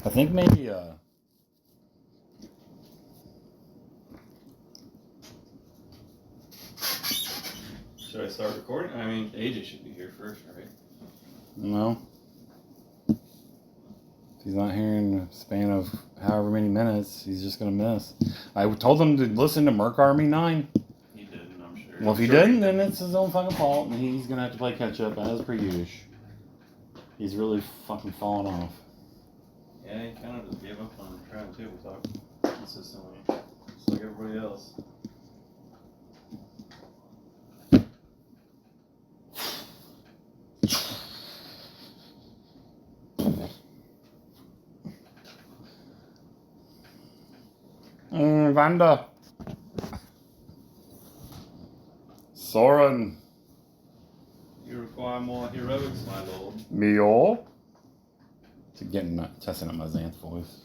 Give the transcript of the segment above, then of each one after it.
I think maybe Should I start recording? I mean, AJ should be here first, right? no. If he's not here in a span of however many minutes, he's just gonna miss. I told him to listen to Merck Army 9. He didn't, I'm sure. Well, if he didn't, then it's his own fucking fault, and he's gonna have to play catch up as per usual. He's really fucking falling off. Yeah, he kind of just gave up on trying to talk consistently, just like everybody else. Vanda. Soren. You require more heroics, my lord. Mio. To getting testing up my Xanth voice.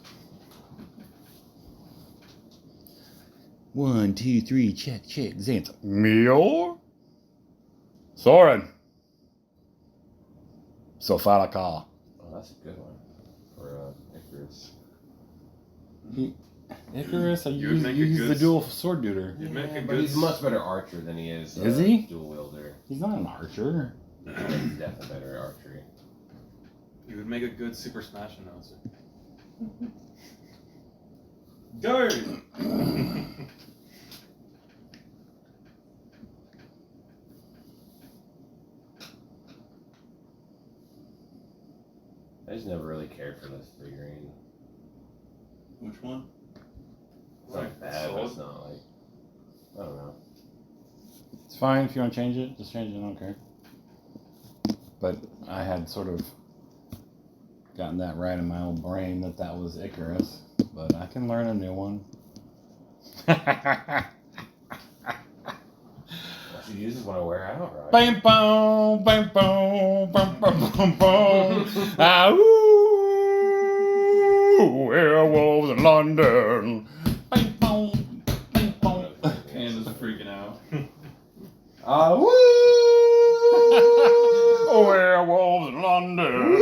1, 2, 3, check. Xanth. Mio. Soren. Sofalaka. Oh, that's a good one for Icarus. Icarus, You would make a he's good the dual sword duder. You'd make a But good. he's a much better archer than he is. Is he? Dual wielder. He's not an archer. He's definitely better at archery. You would make a good Super Smash announcer. Go! I just never really cared for this figurine. Which one? It's not bad, but it's not like, I don't know. It's fine if you want to change it. Just change it. I don't care. But I had sort of gotten that right in my own brain that was Icarus. But I can learn a new one. She uses when I wear out, right? Bam, boom, bam, boom, bam, bam, bam, boom. Ah, ooh, werewolves in London. Bam, boom, bam, boom. And is freaking out. Ah, woo! Werewolves in London.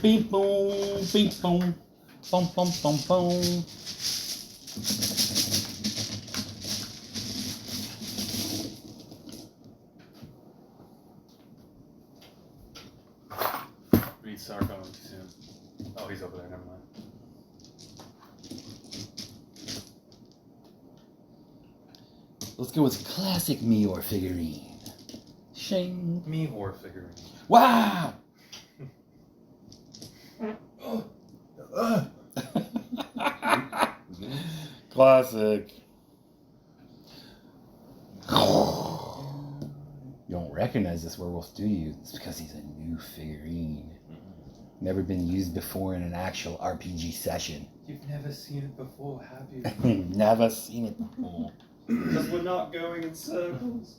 Beep, boom, beep, boom. Boom, boom, boom, boom. Read Sargon soon. Oh, he's over there, never mind. Let's go with classic Meteor figurine. Shing. Mihor figurine. Wow! Classic. You don't recognize this werewolf, do you? It's because he's a new figurine. Never been used before in an actual RPG session. You've never seen it before, have you? Never seen it before. Because we're not going in circles.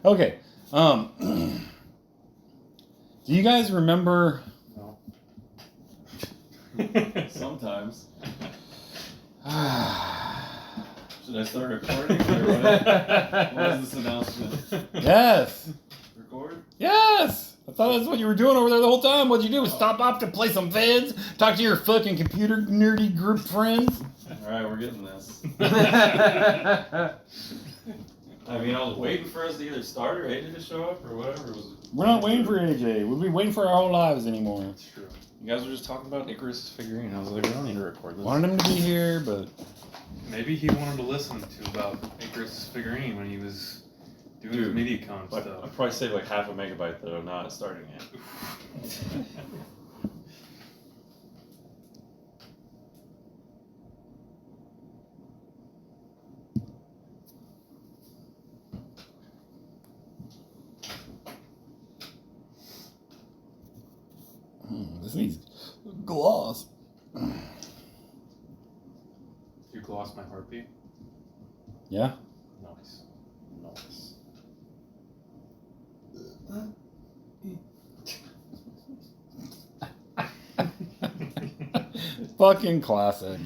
Okay. Do you guys remember? No. Sometimes. Should I start recording? Or what is this announcement? Yes. Record? Yes. I thought that's what you were doing over there the whole time. What'd you do? Stop off to play some vids? Talk to your fucking computer nerdy group friends? Alright, we're getting this. I mean, I was waiting for us to either start or AJ to show up or whatever. We're not waiting for AJ. We'll be waiting for our whole lives anymore. That's true. You guys were just talking about Icarus' figurine. I was like, we don't need to record this. Wanted him to be here, but Maybe he wanted to listen to about Icarus' figurine when he was doing his MediaCon stuff. I'd probably save like half a megabyte though, not starting it. this needs gloss. You glossed my heartbeat? Yeah? Nice. Nice. fucking classic.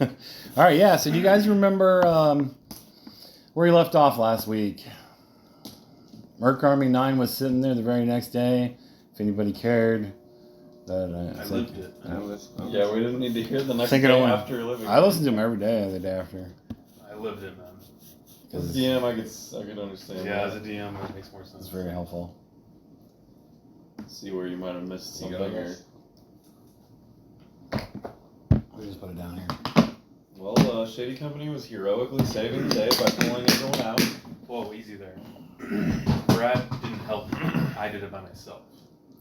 All right, yeah. So do you guys remember where we left off last week? Merck Army 9 was sitting there the very next day. If anybody cared, but I lived it. Yeah, we didn't need to hear the next think it day only- after living. I listened to them every day the day after. I lived it, man. As a DM, I could understand. Yeah, that. as a DM, it makes more sense. It's very helpful. See where you might have missed You something. got Or... this? We just put it down here. Well, Shady Company was heroically saving the day by pulling everyone out. Whoa, easy there. Brad didn't help me. I did it by myself.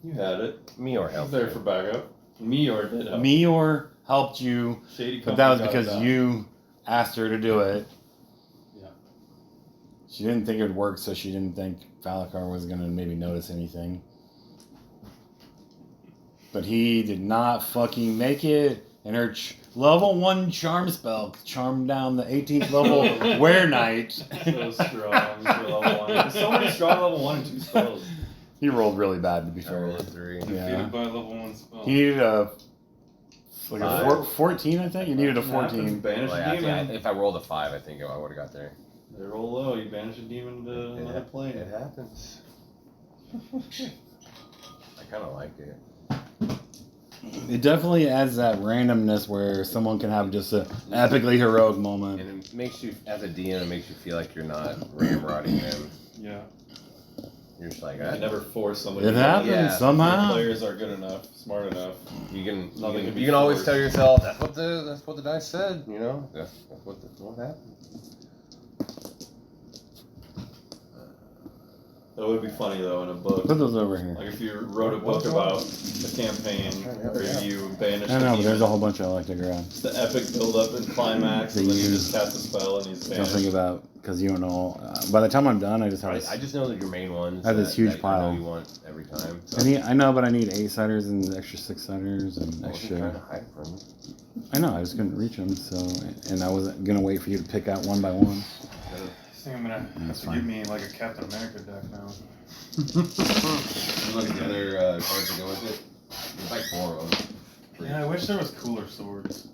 You had it. Me or I was help. there for backup. Meteor did help. Meteor helped you, Shady but Company that was got because it done. you asked her to do it. Yeah. She didn't think it would work, so she didn't think Valakar was going to maybe notice anything. But he did not fucking make it, and her level 1 charm spell charmed down the 18th level Were Knight. So strong for level 1. There's so many strong level 1 and 2 spells. He rolled really bad, to be I fair. rolled a 3. Yeah. Defeated by level 1 spell. He needed a 5. 14, I think. He needed a 14. Banish Well, a yeah, I demon. think if I rolled a 5, I think I would have got there. They roll low. You banish a demon to another plane. It happens. I kind of like it. It definitely adds that randomness where someone can have just an epically heroic moment. And it makes you, as a DM, it makes you feel like you're not ramrodding them. Yeah. You're just like, You can never force somebody. It to- happens Yeah. Your somehow. players are good enough, smart enough. you can Nothing can be you can always forced. tell yourself that's what the dice said. You know, that's what happened. That would be funny though in a book. Put those over here. Like if you wrote a book about a campaign where you banished I a know, but demon. there's a whole bunch I like to grab. It's the epic build up and climax, and then you just cast a spell and he's Something banished. about, because you don't know. By the time I'm done, I just have I this. just know that your main ones. I have this that- huge that pile. I know you want every time. So I know, but I need 8-siders and extra 6-siders and I wasn't trying to extra. hide from you. I know, I just couldn't reach them, so. And I wasn't going to wait for you to pick out one by one. I think I'm gonna have That's to fine. give me like a Captain America deck now. You look at the other cards that go with it. There's like 4 of them. Yeah, I wish there was cooler swords.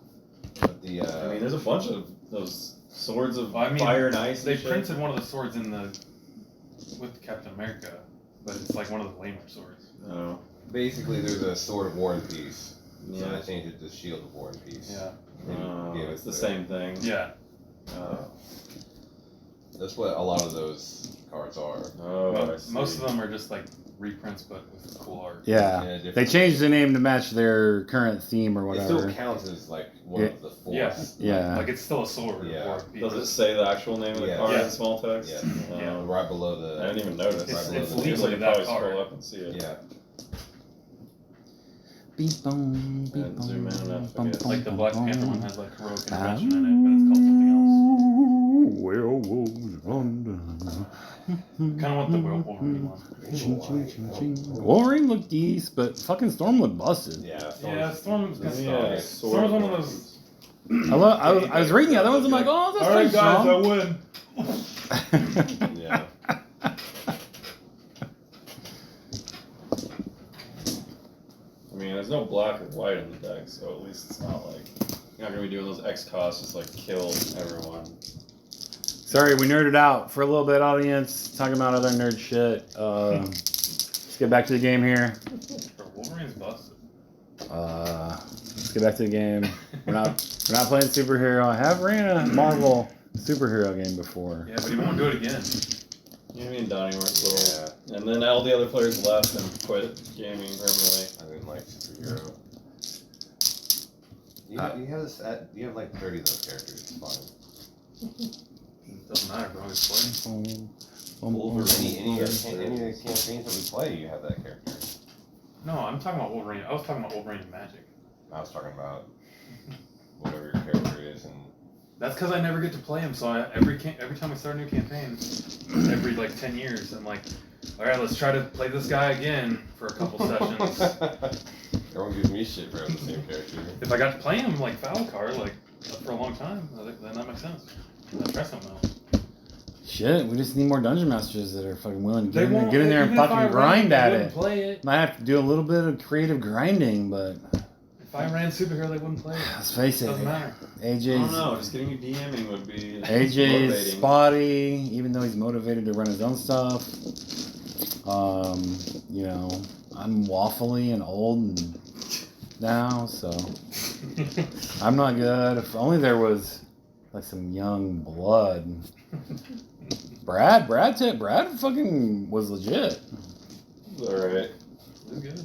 But the I mean, there's a bunch of those swords of I mean, fire and ice. They and shit. printed one of the swords with Captain America, but it's like one of the lamer swords. Oh, basically there's a sword of War and Peace. So yeah. I changed it to Shield of War and Peace. Yeah. And gave It's it the same thing. Yeah. That's what a lot of those cards are. Oh, I see. Most of them are just like reprints, but with cool art. Yeah. In a different- They changed the name to match their current theme or It still whatever. counts as like one of the 4. Yeah. Like it's still a sword. Yeah. Or a Does it say the actual name of the Yeah. card Yeah. in small text? Yeah. Yeah. Right below the. I didn't even notice. It's- right it's below the- legally I could that probably card. scroll up and see it. Yeah. Beep boom, beep And zoom in boom, enough to bum, get- bum, Like the bum, Black bum. Panther one has like heroic intervention in it, but it's called something else. Werewolves run down. Kind of want the Wolverine one. Ching, ching, ching, ching. Wolverine looked decent, but fucking Storm looked busted. Yeah. Yeah, Storm's kind of Yeah, Storm's one of those. I was reading the other ones. I'm like, oh, that's All right, pretty guys, I strong. win. Yeah. I mean, there's no black or white in the deck, so at least it's not like you're not gonna be doing those X costs just like kill everyone. Sorry, we nerded out for a little bit, audience, talking about other nerd shit. Let's get back to the game here. Wolverine's busted. Let's get back to the game. We're not playing superhero. I have ran a Marvel superhero game before. Yeah, but he won't do it again. You and Donnie weren't cool. And then all the other players left and quit gaming permanently. I didn't like superhero. You have this. You have like 30 of those characters. It's fine. Doesn't matter, bro. He's playing. Any of the campaigns that we play, you have that character. No, I'm talking about Wolverine. I was talking about Wolverine and Magic. I was talking about whatever your character is, and That's because I never get to play him. So every time I start a new campaign, every like 10 years, I'm like, all right, let's try to play this guy again for a couple sessions. everyone gives me shit for having the same character. If I got to play him like Falcar, like for a long time, then that makes sense. I trust him now. Shit, we just need more dungeon masters that are fucking willing to They get in, won't- get in there and even if I fucking ran, grind they at wouldn't it. Play it. Might have to do a little bit of creative grinding, but If I ran superhero, they wouldn't play it. let's face it, Doesn't matter. I don't AJ's know. Just getting you DMing would be AJ's motivating. spotty, even though he's motivated to run his own stuff. You know, I'm waffly and old and now, so I'm not good. If only there was like some young blood. Brad fucking was legit. Alright. It's good.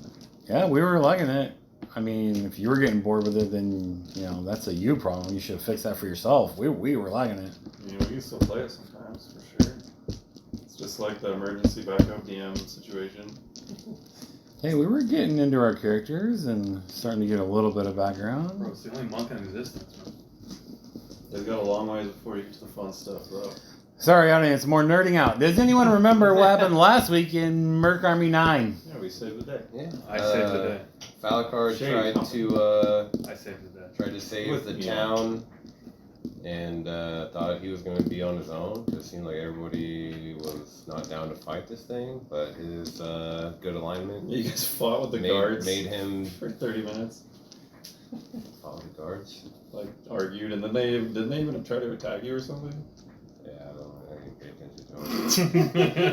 Yeah, we were liking it. I mean, if you were getting bored with it, then you know that's a you problem. You should have fixed that for yourself. We were liking it. You know, we can still play it sometimes, for sure. It's just like the emergency backup DM situation. Hey, we were getting into our characters and starting to get a little bit of background. Bro, it's the only monk in existence, man. They've got a long ways before you get to the fun stuff, bro. Sorry, audience, more nerding out. Does anyone remember what happened last week in Merck Army 9? Yeah, we saved the day. Yeah. I saved the day. Falakar Shade tried company. to I saved the day. save With- the yeah. town, and thought he was going to be on his own. It seemed like everybody was not down to fight this thing, but his good alignment You guys fought with the guards made him for 30 minutes. follow the guards. Like, argued, and then didn't they even try to attack you or something? Yeah, I didn't pay attention to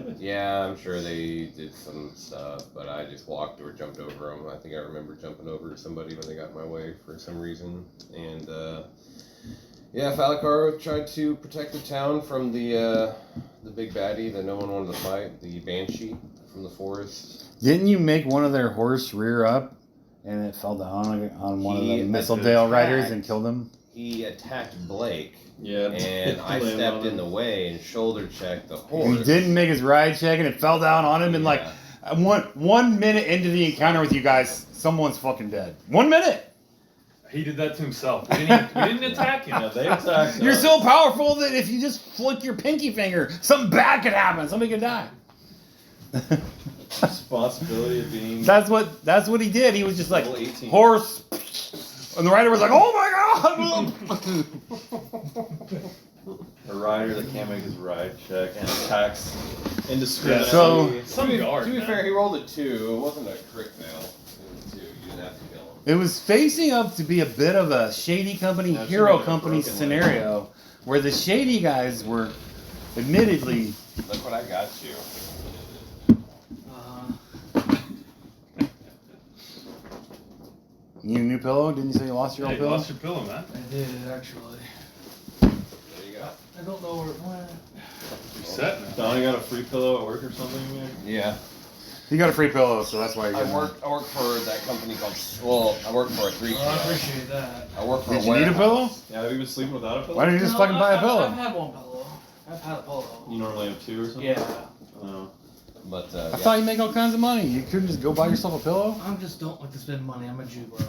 him. Yeah, I'm sure they did some stuff, but I just walked or jumped over them. I think I remember jumping over somebody when they got in my way for some reason. And yeah, Falakar tried to protect the town from the big baddie that no one wanted to fight, the Banshee from the forest. Didn't you make one of their horse rear up and it fell down on one of He the Mistledale riders attacked. and killed him? He attacked Blake, Yeah. and I landed stepped on in the him. way and shoulder checked the horse. He didn't make his ride check and it fell down on him and like Yeah. 1 minute into the encounter with you guys, someone's fucking dead. 1 minute! He did that to himself. We didn't attack him. Yeah, they attacked You're us. so powerful that if you just flick your pinky finger, something bad could happen. Somebody could die. Responsibility of being That's what he did. He was just like level 18. horse, and the rider was like, "Oh my god!" A rider that can't make his ride check and attacks indiscriminately. So- Some guard. To be man. fair, he rolled a 2. It wasn't a crit fail. It was a 2. You didn't have to kill him. It was facing up to be a bit of a shady company, Yeah, hero she made a company broken scenario, where the shady guys were, admittedly, Look what I got you. you new pillow. Didn't you say you lost your Hey, old you pillow? lost your pillow, man. I did, actually. There you go. I don't know where it went. You're set, man. Donnie got a free pillow at work or something, man? Yeah. You got a free pillow, so that's why you're I getting work for that company called. Well, I work for a 3 Well, I appreciate that. I work for Did a you need a warehouse. pillow? Yeah, have you been sleeping without a pillow? Why don't you just No, fucking buy a I've pillow? had one pillow. I've had a pillow. You normally have 2 or something? Yeah. Oh. But I thought you make all kinds of money. You couldn't just go buy yourself a pillow? I just don't like to spend money. I'm a Jew, bro.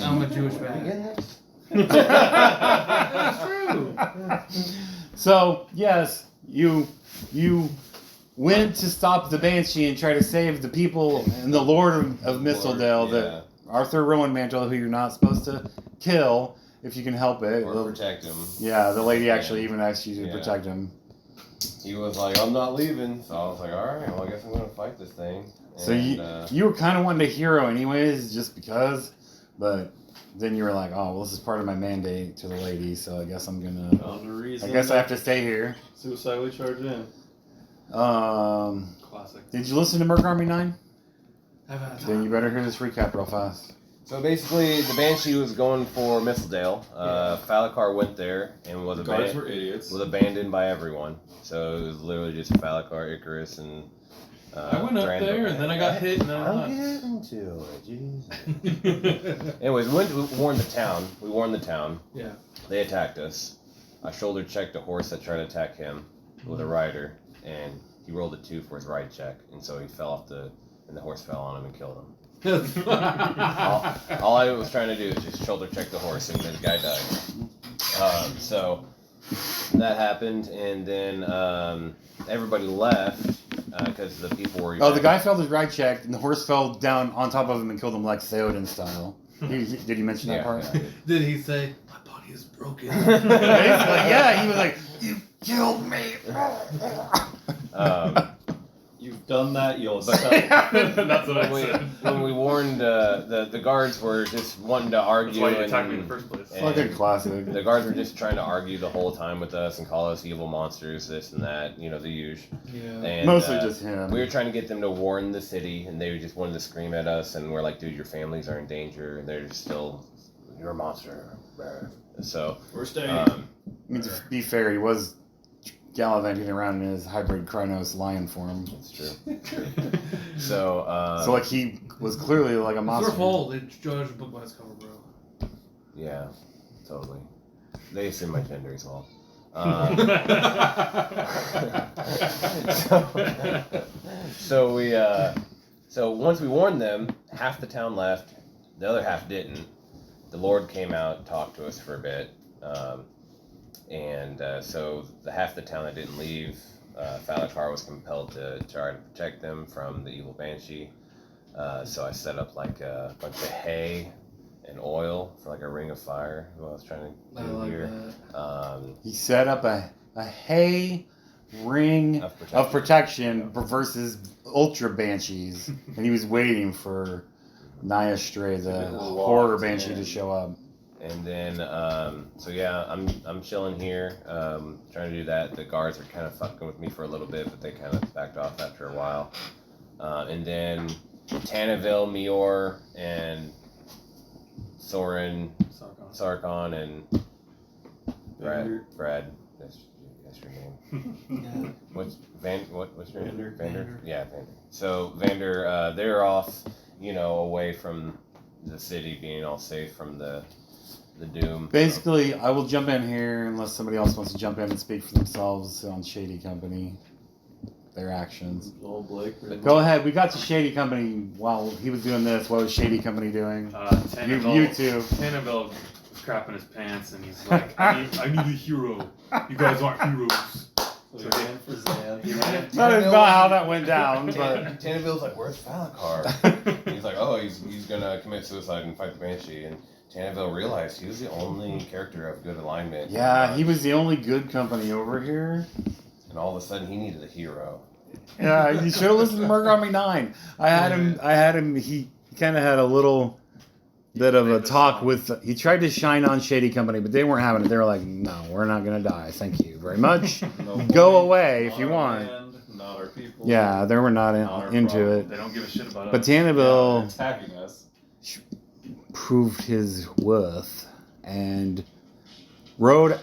I'm a Jewish man. That's true. So yes, you went to stop the Banshee and try to save the people and the Lord of Mistledale, that Arthur Rowan Mantle, who you're not supposed to kill if you can help it. or protect him. Yeah, the lady actually even asked you to Yeah. protect him. He was like, "I'm not leaving," so I was like, "All right, well, I guess I'm gonna fight this thing." So And, you were kind of wanting a hero anyways, just because, but then you were like, oh, well, this is part of my mandate to the lady, so I guess I'm gonna. Found a reason. I guess I have to stay here. Suicidally charge in. Classic. Did you listen to Merck Army 9? I've had Then you time. better hear this recap real fast. So basically, the Banshee was going for Mistledale. Falakar went there and was Guards were abandoned. idiots. Was abandoned by everyone. So it was literally just Falakar, Icarus, and. I went up Brando. there and then I got hit and then I'll I get into it. Jeez. left. Anyways, we warned the town. We warned the town. Yeah. They attacked us. I shoulder checked a horse that tried to attack him with a rider, and he rolled a 2 for his ride check, and so he fell off and the horse fell on him and killed him. All I was trying to do is just shoulder check the horse, and the guy died. So that happened, and then everybody left because the people were. Oh, the guy failed his ride check, and the horse fell down on top of him and killed him like Theoden style. Did he mention that part? Yeah. Did he say, my body is broken. Basically, yeah, he was like, you killed me. You've done that, you'll That's what I said. when we warned the guards were just wanting to argue. That's why you attacked me in the first place. Fucking classic. The guards were just trying to argue the whole time with us and call us evil monsters, this and that, the usual. Yeah. And, Mostly just him. We were trying to get them to warn the city, and they just wanted to scream at us, and we're like, dude, your families are in danger, and they're still, you're a monster. So, We're staying. I mean, to be fair, he was gallivanting around in his hybrid Krynos lion form. it's true. So, So, like, he was clearly like a It's monster. their fault. They judge a book by its cover, bro. yeah, totally. They assume my gender as well. So once we warned them, half the town left, the other half didn't. The Lord came out, talked to us for a bit, so the half the town that didn't leave, Falakar was compelled to try to protect them from the evil banshee. So I set up like a bunch of hay and oil for like a ring of fire. What I was trying to I do like here. that. He set up a hay ring of protection versus ultra banshees, and he was waiting for Naya Stray, the horror banshee, to show up. And then, I'm chilling here, trying to do that. The guards were kind of fucking with me for a little bit, but they kind of backed off after a while. And then Tanneville, Mior, and Soren, Sarkon, and Brad. That's your name. What's your name? Vander. Yeah, Vander. So Vander, they're off, away from the city, being all safe from the doom. Basically, I will jump in here unless somebody else wants to jump in and speak for themselves on Shady Company, their actions. Old Blake. Go ahead. We got to Shady Company while he was doing this. What was Shady Company doing? You two. Tanneville was crapping his pants, and he's like, I need a hero. You guys aren't heroes. So he ran for Zan. That is not how that went down, but Tanneville's like, where's Falakar? He's like, oh, he's gonna commit suicide and fight the Banshee. And Tanneville realized he was the only character of good alignment. yeah, he was the only good company over here. And all of a sudden, he needed a hero. Yeah, you should have listened to Merck Army 9. I had him. He kind of had a little bit of a talk with. He tried to shine on Shady Company, but they weren't having it. They were like, "No, we're not gonna die. Thank you very much. Go away if you want." Land, not our people. Yeah, they were not into problem. it. They don't give a shit about But us. Tanneville Attacking us. proved his worth and rode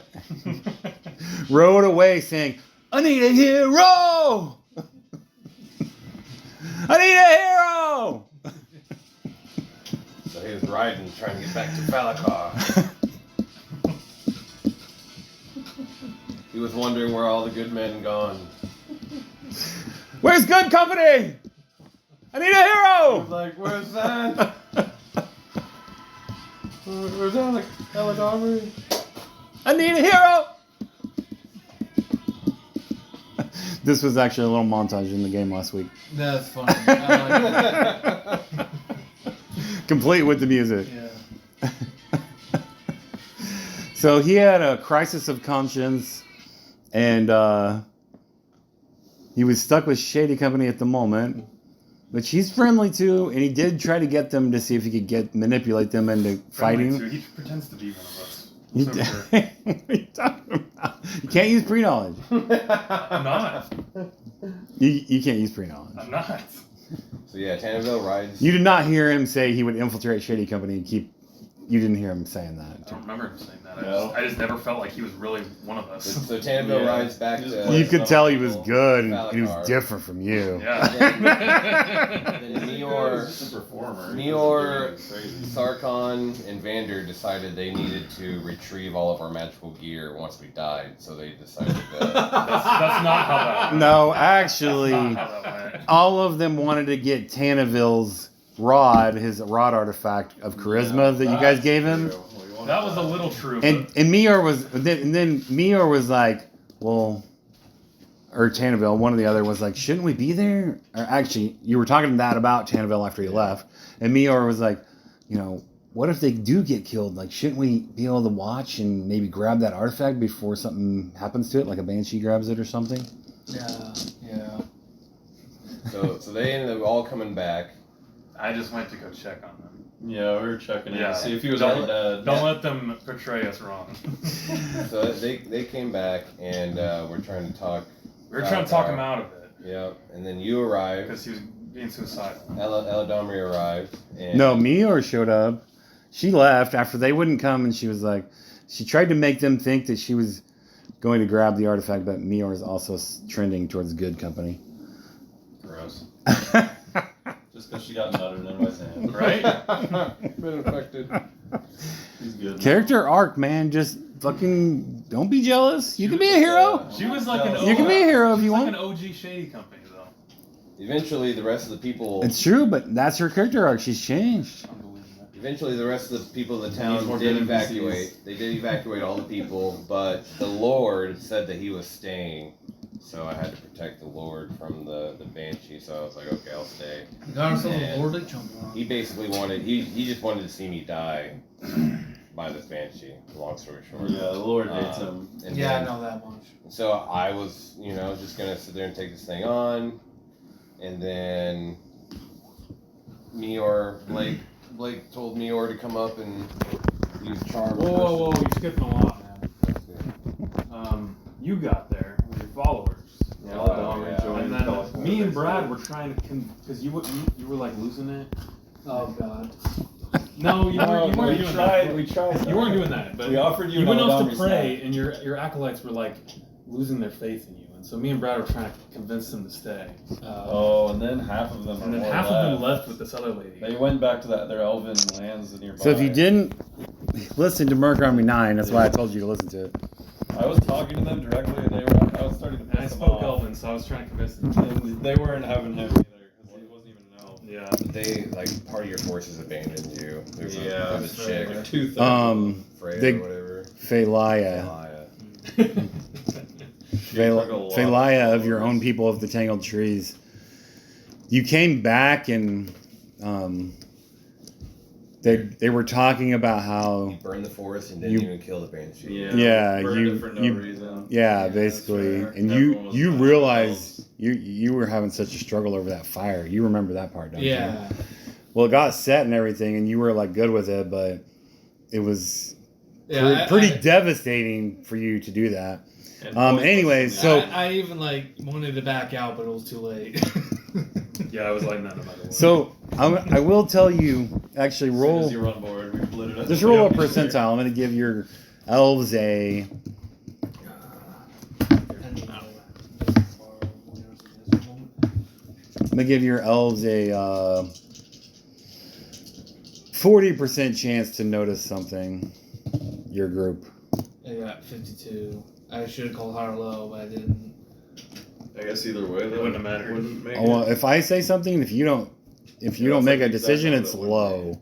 away saying, "I need a hero! I need a hero!" So he was riding, trying to get back to Falakar. He was wondering where all the good men gone. Where's good company? I need a He hero! was like, where's that? Where's Alec Armory? I need a hero! This was actually a little montage in the game last week. That's funny. I like that. Complete with the music. Yeah. So he had a crisis of conscience, and he was stuck with Shady Company at the moment, which he's friendly to, and he did try to get them to see if he could manipulate them into Friendly fighting. too. He pretends to be one of us. He So did. sure. What are you talking about? You can't use pre-knowledge. I'm not. You can't use pre-knowledge. I'm not. So yeah, Tanneville rides. You did not hear him say he would infiltrate Shady Company and keep. You didn't hear him saying I that. don't remember him saying that. No. I just never felt like he was really one of us. So Tanneville Yeah. rides back He to. was You could tell he was good and Falakar. he was different from you. Yeah. Then He Mior, was just a performer. Mior, He was crazy. Sarkon, and Vander decided they needed to retrieve all of our magical gear once we died. So they decided to. That's not how that went. No, That's actually, not how that went. all of them wanted to get Tanneville's rod, his rod artifact of charisma that you guys That's gave him. true. We wanted That was a little true. And Mior was, and then Mior was like, well, or Tanneville, one or the other was like, shouldn't we be there? Or actually, you were talking that about Tanneville after he left, and Mior was like, what if they do get killed? Like, shouldn't we be able to watch and maybe grab that artifact before something happens to it, like a banshee grabs it or something? Yeah. So they ended up all coming back. I just went to go check on them. Yeah, we were checking in Yeah. to see if he was Don't- already dead. Don't let them portray us wrong. So they came back and we're trying to talk. We were trying to talk him out of it Yeah, and then you arrived. because he was being suicidal. Ella Domri arrived. And No, Meteor showed up. She left after they wouldn't come, and she was like, she tried to make them think that she was going to grab the artifact, but Meteor is also trending towards good company. Gross. Just because she got nutted in by Sam. Right? Been infected. He's good. Character arc, man. Just fucking don't be jealous. You can be a hero. She was like an You can be a hero if she you was want. like an OG Shady Company, though. Eventually, the rest of the people. It's true, but that's her character arc. She's changed. Unbelievable. Eventually, the rest of the people of the Needs town more did good evacuate. NPCs. They did evacuate all the people, but the Lord said that he was staying. So I had to protect the Lord from the Banshee. So I was like, okay, I'll stay. You got ourselves a And Lord to jump on. He basically wanted. He just wanted to see me die by this Banshee. Long story short. Yeah, the Lord hates him. And Yeah, I then- know that much. So I was, just gonna sit there and take this thing on, and then Blake told Meteor to come up and use charm. Whoa, you're skipping a lot, man. You got there with your followers. Yeah, Oh, Dom yeah. rejoined And Call of then me and Duty. Brad were trying to, because you were like losing it. Oh god. No, you weren't we doing tried. that. We tried. You weren't doing that, but We offered you. you went an off Adami to pray, snack. and your acolytes were like losing their faith in you, and so me and Brad were trying to convince them to stay. Oh, and then half of them. And then were half of them left with this other lady. They went back to their elven lands nearby. So if you didn't listen to Merck Army 9, that's why I told you to listen to it. I was talking to them directly, and I was starting to And I piss them spoke off. Elven, so I was trying to convince them. And they weren't having him either, because he wasn't even an elf. Yeah. They part of your forces abandoned you. There's Yeah, a chick, like 2/3. Freya Big- or whatever. Phalia. She took a lot Phalia of of your own followers. people of the Tangled Trees. You came back and they were talking about how You burned the forest and didn't You- even kill the Banshee. Yeah, burned you- it for no you- reason. yeah, that's basically, fair. and Everyone was you buying realized you were having such a struggle over that fire. You remember that part, don't you? Yeah. Well, it got set and everything, and you were like good with it, but it was Yeah. pretty devastating for you to do that. And pointless. anyways, so- I even wanted to back out, but it was too late. Yeah, I was like that no matter what. So I will tell you, actually, As soon roll. as you run board, we lit it up. Just roll a percentile. I'm going to give your elves a. I'm going to give your elves a 40% chance to notice something. Your group. I got 52. I should have called high or low, but I didn't. I guess either way, It wouldn't have mattered. Wouldn't make Oh, well, it. if I say something, if you don't Yeah, make it's like a the decision, exact it's number that wouldn't low.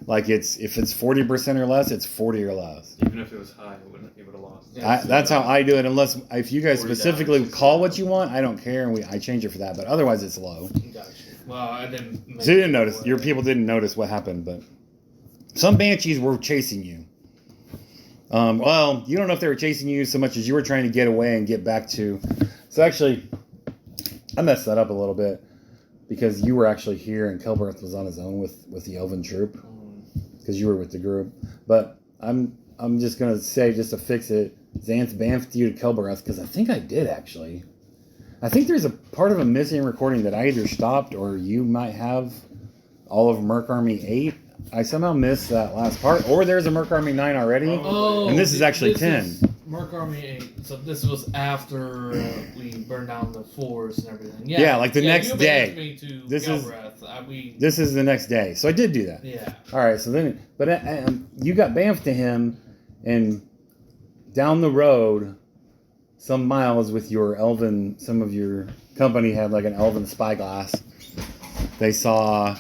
Like if it's 40% or less, it's 40 or less. Even if it was high, you would have lost. Yeah. That's how I do it. Unless if you guys 40 specifically down, call what you want, I don't care, and I change it for that. But otherwise, it's low. Gotcha. Well, I didn't. Make So you didn't it notice. Your away. people didn't notice what happened, but some banshees were chasing you. Well, you don't know if they were chasing you so much as you were trying to get away and get back to. So actually, I messed that up a little bit because you were actually here and Kelberth was on his own with the Elven troop because you were with the group. But I'm just gonna say, just to fix it, Xanth bamfed you to Kelberth because I think I did actually. I think there's a part of a missing recording that I either stopped or you might have all of Merck Army 8. I somehow missed that last part. Or there's a Merck Army 9 already. Oh, And this is actually 10. is Merck Army 8. So this was after we burned down the forest and everything. Yeah, like the next you day. abandoned Me to This is- Galbraith. This is the next day. So I did do that. Yeah. All right. So then, but you got bamfed to him and down the road, some miles with your elven, some of your company had like an elven spyglass. They saw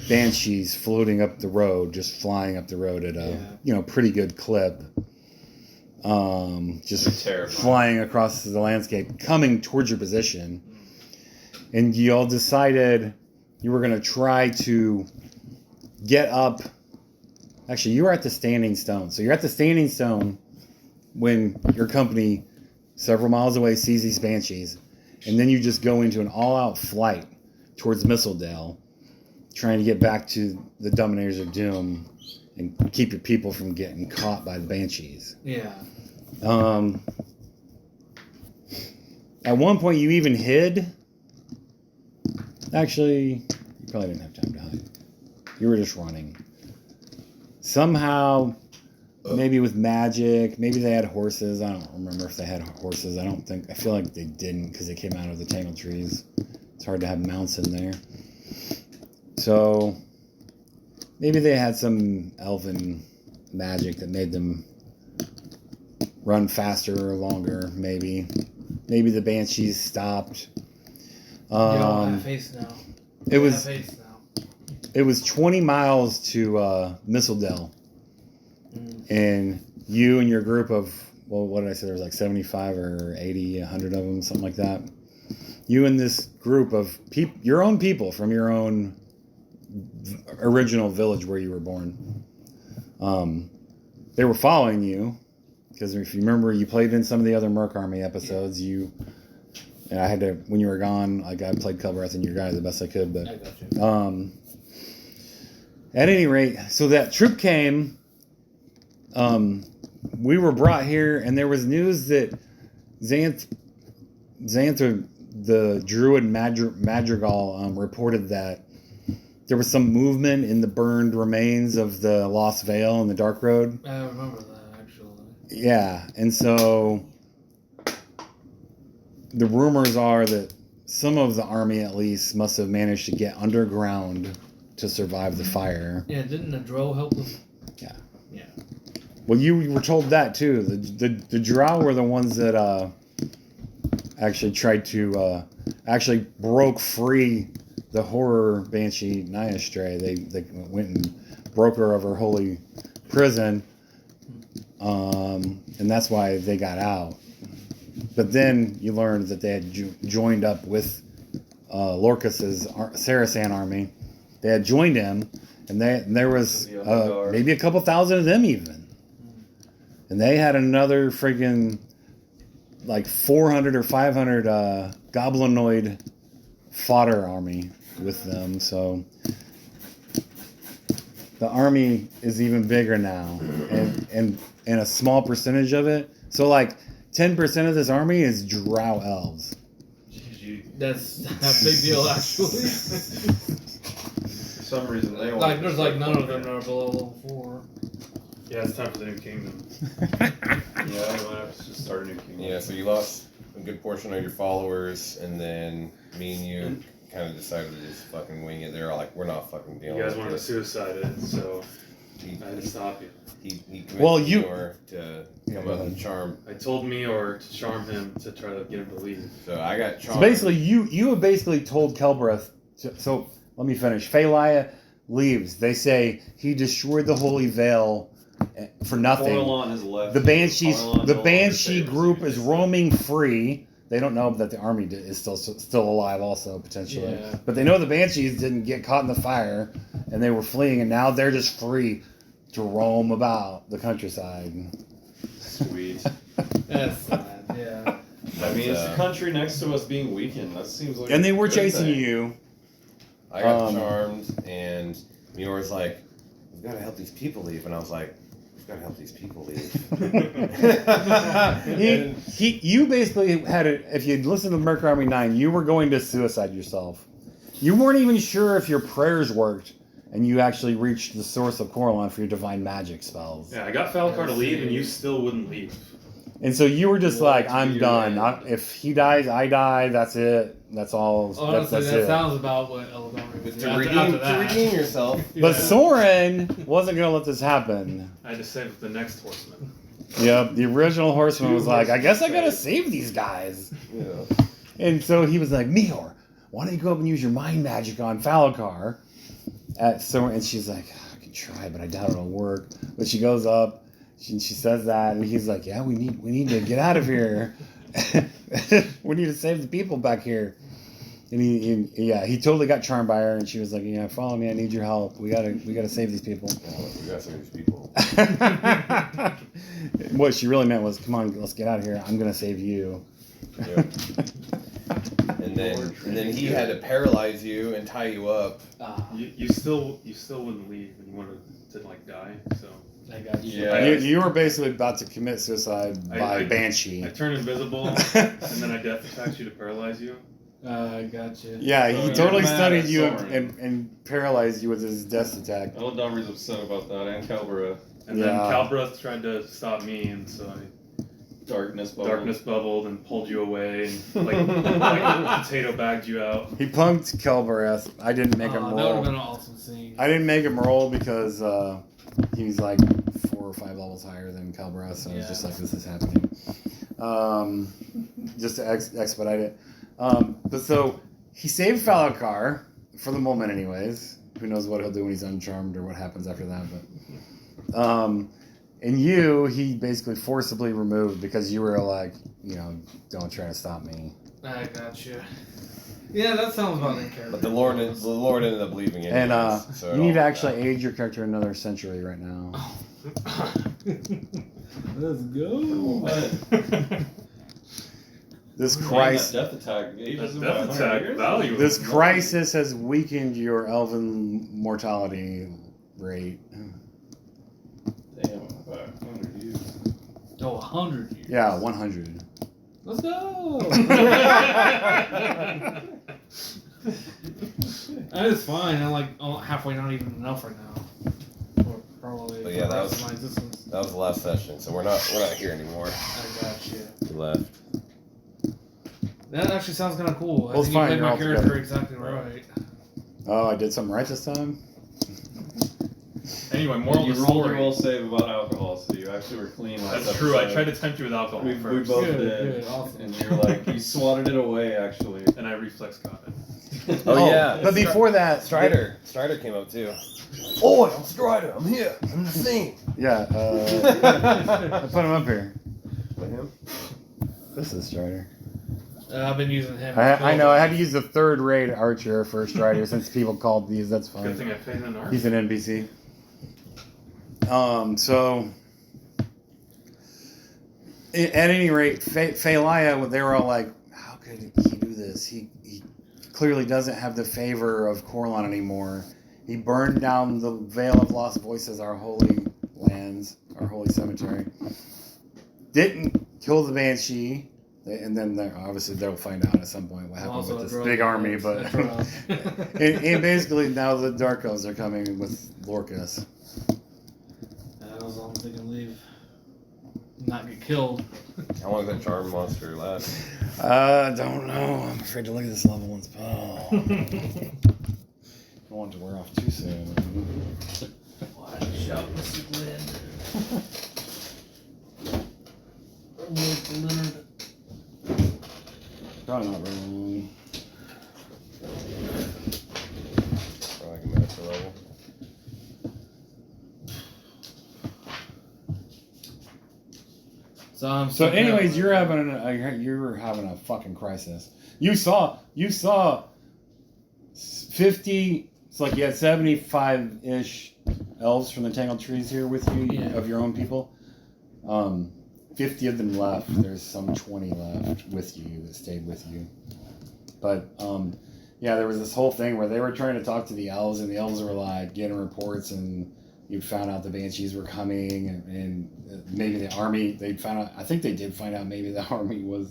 banshees floating up the road, just flying up the road at a pretty good clip. Just They're terrifying. flying across the landscape, coming towards your position. And you all decided you were going to try to get up Actually, you were at the Standing Stone. So you're at the Standing Stone when your company, several miles away, sees these Banshees. And then you just go into an all-out flight towards Mistledale, trying to get back to the Dominators of Doom and keep your people from getting caught by the Banshees. Yeah. At one point, you even hid. Actually, you probably didn't have time to hide. You were just running. Somehow, maybe with magic, maybe they had horses. I don't remember if they had horses. I feel like they didn't because they came out of the tangle trees. It's hard to have mounts in there. So, maybe they had some elven magic that made them run faster or longer, maybe. Maybe the Banshees stopped. You don't have face now. It You was have face now. it was 20 miles to Mistledale. And you and your group of, well, what did I say? There was like 75 or 80, 100 of them, something like that. You and this group of your own people from your own original village where you were born. They were following you because if you remember, you played in some of the other Merck Army episodes. And I had to, when you were gone, like I played Kelbreth and your guy the best I could. But I got you. at any rate, so that troop came. We were brought here, and there was news that Xanth, the Druid Madrigal, reported that there was some movement in the burned remains of the Lost Vale and the Dark Road. I remember that, actually. Yeah, and so the rumors are that some of the army, at least, must have managed to get underground to survive the fire. Yeah, didn't the Drow help them? Yeah. Yeah. Well, you were told that too. The Drow were the ones that actually tried to actually broke free the horror Banshee Nyastray. They went and broke her of her holy prison, and that's why they got out. But then you learned that they had joined up with Lorcas's Sarasan army. They had joined him, and there was maybe a couple thousand of them even. And they had another friggin' like 400 or 500 goblinoid fodder army with them. So the army is even bigger now, and a small percentage of it. So like 10% of this army is Drow elves. That's a big deal, actually. For some reason, they Like, there's like none of them that are below level 4. Yeah, it's time for the new kingdom. Yeah, we might have to just start a new kingdom. Yeah, so you lost a good portion of your followers, and then me and you kind of decided to just fucking wing it. They're like, we're not fucking dealing You guys with wanted to this. suicide it, so He, I had to stop you. he Well, convinced you- Eeyore to come up and charm. I told Meor to charm him to try to get him to leave. So I got charmed. So basically, you have basically told Kelbreth. So let me finish. Phalia leaves. They say he destroyed the Holy Veil for nothing. Coralon has left. The Banshees, Coralon's the no longer Banshee saved. group is roaming free. They don't know that the army is still alive, also potentially. Yeah. But they know the Banshees didn't get caught in the fire, and they were fleeing, and now they're just free to roam about the countryside. Sweet. That's sad, yeah. I mean, it's the country next to us being weakened. That seems like. And they a were good chasing thing. you. I got charmed, and Eeyore's like, we've got to help these people leave. And I was like, we've got to help these people leave. You basically had a, if you'd listened to Merck Army 9, you were going to suicide yourself. You weren't even sure if your prayers worked, and you actually reached the source of Coralon for your divine magic spells. Yeah, I got Falcar to leave, and you still wouldn't leave. And so you were just Well, like, to I'm your done. end. If he dies, I die. That's it. That's all. Honestly, that's that it. sounds about what Eldon was to doing. redeem yourself. But Soren wasn't going to let this happen. I had to save the next horseman. Yep, the original horseman was like, I guess I got to save these guys. Yeah. And so he was like, Meor, why don't you go up and use your mind magic on Falakar? And she's like, I can try, but I doubt it'll work. But she goes up, she says that, and he's like, yeah, we need to get out of here. We need to save the people back here. And he totally got charmed by her, and she was like, "Yeah, follow me. I need your help. We gotta save these people." We got some of these people. What she really meant was, "Come on, let's get out of here. I'm gonna save you." Yep. And then he had to paralyze you and tie you up. You still wouldn't leave, and you wanted to like die. So I got you. Yeah. You were basically about to commit suicide by I Banshee. I turned invisible, and then I death attacked you to paralyze you. I got you. Yeah, So he you're totally mad studied at you Soren. and paralyzed you with his death attack. Eladamri's upset about that, and Calbera. And then Yeah. Calbroth tried to stop me, and so I Darkness bubble. darkness bubbled and pulled you away, and like potato bagged you out. He punked Kelbarath. I didn't make him That would have roll. been an awesome scene. I didn't make him roll because he's like 4 or 5 levels higher than Kelbarath, so it's just like, this is happening. Just to expedite it. But so he saved Falakar for the moment, anyways. Who knows what he'll do when he's uncharmed or what happens after that, but. And he basically forcibly removed because you were like, don't try to stop me. I got you. Yeah, that sounds about in character. But the Lord ended up leaving it. And so you need to actually age your character another century right now. Let's go. What? This Man, crisis. that death attack. ages That him death by 100 attack years? value. This crisis has weakened your elven mortality rate. Damn, about 100 years. Oh, 100 years. Yeah, 100. Let's go. That is fine. I'm like halfway, not even enough right now. Or probably. But yeah, for the that rest was- of my existence. That was the last session, so we're not here anymore. I got you. We left. That actually sounds kind of cool. Well, it's I think fine, you played you're my all character together. exactly right. Oh, I did something right this time? Anyway, moral You of the rolled your story. will save about alcohol, so you actually were clean last That's true. I episode. tried to tempt you with alcohol We first, both Good, did. good, awesome. And you're like, you swatted it away, actually. and I reflex caught it. Oh, yeah. But before that, Strider came up too. Oh, I'm Strider. I'm here. I'm the scene. Yeah, I put him up here. With him? This is Strider. I've been using him. I know, I had to use the 3rd rate archer for Strider since people called these, that's Good fine. thing I paid an art. He's an NPC. So at any rate, Phalia, they were all like, how could he do this? He clearly doesn't have the favor of Corlon anymore. He burned down the Vale of Lost Voices, our holy lands, our holy cemetery. Didn't kill the Banshee. And then obviously they'll find out at some point what happened Also with this drug big army. lords, But that's right. and basically now the Dark Elves are coming with Lorcas. That was all I'm thinking. Leave. Not get killed. How long does that charm monster last? Don't know. I'm afraid to look at this level 1 spell. Don't want it to wear off too soon. Watch out, Mr. Glenn. Leonard. Probably not very long. For like a minute per level. So anyways, you're having a fucking crisis. You saw 50. It's like you had 75-ish elves from the Tangled Trees here with you, Yeah. of your own people. 50 of them left. There's some 20 left with you that stayed with you. But yeah, there was this whole thing where they were trying to talk to the elves, and the elves were like getting reports, and you found out the Banshees were coming, and maybe the army. They found out. I think they did find out maybe the army was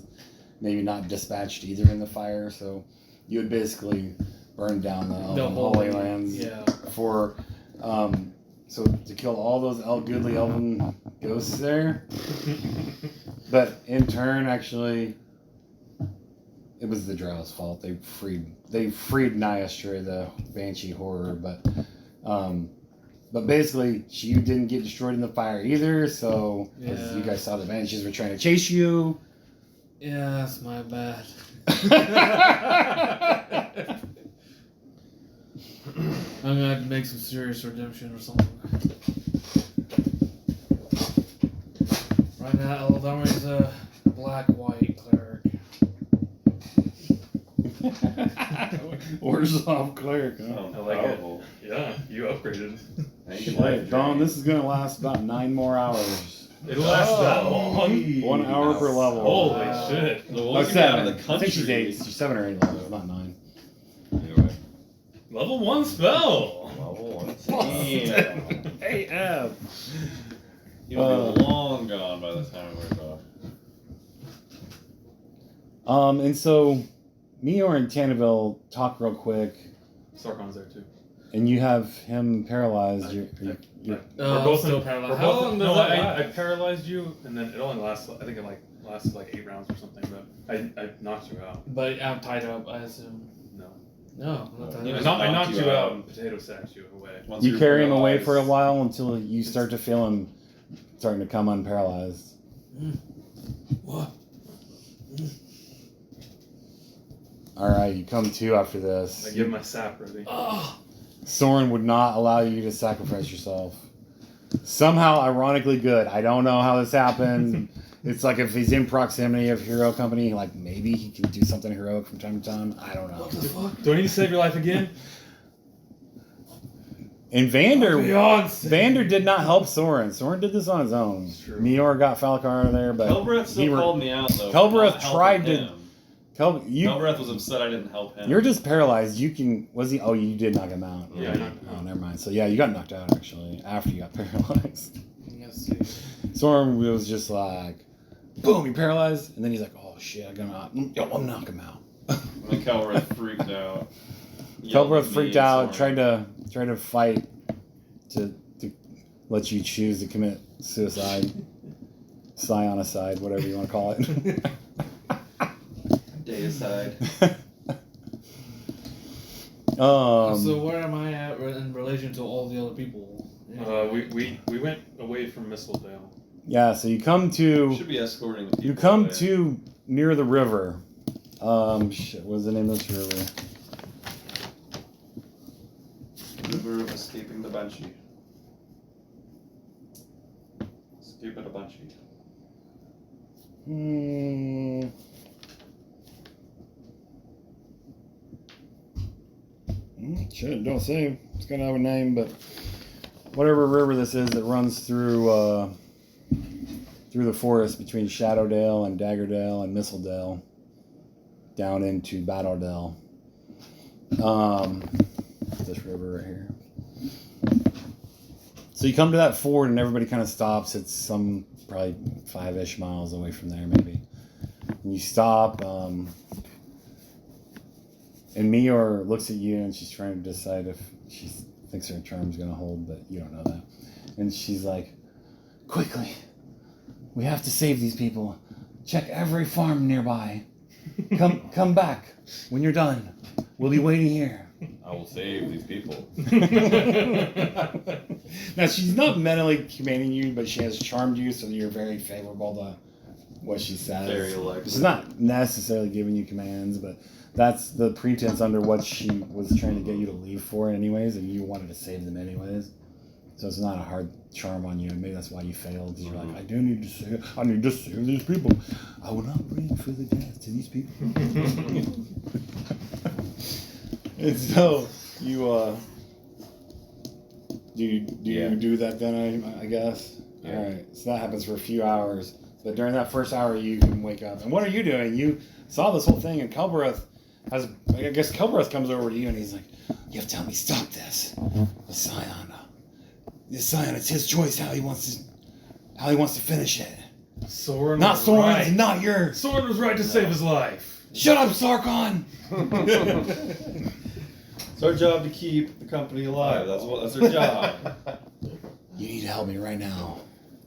maybe not dispatched either in the fire. So you had basically burned down the elven holy lands for. So to kill all those goodly elven ghosts there, but in turn, actually, it was the Drow's fault. They freed Nyastra, the Banshee horror, but basically, you didn't get destroyed in the fire either. So 'cause you guys saw the Banshees were trying to chase you. Yeah, that's my bad. I'm gonna have to make some serious redemption or something. Right now, Eldamri's a black-white cleric. Worse off cleric, huh? Oh, I like it. powerful. Yeah, you upgraded. Now you can Hey, life Dawn, drain. this is gonna last about 9 more hours. It lasts that long. 1 hour per level. Holy Wow. shit. The Oh, one you get out of 7. the I think country. she's 8. She's 7 or 8 levels, not 9. Either way. Level 1 spell. Level 1. Damn. Hey, Ev. You'll be long gone by the time we're done. And so, Meor and Tanneville talk real quick, Sarkon's there too. and you have him paralyzed. You're We're both still in, paralyzed. we're How both- long no, does that I last? paralyzed you, and then it only lasts. I think it lasted like 8 rounds or something. But I knocked you out. But I'm tied up, I assume. No, No, I'm not tied You I up. just knocked you out and potato sacked you away. Once you you're carry him away paralyzed- for a while until you start to feel him starting to come unparalyzed. What? Alright, you come to after this. I give my sap ready. Oh, Soren would not allow you to sacrifice yourself. Somehow, ironically good. I don't know how this happened. It's like if he's in proximity of hero company, like maybe he can do something heroic from time to time. I don't know. what the fuck? Do I need to save your life again? And Vander Beyonce. Vander did not help Soren. Soren did this on his own. It's true. Meor got Falcar out of there, but Kelbreth still he were- called me out though. for Kelbreth not helping tried to- him. Kelbreth was upset I didn't help him. You're just paralyzed. You can. Was he? Oh, you did knock him out. Yeah, I knocked him Oh, out. never mind. So yeah, you got knocked out actually after you got paralyzed. Yes, Soren was just like, boom, he paralyzed, and then he's like, oh shit, I'm knock him out. And then Kelbreth freaked out. Yelled Kelbreth at me freaked and out, Soren. tried to fight to let you choose to commit suicide, psionicide, whatever you want to call it. Deicide. So where am I at in relation to all the other people? We went away from Mistledale. Yeah, so you come to Should be escorting the people. you come away. to near the river. Shit, what's the name of this river? River of escaping the banshee. Escaping the banshee. Shit, don't say it's gonna have a name, but whatever river this is that runs through the forest between Shadowdale and Daggerdale and Mistledale down into Battledale. This river right here. So you come to that ford and everybody kind of stops. It's some probably 5-ish miles away from there, maybe. And you stop, and Meor looks at you and she's trying to decide if she thinks her charm's gonna hold, but you don't know that. And she's like, quickly, we have to save these people. Check every farm nearby. Come back when you're done. We'll be waiting here. I will save these people. Now she's not mentally commanding you, but she has charmed you, so you're very favorable to what she says. Very elected. She's not necessarily giving you commands, but that's the pretense under what she was trying to get you to leave for, anyways, and you wanted to save them anyways. So it's not a hard charm on you, and maybe that's why you failed. Because you're like, I need to save these people. I will not bring further death to these people. And so you do you do that then? I guess. Yeah. All right. So that happens for a few hours, but during that first hour, you can wake up. And what are you doing? You saw this whole thing, and Kelbreth has. I guess Kelbreth comes over to you, and he's like, "You have to tell me stop this, the Scion. The Scion. It's his choice how he wants to finish it. Soren Not was Soren's, right. not yours. Soren was right to save his life. Shut up, Sarkon." It's our job to keep the company alive. That's our job. You need to help me right now.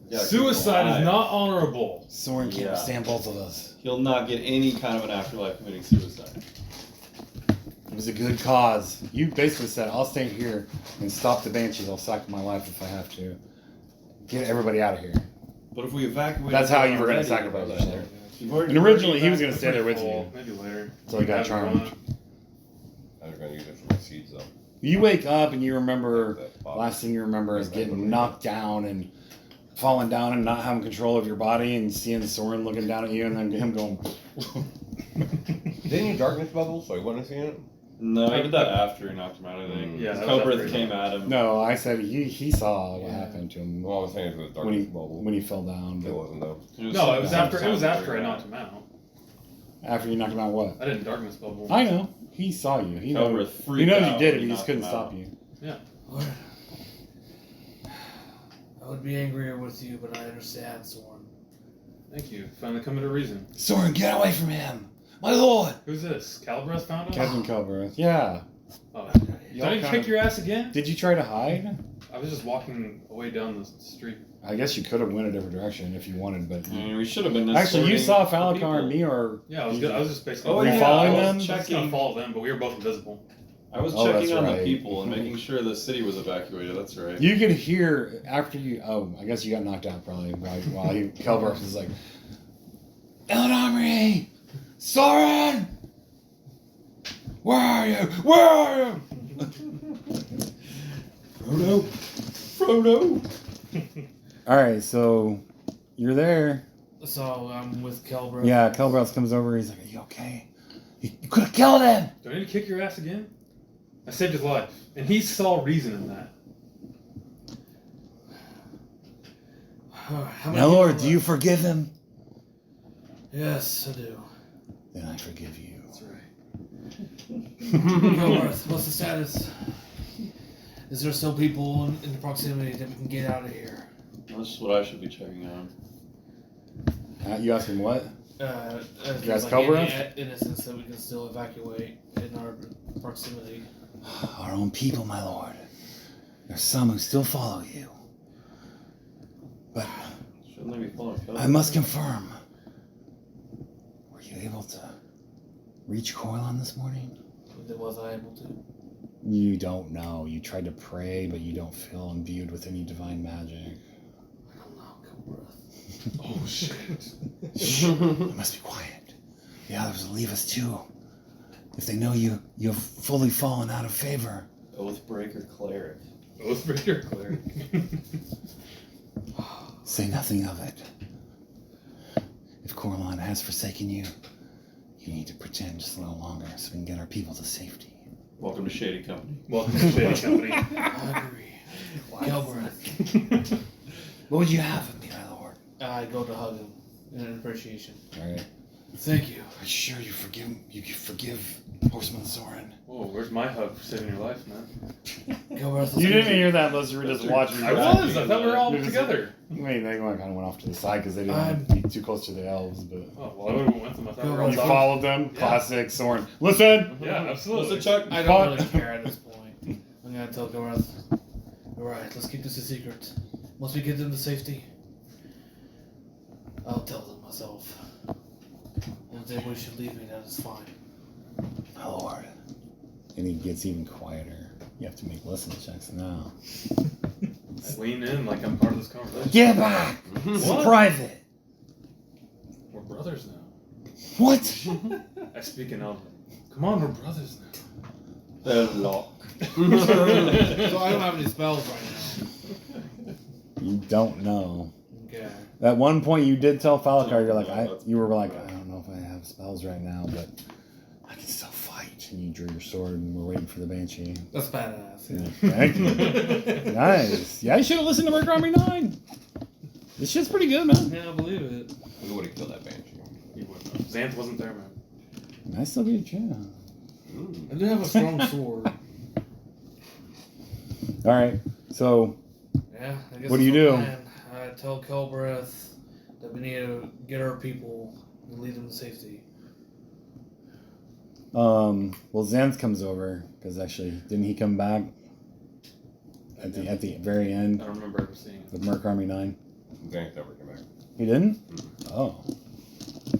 Yeah, keep Suicide alive. is not honorable. Soren can't Yeah. stand both of us. He'll not get any kind of an afterlife committing suicide. It was a good cause. You basically said, I'll stay here and stop the Banshees. I'll sacrifice my life if I have to. Get everybody out of here. But if we evacuate, That's how you were going to sacrifice yourself. yourself. And originally, he was going to stay there with you. Full, maybe later. So he got Have charmed. fun. I was going to use it for my seeds, though. You wake up and you remember, That pop. last thing you remember is getting knocked down and falling down and not having control of your body and seeing Soren looking down at you and then him going. Didn't you darkness bubble so he wouldn't have seen it? No, I did that after he knocked him out, I think. Yeah, that was Cobra after he- came at him. No, I said he saw what happened to him Well, I was saying it was when darkness he bubble. when he fell down. It But wasn't though. No, it was after I I knocked him out. after you knocked him out, what? I didn't darkness bubble. I know. He saw you. He Cobra knows. freaked He knows out you did when it. He just knocked couldn't him stop out. you. Lord, I would be angrier with you, but I understand, Soren. Thank you. Finally coming to reason. Soren, get away from him, my lord. Who's this? Calabrese found us? Captain Cobra. Yeah. Oh. Y'all Did I kinda- kick your ass again? Did you try to hide? I was just walking away down the street. I guess you could have went a different direction if you wanted, but I mean, we should have been actually, you escorting saw the Falakar and people. me, or Yeah, I was just basically. Oh, Were you yeah, following I them? was I was gonna checking. follow them, but we were both invisible. I was Oh, checking that's on right. the people and making sure the city was evacuated. That's right. you could hear after you. Oh, I guess you got knocked out probably while Kelbrox was like, Army, Soren, where are you? Where are you? Frodo. All right, so you're there. So I'm with Kelbra. Yeah, Kelbrox comes over. He's like, "Are you okay? You could have killed him." Do I need to kick your ass again? I saved his life, and he saw reason in that. How many Now, Lord, people do you left? forgive him? Yes, I do. Then I forgive you. That's right. Kelbra, what's the status? Is there still people in the proximity that we can get out of here? That's what I should be checking on. You asking what? If You guys there's, cover any us? innocents that we can still evacuate in our proximity. Our own people, my lord. There's some who still follow you. But Shouldn't they be following Cobra? I must confirm. Were you able to reach Corlon this morning? Was I able to? You don't know. You tried to pray, but you don't feel imbued with any divine magic. I don't know, Kelbra. Oh shit! Shh, you must be quiet. The others will leave us too. If they know you've fully fallen out of favor. Oathbreaker cleric. Oathbreaker cleric. Say nothing of it. If Corlon has forsaken you, you need to pretend just a little longer so we can get our people to safety. Welcome to Shady Company. Welcome to Shady Company. I agree. Kelbra. What would you have of me, my lord? I go to hug him in appreciation. Alright. Thank you. Are you sure you forgive Horseman Soren? Whoa, where's my hug for saving your life, man? Kelbra, let's You go. didn't hear that unless you were just watching. I was. I thought we were all You're just- together. Wait, they kind of went off to the side because they didn't want to be too close to the elves, but... Oh well, I would have went with them. I thought we were all You talking. followed them? Yeah. Classic Soren. Listen! Yeah, absolutely. Listen, Chuck. I don't really care at this point. I'm gonna tell Kelbra. Alright, let's keep this a secret. Once we get them to safety, I'll tell them myself. And if they wish to leave me, that is fine. My lord. And he gets even quieter. You have to make listening checks now. I lean in like I'm part of this conversation. Get back! It's What? private! We're brothers now. What? I speak in Elven. Come on, we're brothers now. The lock. So I don't have any spells right You don't know. now. Okay. At one point, you did tell Falakar, you're like, No, that's- you were like, I don't know if I have spells right now, but I can still fight. And you drew your sword, and we're waiting for the Banshee. That's badass. Yeah, thank you. Nice. Yeah, you should have listened to Merck Army 9. This shit's pretty good, man. Yeah, I believe it. Who would have killed that banshee? You wouldn't know. Xanth wasn't there, man. I still get you. I do have a strong sword. All right. So, Yeah, I guess What do that's you the do? plan. I tell Kelbreth that we need to get our people and lead them to safety. well, Xanth comes over because actually, didn't he come back at the very I end don't remember ever seeing it. with Merck Army 9? Xanax never came back. He didn't? Oh,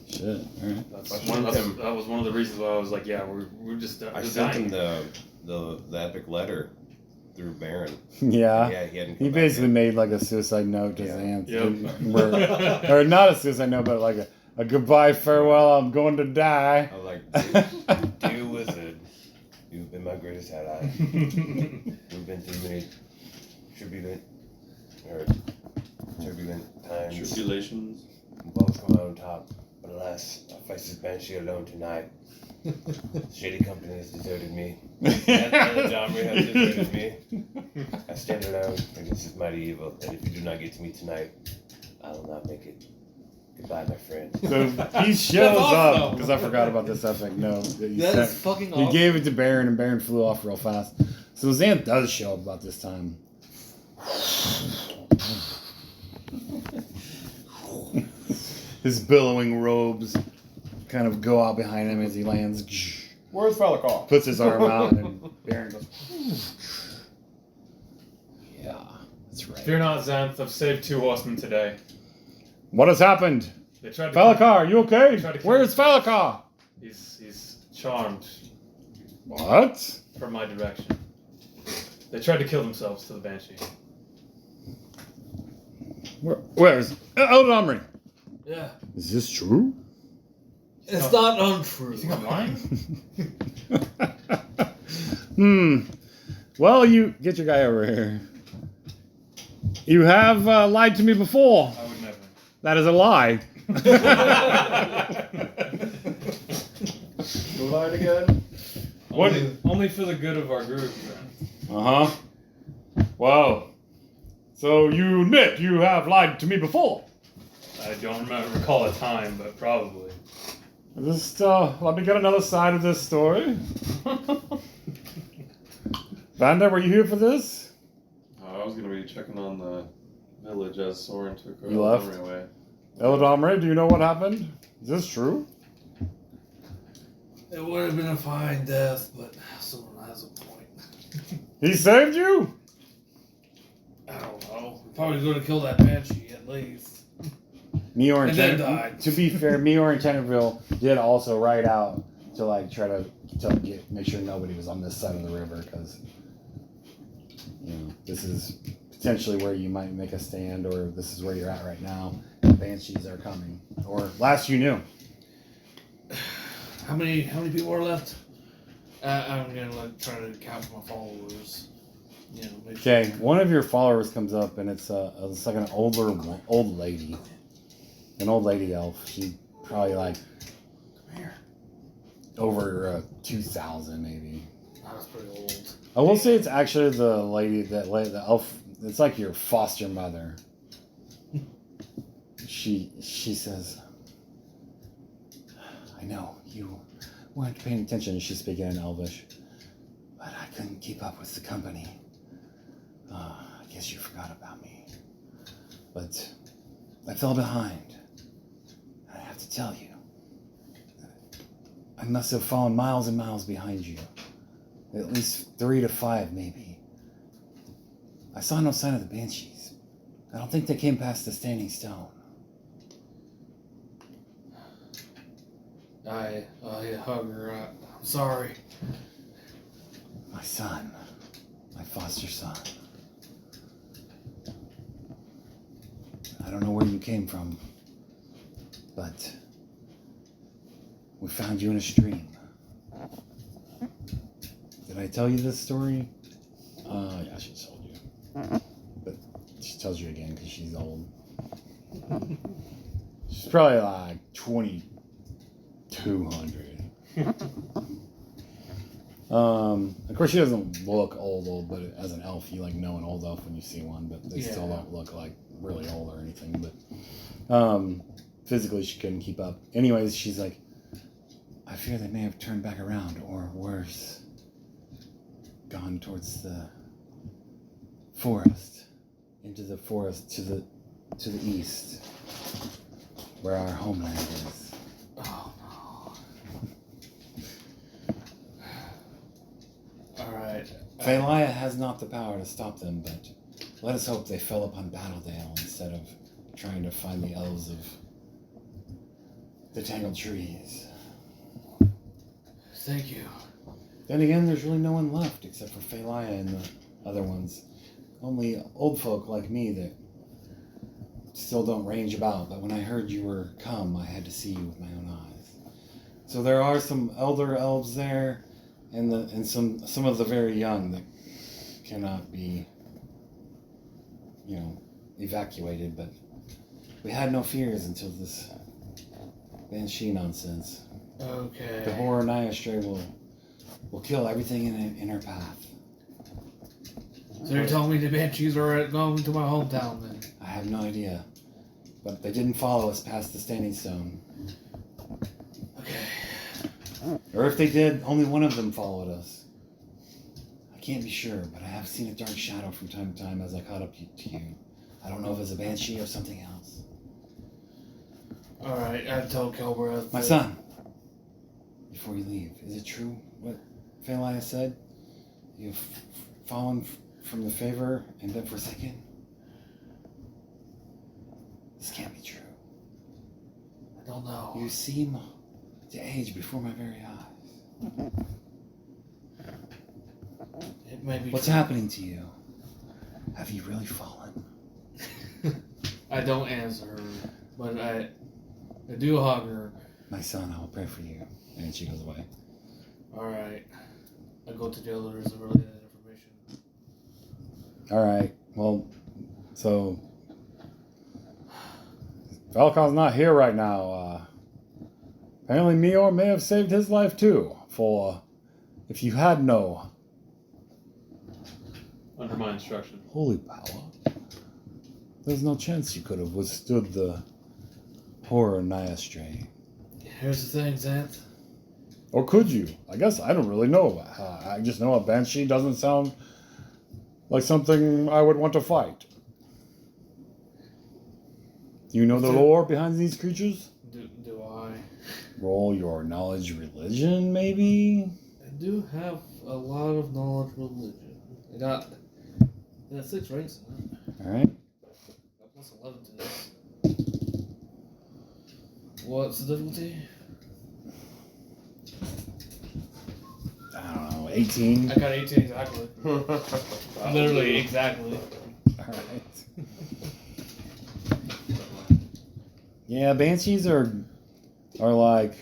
shit. All right. That was one of the reasons why I was like, yeah, we're just I just sent dying. him the epic letter through Baron. Yeah. Yeah, he hadn't. He come back basically yet. made like a suicide note to Yeah. Xanth. Yep. Or not a suicide note, but like a goodbye, farewell, I'm going to die. I was like, dear wizard, you've been my greatest ally. We've been through many tribulate or turbulent times. Tribulations. Both come out on top. But alas, I face this banshee alone tonight. Shady company has deserted me. And the Army has deserted me. I stand alone against this mighty evil, and if you do not get to me tonight, I will not make it. Goodbye, my friend. So he shows up awesome. because I forgot about this epic note that you That sent. is fucking He awesome. gave it to Baron, and Baron flew off real fast. So Xanth does show up about this time. His billowing robes kind of go out behind him as he lands. Where's Falakar? Puts his arm out, and Baron goes. Yeah, that's right. Fear not, Xanth. I've saved 2 horsemen today. What has happened? They tried to. Falakar, are you okay? Try to kill Where's him. Falakar? He's charmed What? from my direction. They tried to kill themselves to the banshee. Where's Elden Omri? Yeah. Is this true? It's not untrue. You think I'm lying? Well, you get your guy over here. You have lied to me before. I would never. That is a lie. You lied again? What? Only for the good of our group. Uh huh. Wow. So you admit you have lied to me before. I don't recall a time, but probably. Just let me get another side of this story. Vanda, were you here for this? I was gonna be checking on the village as Soren took You left? Omri away. Eldamre, do you know what happened? Is this true? It would have been a fine death, but someone has a point. He saved you? I don't know. Probably going to kill that banshee at least. Meor And then died. To be fair, Meor and Tenerville did also ride out to like try to make sure nobody was on this side of the river because this is potentially where you might make a stand, or this is where you're at right now. And banshees are coming, or last you knew. How many people are left? I'm gonna try to count my followers. Make sure. Okay, one of your followers comes up, and it's like an old lady, an old lady elf. She probably like Come here. over 2,000 maybe. That's pretty old. I will say it's actually the elf. It's like your foster mother. She says, "I know you weren't paying attention." She's speaking in Elvish, but I couldn't keep up with the company. I guess you forgot about me, but I fell behind. I have to tell you, I must have fallen miles and miles behind you. At least 3 to 5, maybe. I saw no sign of the banshees. I don't think they came past the Standing Stone. I hug her. I'm sorry. My son. My foster son. I don't know where you came from, but we found you in a stream. Did I tell you this story? Yeah, she told you. But she tells you again because she's old. She's probably like 2,200. Of course, she doesn't look old, but as an elf, you like know an old elf when you see one, but they still don't look like really old or anything. But physically, she couldn't keep up. Anyways, she's like, I fear they may have turned back around, or worse, gone towards the forest, into the forest to the east, where our homeland is. Oh no. Alright. Phalia has not the power to stop them, but let us hope they fell upon Battledale instead of trying to find the elves of the tangled trees. Thank you. Then again, there's really no one left except for Phalia and the other ones. Only old folk like me that still don't range about, but when I heard you were come, I had to see you with my own eyes. So there are some elder elves there, and some of the very young that cannot be, evacuated, but we had no fears until this Banshee nonsense. Okay. The horror Naya Stray will kill everything in her path. So you're telling me the Banshees are going to my hometown then? I have no idea. But they didn't follow us past the Standing Stone. Okay. Or if they did, only one of them followed us. I can't be sure, but I have seen a dark shadow from time to time as I caught up to you. I don't know if it's a Banshee or something else. Alright, I told Cobra. My son, before you leave, is it true what Phalia said? You've fallen from the favor and been forsaken? This can't be true. I don't know. You seem to age before my very eyes. It may be What's true. happening to you? Have you really fallen? I don't answer her, but I do hug her. My son, I will pray for you. And she goes away. Alright. I go to the elders and relay that information. Alright, well, so Falcon's not here right now. Apparently Meor may have saved his life too. For if you had no Under my instruction. holy power, there's no chance you could have withstood the horror Naya Stray. Here's the thing, Xanth. Or could you? I guess I don't really know. I just know a Banshee doesn't sound like something I would want to fight. Do you know the lore behind these creatures? Do I? Roll your knowledge religion, maybe? I do have a lot of knowledge of religion. I got 6 ranks in it. Alright. Got plus 11 to this. What's the difficulty? I don't know, 18? I got 18 exactly. Literally exactly. Alright. Yeah, Banshees are like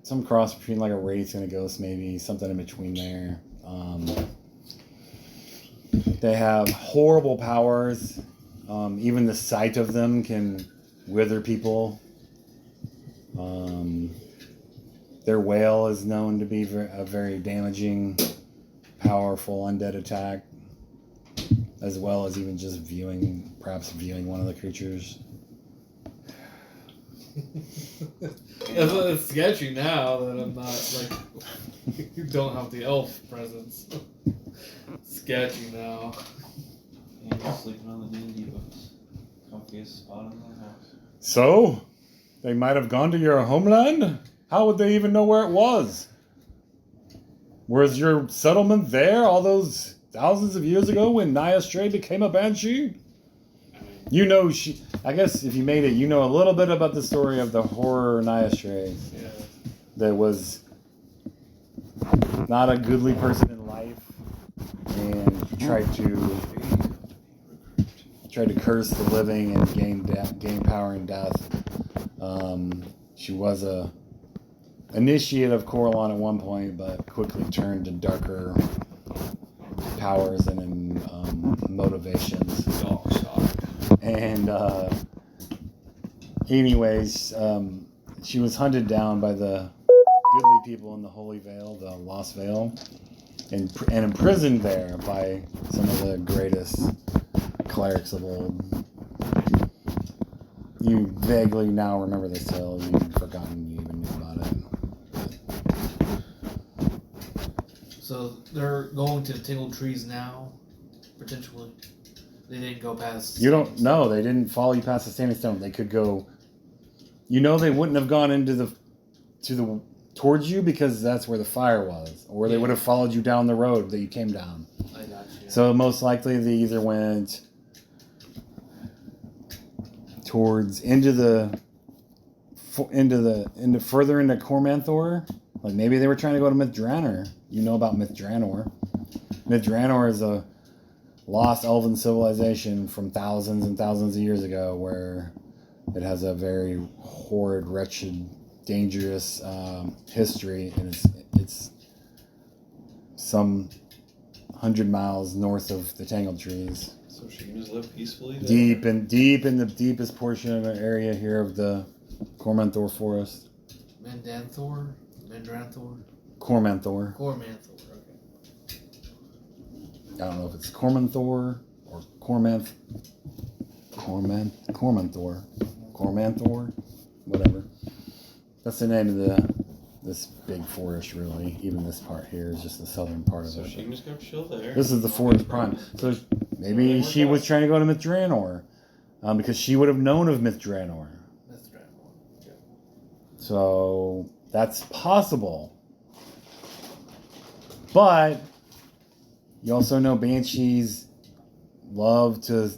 some cross between like a wraith and a ghost, maybe something in between there. They have horrible powers. Even the sight of them can wither people. Their wail is known to be a very damaging, powerful undead attack, as well as even just perhaps viewing one of the creatures. It's sketchy now that I'm not like you don't have the elf presence. Sketchy now. And you're sleeping on the D&D books. Comfiest spot in the house. So, they might have gone to your homeland? How would they even know where it was? Was your settlement there all those thousands of years ago when Naya Stray became a Banshee? You know, I guess if you made it, you know a little bit about the story of the horror Naya Stray. Yeah. That was not a goodly person in life and tried to curse the living and gain power and death. She was a initiate of Coralon at one point, but quickly turned to darker powers and motivations. And anyways, she was hunted down by the goodly people in the Holy Vale, the Lost Vale, and imprisoned there by some of the greatest clerics of old. You vaguely now remember this tale. You've forgotten you even knew about it. So they're going to the Tingle Trees now, potentially. They didn't go past. You don't know. They didn't follow you past the Standing Stone. They could go. You know, they wouldn't have gone towards you because that's where the fire was, or they would have followed you down the road that you came down. I got you. So most likely they either went towards further into Cormanthor. Like maybe they were trying to go to Mithranor. You know about Mithranor. Mithranor is a lost elven civilization from thousands and thousands of years ago, where it has a very horrid, wretched, dangerous history, and it's some 100 miles north of the Tangled Trees. So she can just live peacefully there. deep in the deepest portion of the area here of the Cormanthor forest. Mendanthor? Mendrathor? Cormanthor. Cormanthor, okay. I don't know if it's Cormanthor or Cormanthor, whatever. That's the name of this big forest, really. Even this part here is just the southern part of So it. she can just go chill there. This is the forest prime. So maybe she was trying to go to Mithranor, because she would have known of Mithranor. Mithranor. So that's possible. But you also know banshees love to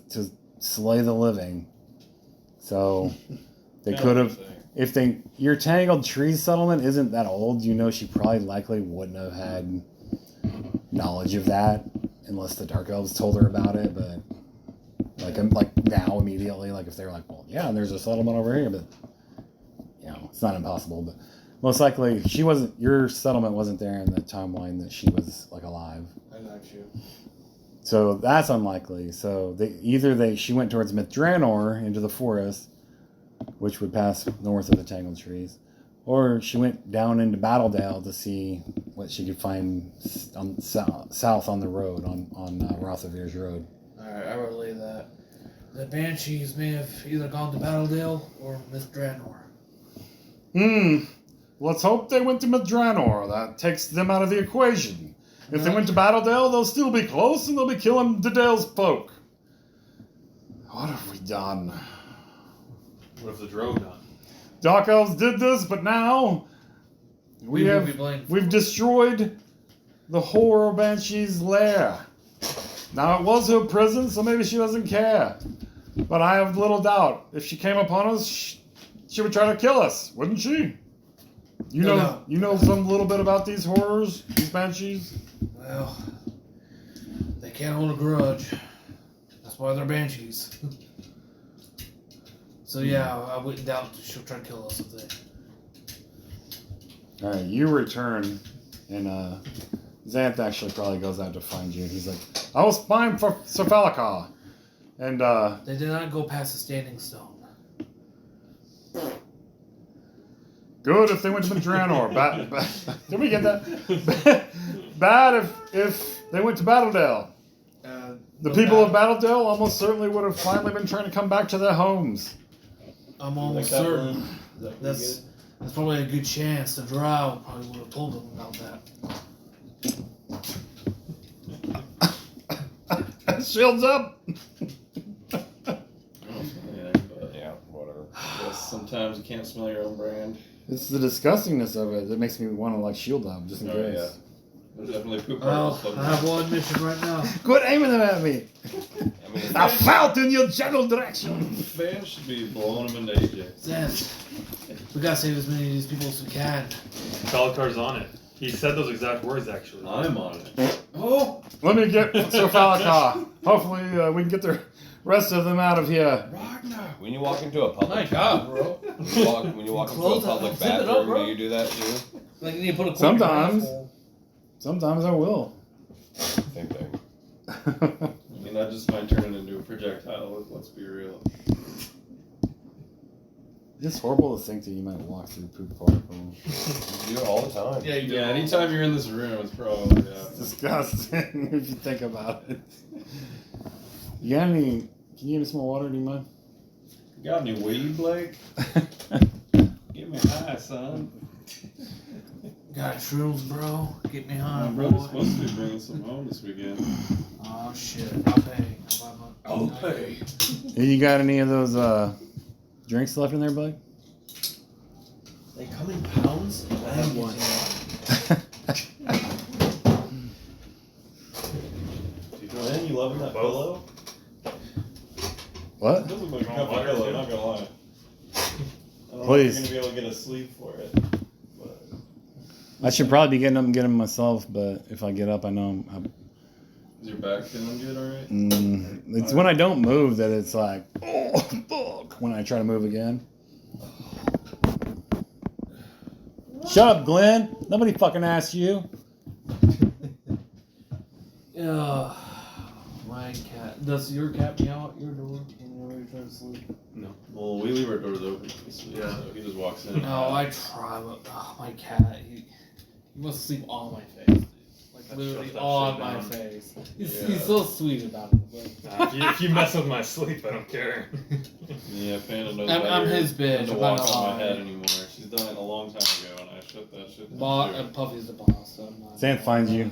slay the living. So they could have, if your Tangled Trees settlement isn't that old, you know she probably likely wouldn't have had knowledge of that unless the Dark Elves told her about it. But like now immediately, like if they were like, well, yeah, there's a settlement over here, but it's not impossible. But most likely your settlement wasn't there in the timeline that she was like alive. I got you. So that's unlikely. So she went towards Mithranor into the forest, which would pass north of the Tangled Trees, or she went down into Battledale to see what she could find on south on the road on Rothavir's road. Alright, I relay that. The Banshees may have either gone to Battledale or Mithranor. Let's hope they went to Mithranor. That takes them out of the equation. If they went to Battledale, they'll still be close and they'll be killing the Dale's folk. What have we done? What have the Drow done? Dark Elves did this, but now we've destroyed the Horror Banshee's lair. Now it was her prison, so maybe she doesn't care. But I have little doubt if she came upon us, she would try to kill us, wouldn't she? You know some little bit about these horrors, these banshees? Well, they can't hold a grudge. That's why they're Banshees. So yeah, I wouldn't doubt she'll try to kill us if they... Alright, you return, and Xanth actually probably goes out to find you. He's like, I was spying for Sir Falakar. And They did not go past the Standing Stone. good if they went to Mithranor. Bad. Did we get that? Bad if they went to Battledale. The people of Battledale almost certainly would have finally been trying to come back to their homes. I'm almost certain that's probably a good chance. The Drow probably would have told them about that. Shields up! Yeah, whatever. Yes, sometimes you can't smell your own brand. It's the disgustingness of it that makes me want to shield up just in case. Yeah. There's definitely poop Well, particles. I have one mission right now. Quit aiming them at me! I felt in your general direction! Man should be blowing them into AJ. Zeth, we gotta save as many of these people as we can. Falakar's on it. He said those exact words, actually. I'm on it. Oh! Let me get Sir Falakar. Hopefully we can get the rest of them out of here. Ragnar! When you walk into a public My God, bro. when you walk into a public Zip it up, bathroom, bro. do you do that too? Like you need to put a Sometimes. Sometimes I will. Same thing. I mean, that just might turn it into a projectile, let's be real. It's horrible to think that you might walk through poop particles. You do it all the time. Yeah, you do. Yeah, anytime you're in this room, it's probably, It's disgusting if you think about it. You got any? Can you give me some more water? Do you mind? You got any weed, Blake? Get me high, son. Got shrooms, bro. Get me My high, brother's bro. supposed to be bringing some home this weekend. Oh shit, I'll pay. I'll pay. Hey, you got any of those drinks left in there, bud? They come in pounds? I have one. Man, you loving that pillow? What? It does look like a comfy pillow, not gonna lie. I don't Please. know if you're gonna be able to get a sleep for it. But I should probably be getting up and getting them myself, but if I get up, I know is your back feeling good alright? it's when I don't move that it's like, oh, fuck, when I try to move again. Shut up, Glenn. Nobody fucking asked you. My my cat. Does your cat meow at your door when you're trying to sleep? Well, we leave our doors open. Yeah. So he just walks in. No, I try, but my cat, he must sleep on my face, dude. Like Shut literally that on shit my down. face. He's Yeah. so sweet about it. But If you mess with my sleep, I don't care. Yeah, Panda knows I'm better his bitch, than to I'm walk not on my lying. head anymore. She's done it a long time ago, and I shut that shit down. Puffy's the boss, so I'm not. Sant finds you.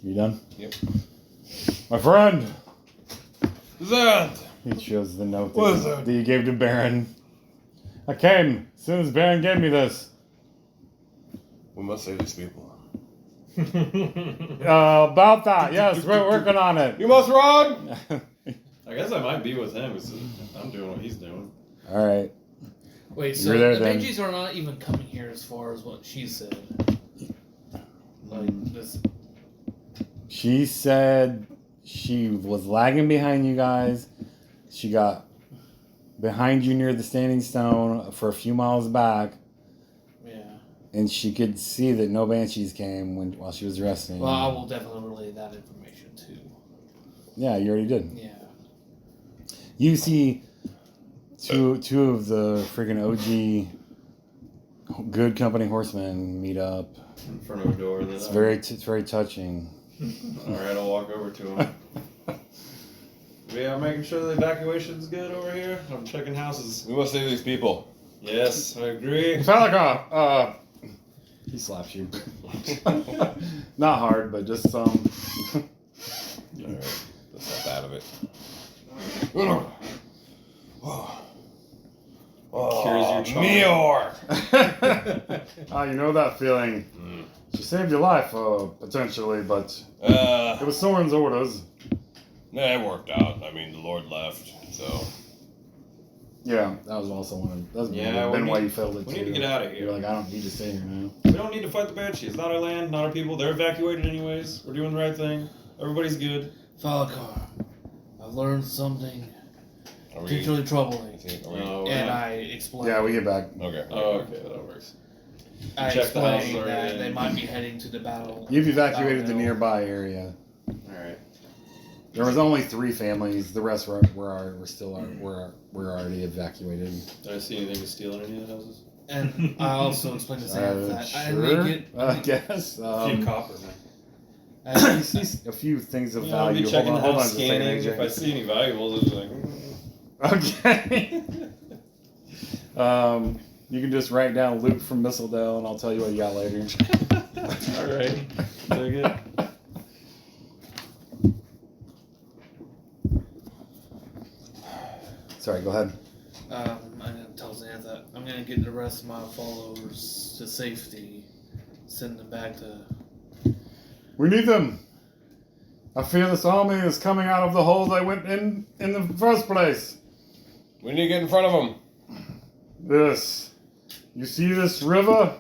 You done? Yep. My friend! That! He shows the note What is that, that? that you gave to Baron. I came as soon as Baron gave me this. We must save these people. About that, yes, we're working on it. You must run! I guess I might be with him. Because I'm doing what he's doing. Alright. Wait, so You're there the then. Benjis are not even coming here as far as what she said. Like this. She said she was lagging behind you guys. She got behind you near the Standing Stone for a few miles back, Yeah. and she could see that no banshees came while she was resting. Well, I will definitely relay that information too. Yeah, you already did. Yeah. You see two of the freaking OG Good Company horsemen meet up. In front of a door. Then It's very touching. Alright, I'll walk over to him. Yeah, I'm making sure the evacuation's good over here. I'm checking houses. We must save these people. Yes, I agree. Falcon, he slaps you. Not hard, but just some. Alright, that's not bad of it. Cures your Meor! Ah, you know that feeling. Mm. She saved your life, potentially, but it was Soren's orders. Nah, it worked out. I mean, the Lord left, so. Yeah, that was also one of that's Yeah, been we why need- you failed it we too. need to get out of here. You're like, I don't need to stay here now. We don't need to fight the Banshee. It's not our land, not our people. They're evacuated anyways. We're doing the right thing. Everybody's good. Falcar, I've learned something Are we? particularly troubling. Are we No, we're And not. I explained. Yeah, we get back. okay. Oh, okay, that works. I check the house explained already. that they might be heading to the battle. You've evacuated the Battle. nearby area. Alright. There was only 3 families. The rest were already evacuated. Did I see anything to steal in any of the houses? And I also explained to Sam that I Sure, make it. I guess. A few copper, man. You see a few things of Yeah, I'll be value. checking the hold on house, just a second, scanning. If I AJ. see any valuables, it's like. Okay. You can just write down loot from Mistledale, and I'll tell you what you got later. Alright. Take it. Sorry, go ahead. I'm gonna tell Xanth that I'm gonna get the rest of my followers to safety, send them back to. We need them. I fear this army is coming out of the hole they went in the first place. We need to get in front of them. This. You see this river?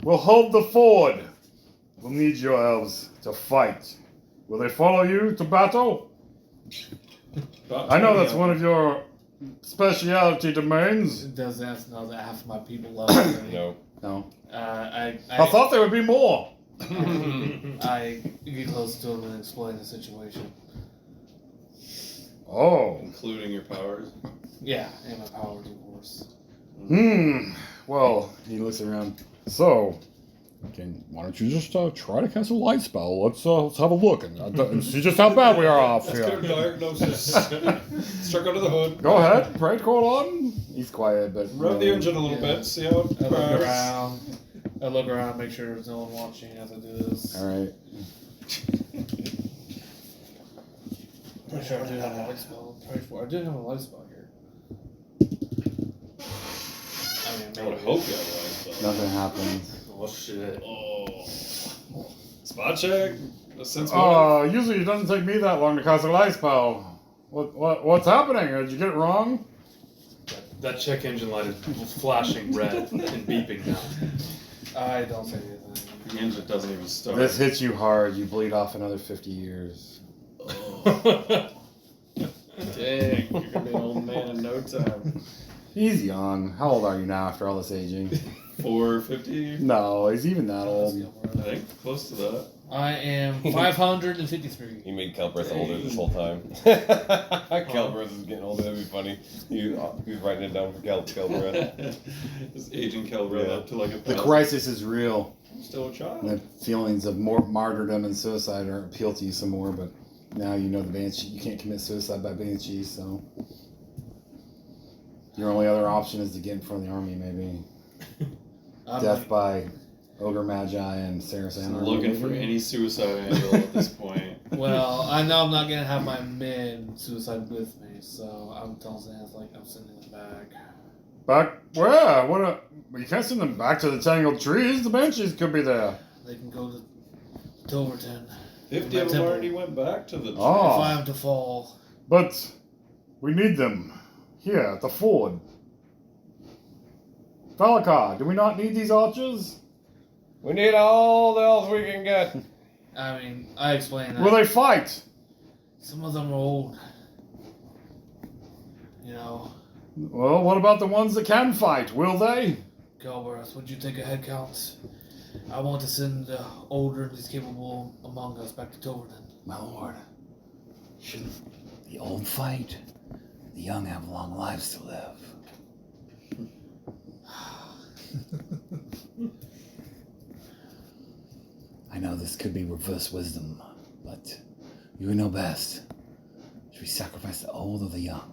We'll hold the ford. We'll need your elves to fight. Will they follow you to battle? I know that's one of your specialty domains. Does Xanth know that half of my people left already? No. No. I thought there would be more. I get close to him and explain the situation. Oh. Including your powers. Yeah, and my powers, of course. Well, he looks around. So, why don't you just try to cast a light spell? Let's have a look and see just how bad we are off Let's get a here. diagnosis. Struck under the hood. Go ahead, pray call on. He's quiet, but Rub the engine a little bit. See how it I look burns. around. I look around, make sure there's no one watching as I do this. All right. Pretty sure I do have a light spell. I do have a light spell here. I mean, I would maybe. hope you have a light spell. Nothing happens. Oh shit. Oh. Spot check. Since what? Usually it doesn't take me that long to cast a light spell. What's happening? Did you get it wrong? That check engine light is flashing red and beeping now. I don't say anything. The engine doesn't even start. This hits you hard. You bleed off another 50 years. Dang, you're gonna be an old man in no time. He's young. How old are you now after all this aging? 450? No, he's even that Let's old. go I think close to that. I am 553. You made Kelbreth older this whole time. Kelbreth is getting older. That'd be funny. He was writing it down for Kelbreth. Just aging Kelbreth up to like a The 1,000. crisis is real. I'm still a child. And the feelings of more martyrdom and suicide are appeal to you some more, but now you know the Banshee. You can't commit suicide by Banshee, so your only other option is to get in front of the army, maybe. Death by Ogre Magi and Sarah Just Sandler. looking for any suicide angle at this point. Well, I know I'm not gonna have my men suicide with me, so I'm telling Xanth like I'm sending them back. Back where? You can't send them back to the tangled trees. The Banshees could be there. They can go to Toverton. 50 of them already went back to the tree. Oh. If I am to fall. But we need them here at the ford. Falakar, do we not need these archers? We need all the elves we can get. I mean, I explained that. Will they fight? Some of them are old. You know, Well, what about the ones that can fight? Will they? Galbraith, would you take a head count? I want to send the older and least capable among us back to Toverton. My lord, shouldn't the old fight? The young have long lives to live. I know this could be reverse wisdom, but you know best. Should we sacrifice the old or the young?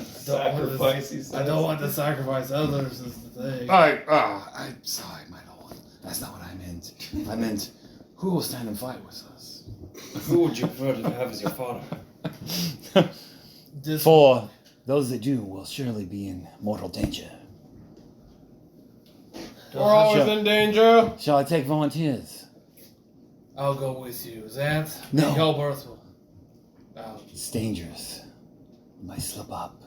Sacrifice, he I says. don't want to sacrifice others, is the thing. I'm sorry, my lord. That's not what I meant. I meant, who will stand and fight with us? Who would you prefer to have as your father? This For those that do will surely be in mortal danger. We're always in danger. Shall I take volunteers? I'll go with you. Xanth, No. and Galbraith will. It's dangerous. You might slip up.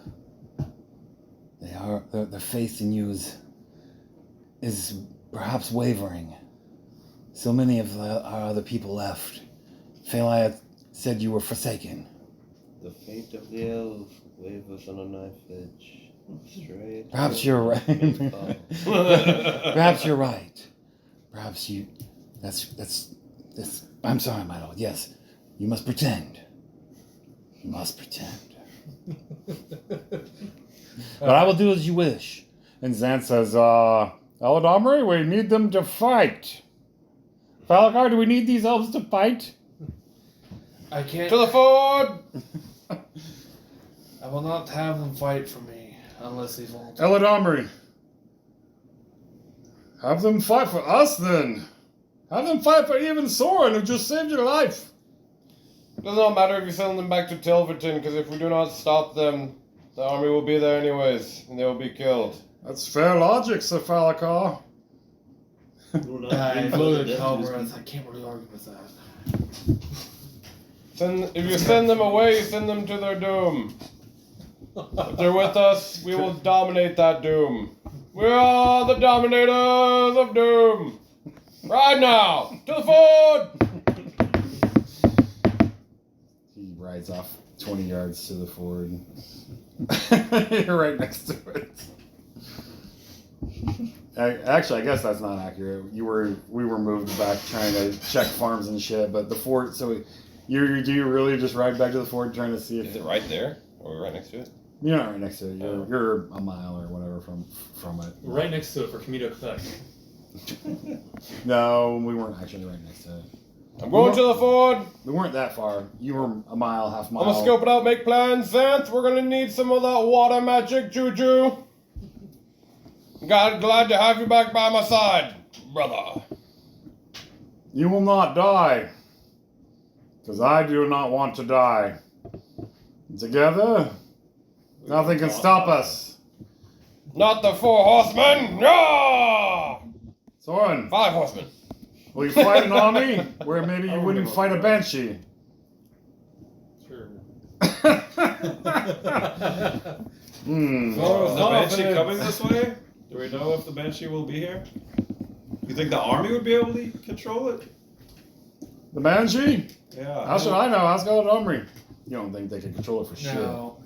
Their faith in you is perhaps wavering. So many of our other people left. Phalia said you were forsaken. The fate of the elf wavers on a knife edge. Straight. Perhaps you're right. Perhaps you're right. Perhaps you. That's. I'm sorry, my lord. Yes, you must pretend. You must pretend. But I will do as you wish. And Zan says, Eladamri, we need them to fight. Falakar, do we need these elves to fight? I can't. To the ford! I will not have them fight for me unless they volunteer. Eladamri, have them fight for us then. Have them fight for even Soren, who just saved your life. It does not matter if you send them back to Tilverton, because if we do not stop them, the army will be there anyways, and they will be killed. That's fair logic, Sir Falakar. I voted Galbraith. I can't really argue with that. If you send them away, you send them to their doom. If they're with us, we will dominate that doom. We are the dominators of doom. Right now, to the ford! He rides off 20 yards to the ford. You're right next to it. Actually, I guess that's not accurate. We were moved back trying to check farms and shit, but the fort. So, do you really just ride back to the fort trying to see if Is it right there? Or right next to it? you're not right next to it? Oh. You're a mile or whatever from it. Right next to it for Comito Quebec. No, we weren't actually right next to it. I'm going to the ford. We weren't that far. You were a mile, half mile. I'm gonna scope it out, make plans. Xanth, we're gonna need some of that water magic juju. Glad to have you back by my side, brother. You will not die. Because I do not want to die. Together, nothing can stop us. Not the 4 horsemen. No! Soren, 5 horsemen. will you fight an army where maybe you wouldn't fight a banshee? Sure. Hmm. Oh, is the Banshee coming this way? Do we know if the Banshee will be here? You think the army would be able to control it? The banshee? Yeah. How should I know? Ask Eladamri. You don't think they can control it for shit? No.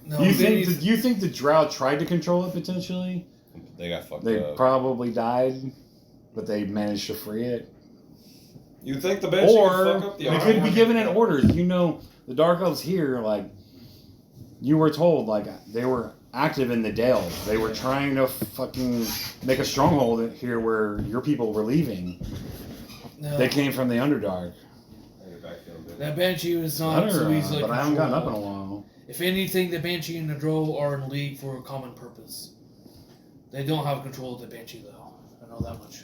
No. You they think the Drow tried to control it potentially? They got fucked They up. probably died. but they managed to free it. You think the Banshee Or would fuck up the we army? could be giving it orders. You know, the Dark Elves here, like, you were told, like, they were active in the Dales. They were trying to fucking make a stronghold here where your people were leaving. No, They came from the Underdark. that Banshee is not so easily but I haven't gotten up in a controlled. while. If anything, the Banshee and the Drow are in league for a common purpose. They don't have control of the Banshee, though. I know that much.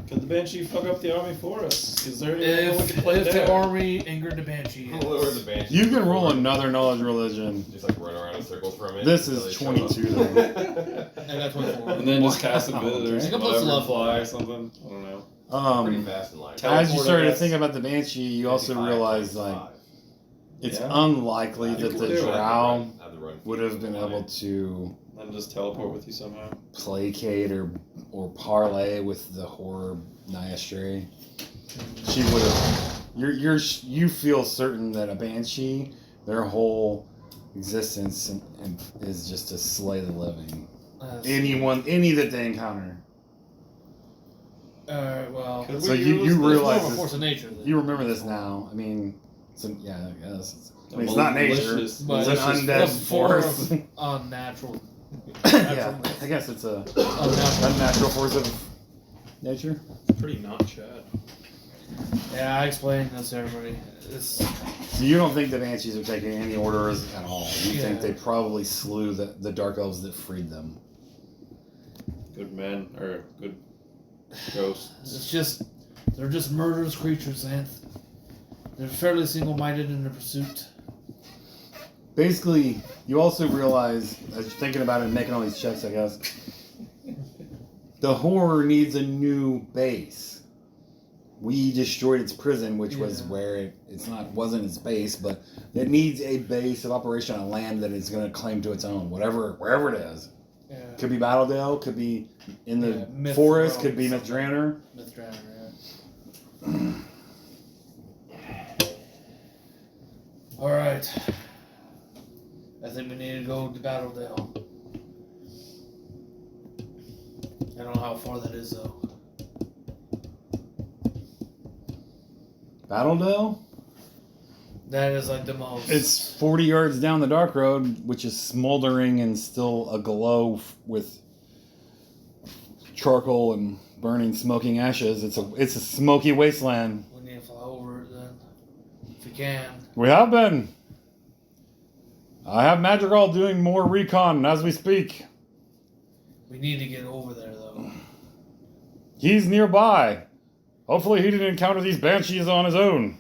Could the Banshee fuck up the army for us? Is there any way we can play If it the down? army angered the Banshee, yes. Lower the Banshee. You can roll another knowledge religion. Just like run around in circles for a minute. This until is they show 22 up. then. I got 24. And then just cast a bit or Okay. I can plus whatever, 11. fly or something. I don't know. Pretty Um, fast in line. as you Teleport, I started to guess. think about the Banshee, you also 55 realize, times like, five. it's Yeah. unlikely You that could the do it. Drow Have the run would have been on able it. to Then just teleport with you somehow. placate or parlay with the horror Nyastri. She would have. You feel certain that a Banshee, their whole existence and is just to slay the living. Any that they encounter. Well, Could So we you use this? realize more of a this- force of nature. Then. You remember this now. I mean, yeah, I guess. I mean, A it's not nature. malicious- But It's an malicious undead form force. of unnatural. Yeah, I guess it's a Unnatural. unnatural force of nature. Pretty not Chad. Yeah, I explained this to everybody. It's, So you don't think the Banshees are taking any orders at all? You think Yeah. they probably slew the Dark Elves that freed them? Good men or good ghosts. it's just they're just murderous creatures, and they're fairly single-minded in their pursuit. Basically, you also realize, as you're thinking about it and making all these checks, I guess, the horror needs a new base. We destroyed its prison, which was Yeah. where wasn't its base, but it needs a base of operation on land that it's going to claim to its own, wherever it is. Yeah, Could be Battledale, could be in the Yeah, Myth forest, Realm, could be something. Mythdraenor. Mythdraenor, yeah. All right. I think we need to go to Battledale. I don't know how far that is, though. Battledale? That is like the most. It's 40 yards down the dark road, which is smoldering and still aglow with charcoal and burning, smoking ashes. It's a smoky wasteland. We need to fly over it then, if we can. We have been. I have Madrigal doing more recon as we speak. We need to get over there, though. He's nearby. Hopefully he didn't encounter these banshees on his own.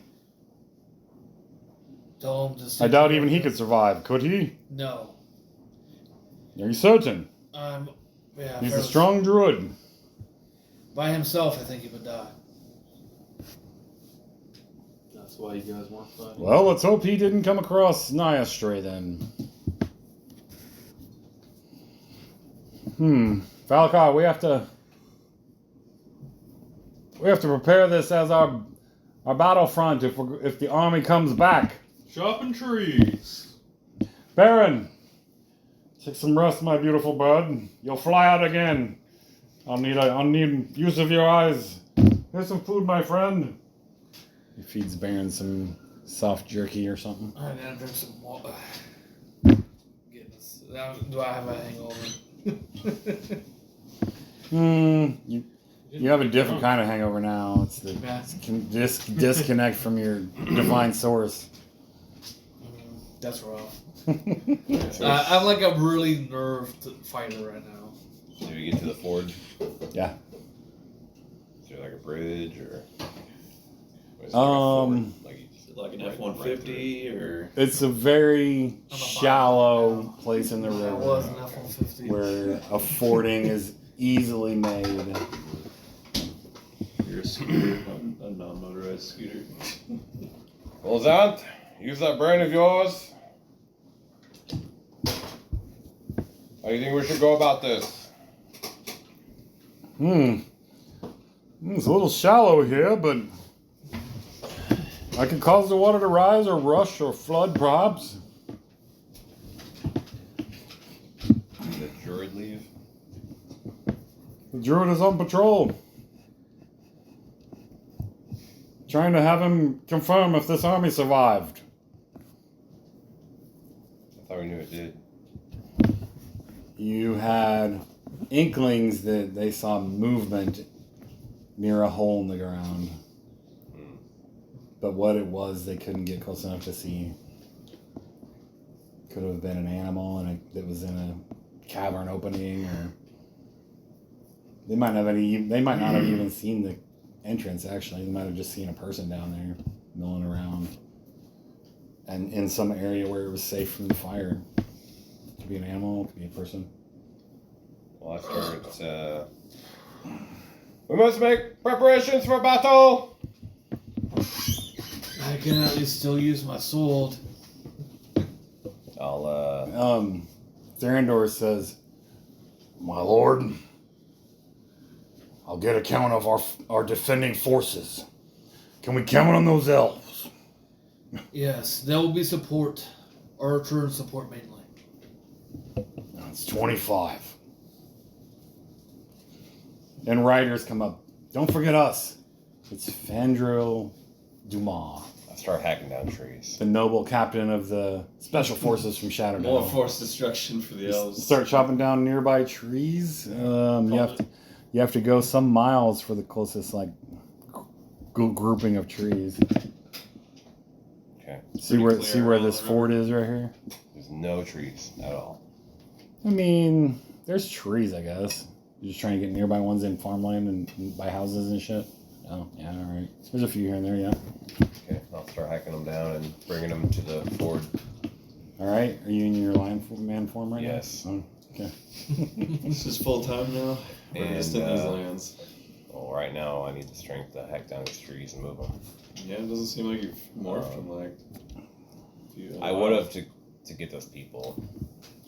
Tell him to. I stick doubt to even it. he could survive. Could he? No. Are you certain? Yeah. He's a fairly- strong druid. By himself, I think he would die. That's why you guys weren't fighting. Well, let's hope he didn't come across Nyastri then. Valakar, we have to prepare this as our battlefront if the army comes back. Chopping trees. Baron, take some rest, my beautiful bird. You'll fly out again. I'll need use of your eyes. Here's some food, my friend. He feeds Baron some soft jerky or something. I gotta drink some water. Goodness. Do I have a hangover? You have a different kind of hangover now. It's the Yeah. disconnect from your divine source. That's rough. I'm like a really nerved fighter right now. Did we get to the ford? Yeah. Is there like a bridge or? is there like a Um, ford? Like you just Like an right- F-150 or It's a very I'm a shallow bot. place in the I was an river F-150. where a fording is easily made. you're a scooter, a non-motorized scooter. Well, Zant, use that brain of yours. How do you think we should go about this? It's a little shallow here, but I can cause the water to rise or rush or flood, perhaps. Did the druid leave? The druid is on patrol. Trying to have him confirm if this army survived. I thought we knew it did. You had inklings that they saw movement near a hole in the ground. But what it was, they couldn't get close enough to see. Could have been an animal that was in a cavern opening, or they might not have even seen the entrance. Actually, they might have just seen a person down there milling around, and in some area where it was safe from the fire. Could be an animal, could be a person. Well, I start. We must make preparations for battle. I can at least still use my sword. I'll. Therendor says, "My lord, I'll get a count of our defending forces. Can we count on those elves?" Yes, there will be support. Archer and support mainly. It's 25. Then riders come up. Don't forget us. It's Fandril Dumas, I start hacking down trees. the noble captain of the special forces from Shadowdale. More forced destruction for the elves. Start chopping down nearby trees. You have to go some miles for the closest grouping of trees. Okay. See where this fort is right here. There's no trees at all. I mean, there's trees, I guess. You're just trying to get nearby ones in farmland and by houses and shit. Oh, yeah, all right. There's a few here and there, yeah. Okay, I'll start hacking them down and bringing them to the ford. All right. Are you in your man form right Yes. now? Okay. It's just full time now. We're And, just in these lands. Well, right now I need the strength to hack down these trees and move them. Yeah, it doesn't seem like you've morphed from like. I would have to get those people.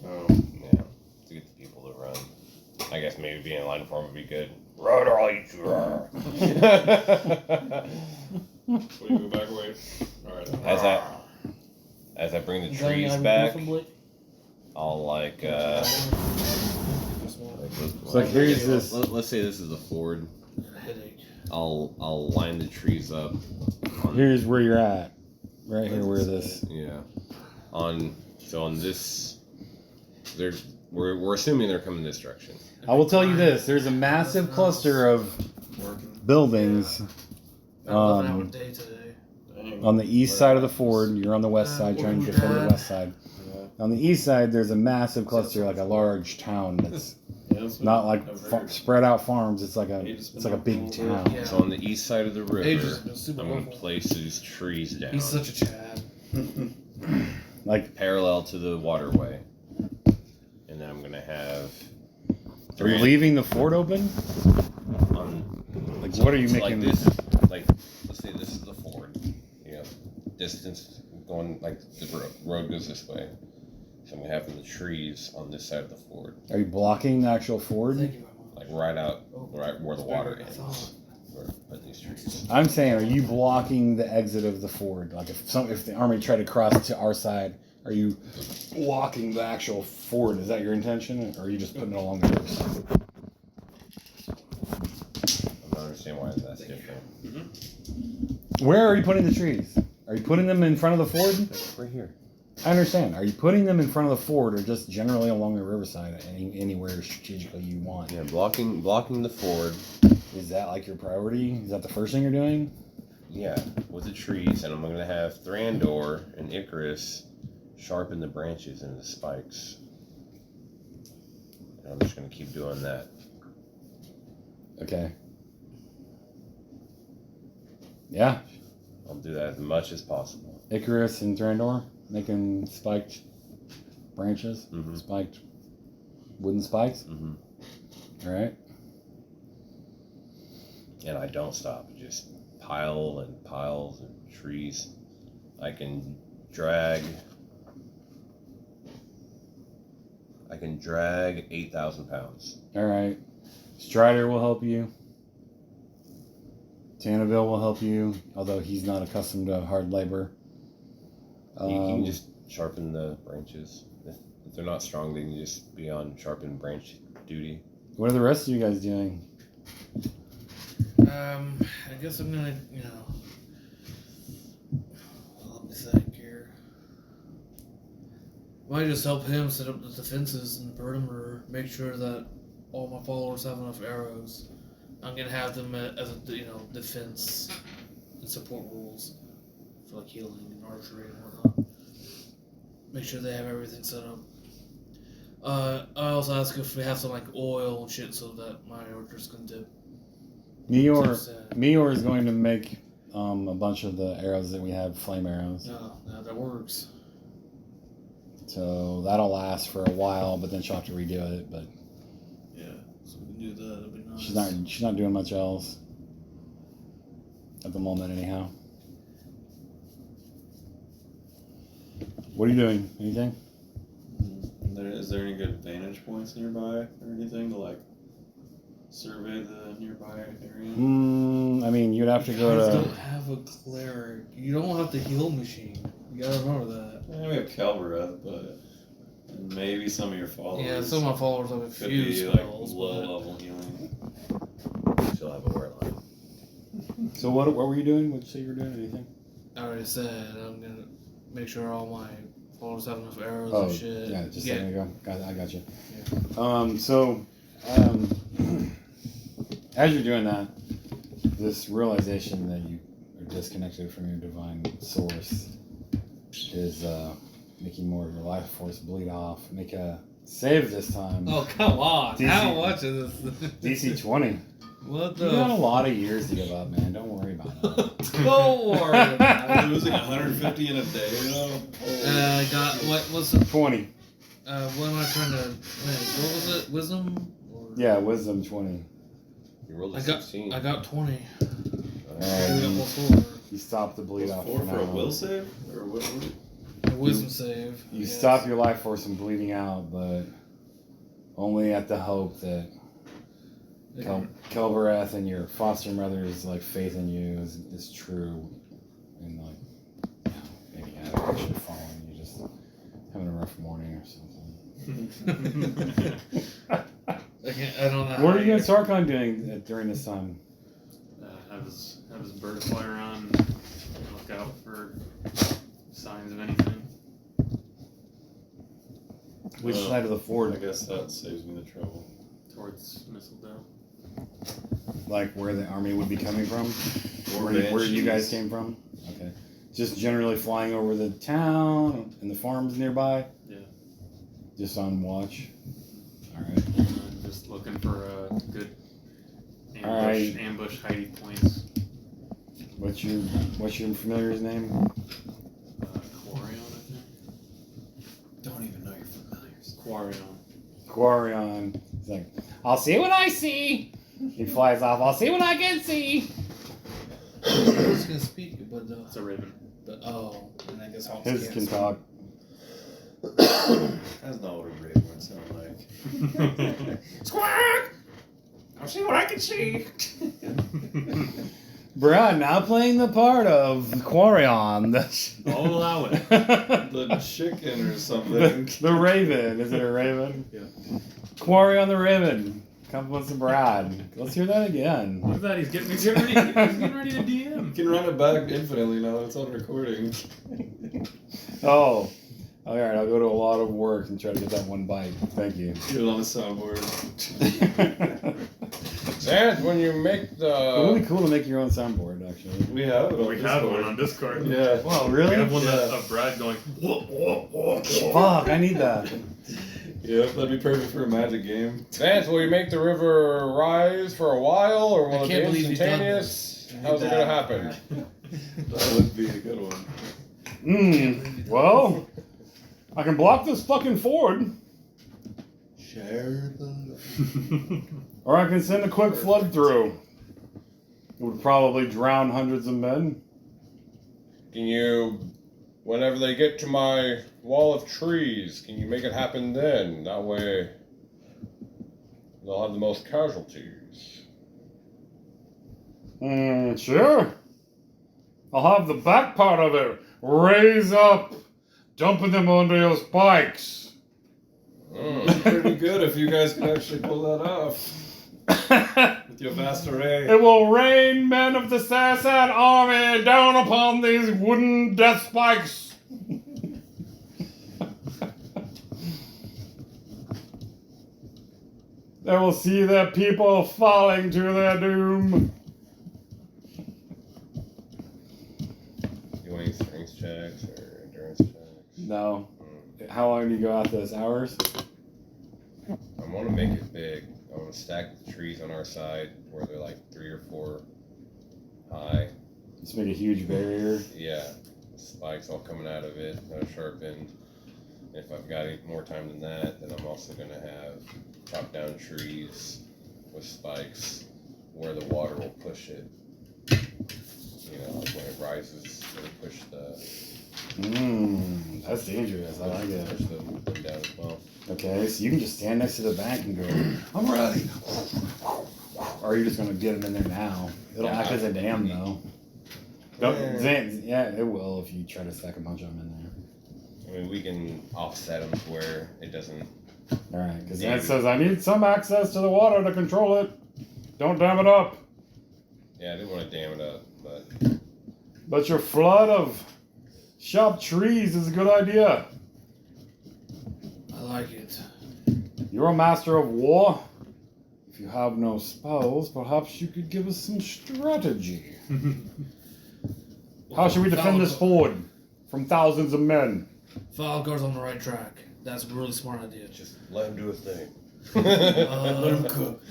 Oh. Yeah, to get the people to run. I guess maybe being in line form would be good. Run or I'll eat you. What do you go back away? Alright. As I bring the trees back, I'll like. So here's this. Let's say this is the ford. I'll line the trees up. Here's where you're at. Right here, where this. Yeah. On this, we're assuming they're coming this direction. I will tell you this: there's a massive cluster of buildings on the east side of the ford. You're on the west side, trying to defend the west side. On the east side, there's a massive cluster, like a large town that's not like spread out farms. It's like a big town. Yeah. So on the east side of the river, Ages been super I'm going to helpful. place these trees down. He's such a Chad. Like parallel to the waterway. And then I'm going to have... Are you leaving the fort open? Like, what are you making? Like this, let's say this is the ford. You know, distance going, like the road goes this way. So I'm having the trees on this side of the ford. Are you blocking the actual ford? Like right where the water ends. We're putting these trees. I'm saying, are you blocking the exit of the ford? Like if the army tried to cross to our side, are you blocking the actual ford? Is that your intention, or are you just putting it along the riverside? I don't understand why that's different. Where are you putting the trees? Are you putting them in front of the ford? Right here. I understand. Are you putting them in front of the ford, or just generally along the riverside, anywhere strategically you want? Yeah, blocking the ford. Is that like your priority? Is that the first thing you're doing? Yeah, with the trees, and I'm going to have Thrandor and Icarus sharpen the branches and the spikes. And I'm just going to keep doing that. Okay. Yeah. I'll do that as much as possible. Icarus and Thrandor making spiked branches, Mm-hmm. spiked wooden spikes. Mm-hmm. All right. And I don't stop. Just pile and piles and trees. I can drag 8,000 pounds. All right. Strider will help you. Tanneville will help you, although he's not accustomed to hard labor. You can just sharpen the branches. If they're not strong, they can just be on sharpened branch duty. What are the rest of you guys doing? I guess I'm gonna, let me think here. Might just help him set up the defenses and perimeter, make sure that all my followers have enough arrows. I'm gonna have them as a defense and support rules for like healing and archery and whatnot. Make sure they have everything set up. I also ask if we have some like oil and shit so that my archers can dip. Meteor is going to make a bunch of the arrows that we have flame arrows. No, that works. So that'll last for a while, but then she'll have to redo it. But Yeah, so we can do that. That'd be nice. she's not doing much else at the moment, anyhow. What are you doing? Anything? Is there any good vantage points nearby or anything to like survey the nearby area? I mean, you'd have to You go guys to. don't have a cleric. You don't have the heal machine. You gotta remember that. Yeah, we have Calvareth, but and maybe some of your followers. Yeah, some of my followers have a could few be spells, like low but level healing. She'll have a warlock. So what were you doing? What did you say you were doing? Anything? I already said I'm gonna make sure all my followers have enough arrows Oh, and shit. yeah, just a second ago. I got you. Yeah. As you're doing that, this realization that you are disconnected from your divine source is making more of your life force bleed off. Make a save this time. Oh come on! DC How much is this? DC 20. What You got a the? lot of years to give up, man. Don't worry about it. Don't worry about We're it. losing 150 in a day, though. I got what was it? 20. What am I trying to? Wait, what was it? Wisdom? Or... Yeah, wisdom 20. You rolled a I got 16. I got 20. Um, Four. You stop the bleed off Four for for a now. will save? Or what? A wisdom save. You yes. stop your life force from bleeding out, but only at the hope that Kelbereth and your foster mother's like faith in you is true, and like maybe actually following you, just having a rough morning or something. I don't know. What are you and Sarkon doing during this time? Have his bird fly around and look out for signs of anything. Which Well, side of the I ford? guess that saves me the trouble. Towards Mistletoe. Like where the army would be coming from? Or Where you guys banshees. came from? Okay. Just generally flying over the town and the farms nearby? Yeah. Just on watch? Alright. Just looking for a good Alright. ambush hiding points. What's your familiar's name? Quarion, I think. Don't even know your familiars. Quarion. Quarion. He's like, I'll see what I see. He flies off. I'll see what I can see. I was gonna speak, but It's a raven. and I guess Hawks His can't can speak. talk. That's not what a raven would sound like. Squawk! I'll see what I can see. Brad now playing the part of Quarion. I'll allow it. The chicken or something. the Raven. Is it a Raven? Yeah. Quarion the Raven. Compliments to Brad. Let's hear that again. Look at that, he's getting ready to You DM. can run it back infinitely now. It's on recording. Oh. Alright, I'll go to a lot of work and try to get that one bite. Thank you. Get it on the soundboard. That's when you make It's really the. cool to make your own soundboard, actually. We have it on We have Discord. one on Discord. Yeah. Wow, We really? have one Yeah. of Brad going, whoa, whoa, whoa, whoa. Fuck, I need that. Yep, that'd be perfect for a magic game. That's will you make the river rise for a while, or I will it be can't believe you've done instantaneous? this. How's it gonna happen? That would be a good one. Well, I can block this fucking ford, Share the. or I can send a quick flood through. It would probably drown hundreds of men. Can you, whenever they get to my wall of trees, can you make it happen then? That way, they'll have the most casualties. Sure. I'll have the back part of it raise up, dumping them onto your spikes. Pretty good if you guys can actually pull that off. With your vast array. It will rain men of the Sassan army down upon these wooden death spikes. They will see their people falling to their doom. You want any strength checks or endurance checks? No. How long do you go out this? Hours? I want to make it big. I want to stack the trees on our side where they're like 3 or 4 high. Just make a huge barrier. Yeah, spikes all coming out of it, no sharp end. If I've got any more time than that, then I'm also going to have chop down trees with spikes where the water will push it. You know, like when it rises, it'll push That's dangerous. I like it. push them down as well. Okay, so you can just stand next to the bank and go, I'm ready. Or are you just going to get them in there now? It'll act as a dam, though. Yeah, it will if you try to stack a bunch of them in there. I mean, we can offset them to where it doesn't. Alright, because then it says, I need some access to the water to control it. Don't dam it up. Yeah, I didn't want to dam it up, But your flood of sharp trees is a good idea. I like it. You're a master of war. If you have no spells, perhaps you could give us some strategy. How should we defend this ford from thousands of men? Falgar's on the right track. That's a really smart idea. just let him do his thing. Let him cook.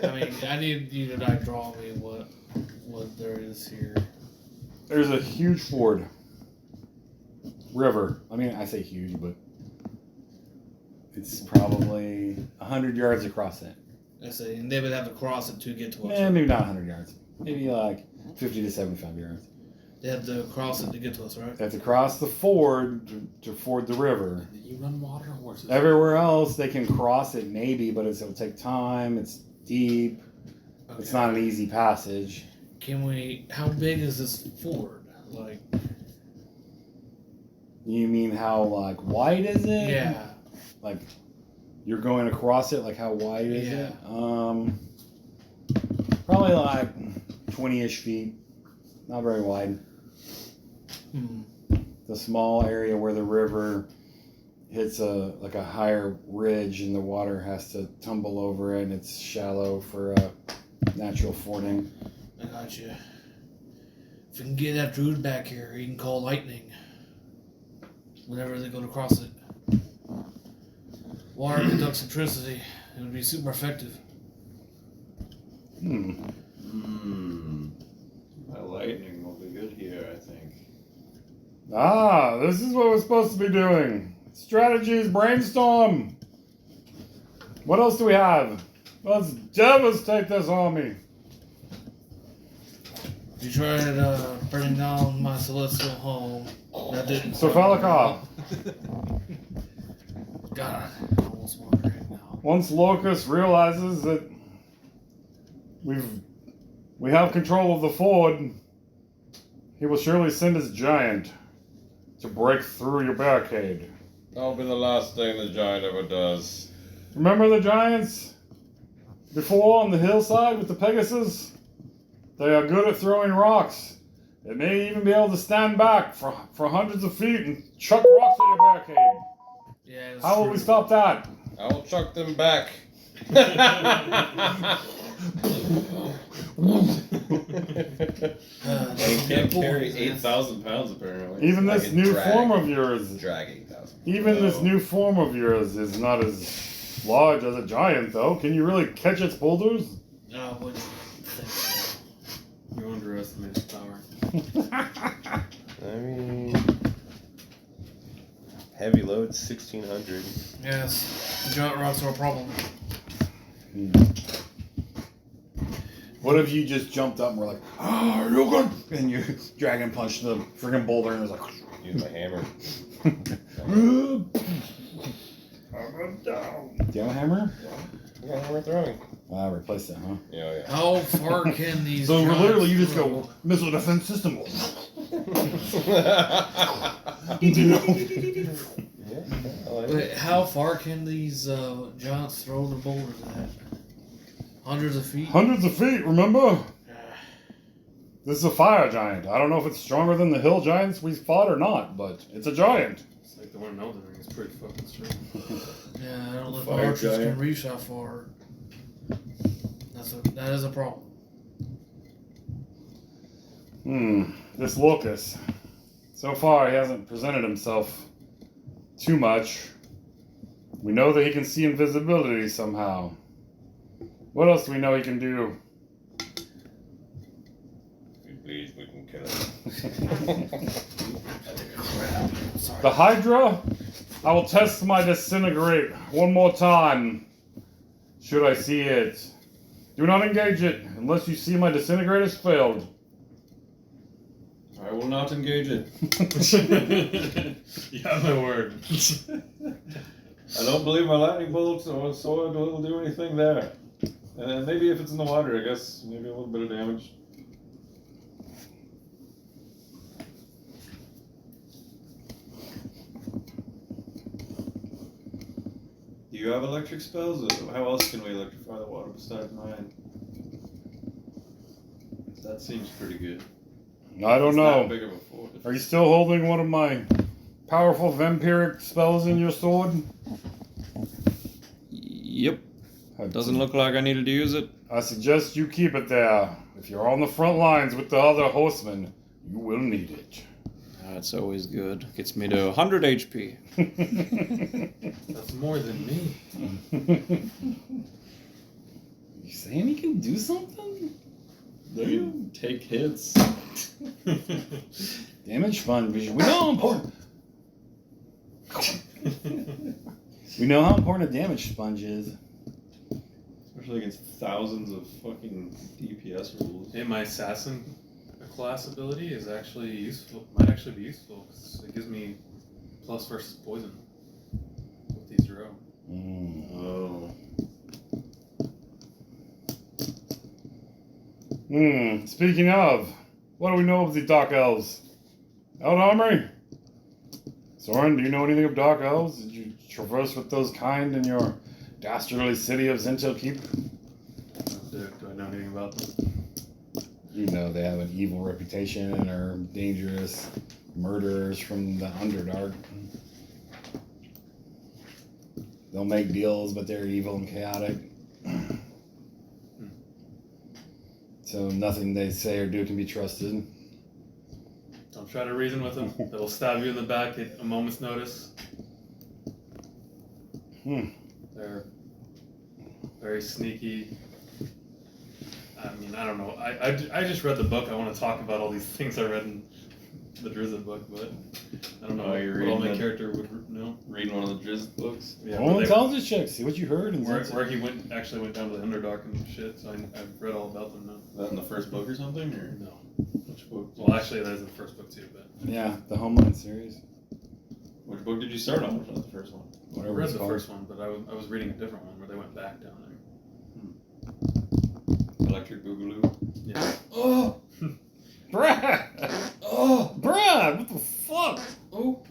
I mean, I need you to like draw me what there is here. There's a huge ford. River. I mean, I say huge, but it's probably 100 yards across it. I say, and they would have to cross it to get to us. Maybe not 100 yards. Maybe like 50 to 75 yards. They have to cross it to get to us, right? They have to cross the ford to ford the river. You run water horses. Everywhere else, they can cross it maybe, but it'll take time. It's deep. Okay. It's not an easy passage. Can we? How big is this ford? Like, You mean how like wide is it? yeah. Like you're going across it. Like how wide is Yeah. it? Probably like 20-ish feet. Not very wide. The small area where the river hits a higher ridge and the water has to tumble over it and it's shallow for natural fording. I got you. If we can get that druid back here, he can call lightning whenever they go to cross it. Water conducts electricity. It would be super effective. My lightning will be good here, I think. Ah, this is what we're supposed to be doing. Strategies, brainstorm. What else do we have? Let's devastate this army. You tried burning down my celestial home. That didn't. Sir Falakar. God, I almost want to right now. Once Locust realizes that we have control of the ford, he will surely send his giant to break through your barricade. That'll be the last thing the giant ever does. Remember the giants before on the hillside with the Pegasus? They are good at throwing rocks. They may even be able to stand back for hundreds of feet and chuck rocks at your barricade. Yeah, that's How will true. we stop that? I will chuck them back. They can't carry 8,000 pounds apparently. Even I this can new drag- form of yours, Drag 8,000. even this new form of yours is not as large as a giant, though. Can you really catch its boulders? No, I wouldn't think so. You underestimate his power. I mean, heavy load 1,600. Yes, the giant rocks are a problem. What if you just jumped up and were like, "Ah, you're good," and you dragon punched the friggin' boulder and it was like, Use my hammer. "Do you have a hammer? I got hammer throwing. Ah, replace that, huh? Yeah, yeah. How far can these? So giants literally, you just throw? go missile defense system. Yeah, I Wait, how far can these giants throw the boulders at? Hundreds of feet? Hundreds of feet, remember? This is a fire giant. I don't know if it's stronger than the hill giants we fought or not, but it's a giant. It's like the one in Elden Ring. It's pretty fucking strong. Yeah, I don't know if Fire archers giant. can reach that far. That is a problem. This Locust. So far, he hasn't presented himself too much. We know that he can see invisibility somehow. What else do we know he can do? If you please, we can kill him. The Hydra? I will test my disintegrate one more time. Should I see it? Do not engage it unless you see my disintegrate has failed. I will not engage it. You have my word. I don't believe my lightning bolts or sword will do anything there. And maybe if it's in the water, I guess maybe a little bit of damage. Do you have electric spells? How else can we electrify the water besides mine? That seems pretty good. I don't It's know. not big of a force. Are you still holding one of my powerful vampiric spells in your sword? Yep. Doesn't look like I needed to use it. I suggest you keep it there. If you're on the front lines with the other horsemen, you will need it. That's always good. Gets me to 100 HP. That's more than me. You saying he can do something? You take hits. Damage sponge. We know how important. We know how important a damage sponge is. Especially against thousands of fucking DPS rules. Hey, my assassin class ability is actually useful. Might actually be useful because it gives me plus versus poison with these row. Oh. Speaking of, what do we know of the Dark Elves? Out Armory? Soren, do you know anything of Dark Elves? Did you traverse with those kind in your dastardly city of Zintel Keep? Do I know anything about them? You know they have an evil reputation and are dangerous murderers from the Underdark. They'll make deals, but they're evil and chaotic. So nothing they say or do can be trusted. Don't try to reason with them. They will stab you in the back at a moment's notice. They're very sneaky. I mean, I don't know. I just read the book. I want to talk about all these things I read in the Drizzt book, but I don't know Oh, you're what all my reading it? character would know. Reading one of the Drizzt books. Yeah, Roll where, intelligence check. See what you heard. And where he actually went down to the Underdark and shit, so I've read all about them now. Is that in the first book or something? Or No. which book? Well, actually, that is in the first book too, but yeah, the Homeland series. Which book did you start on? Which was the first one? I Whatever read it's the called. first one, but I was reading a different one where they went back down there. Electric Boogaloo. Yeah. Oh! Brad! Oh! Brad! What the fuck? Oh,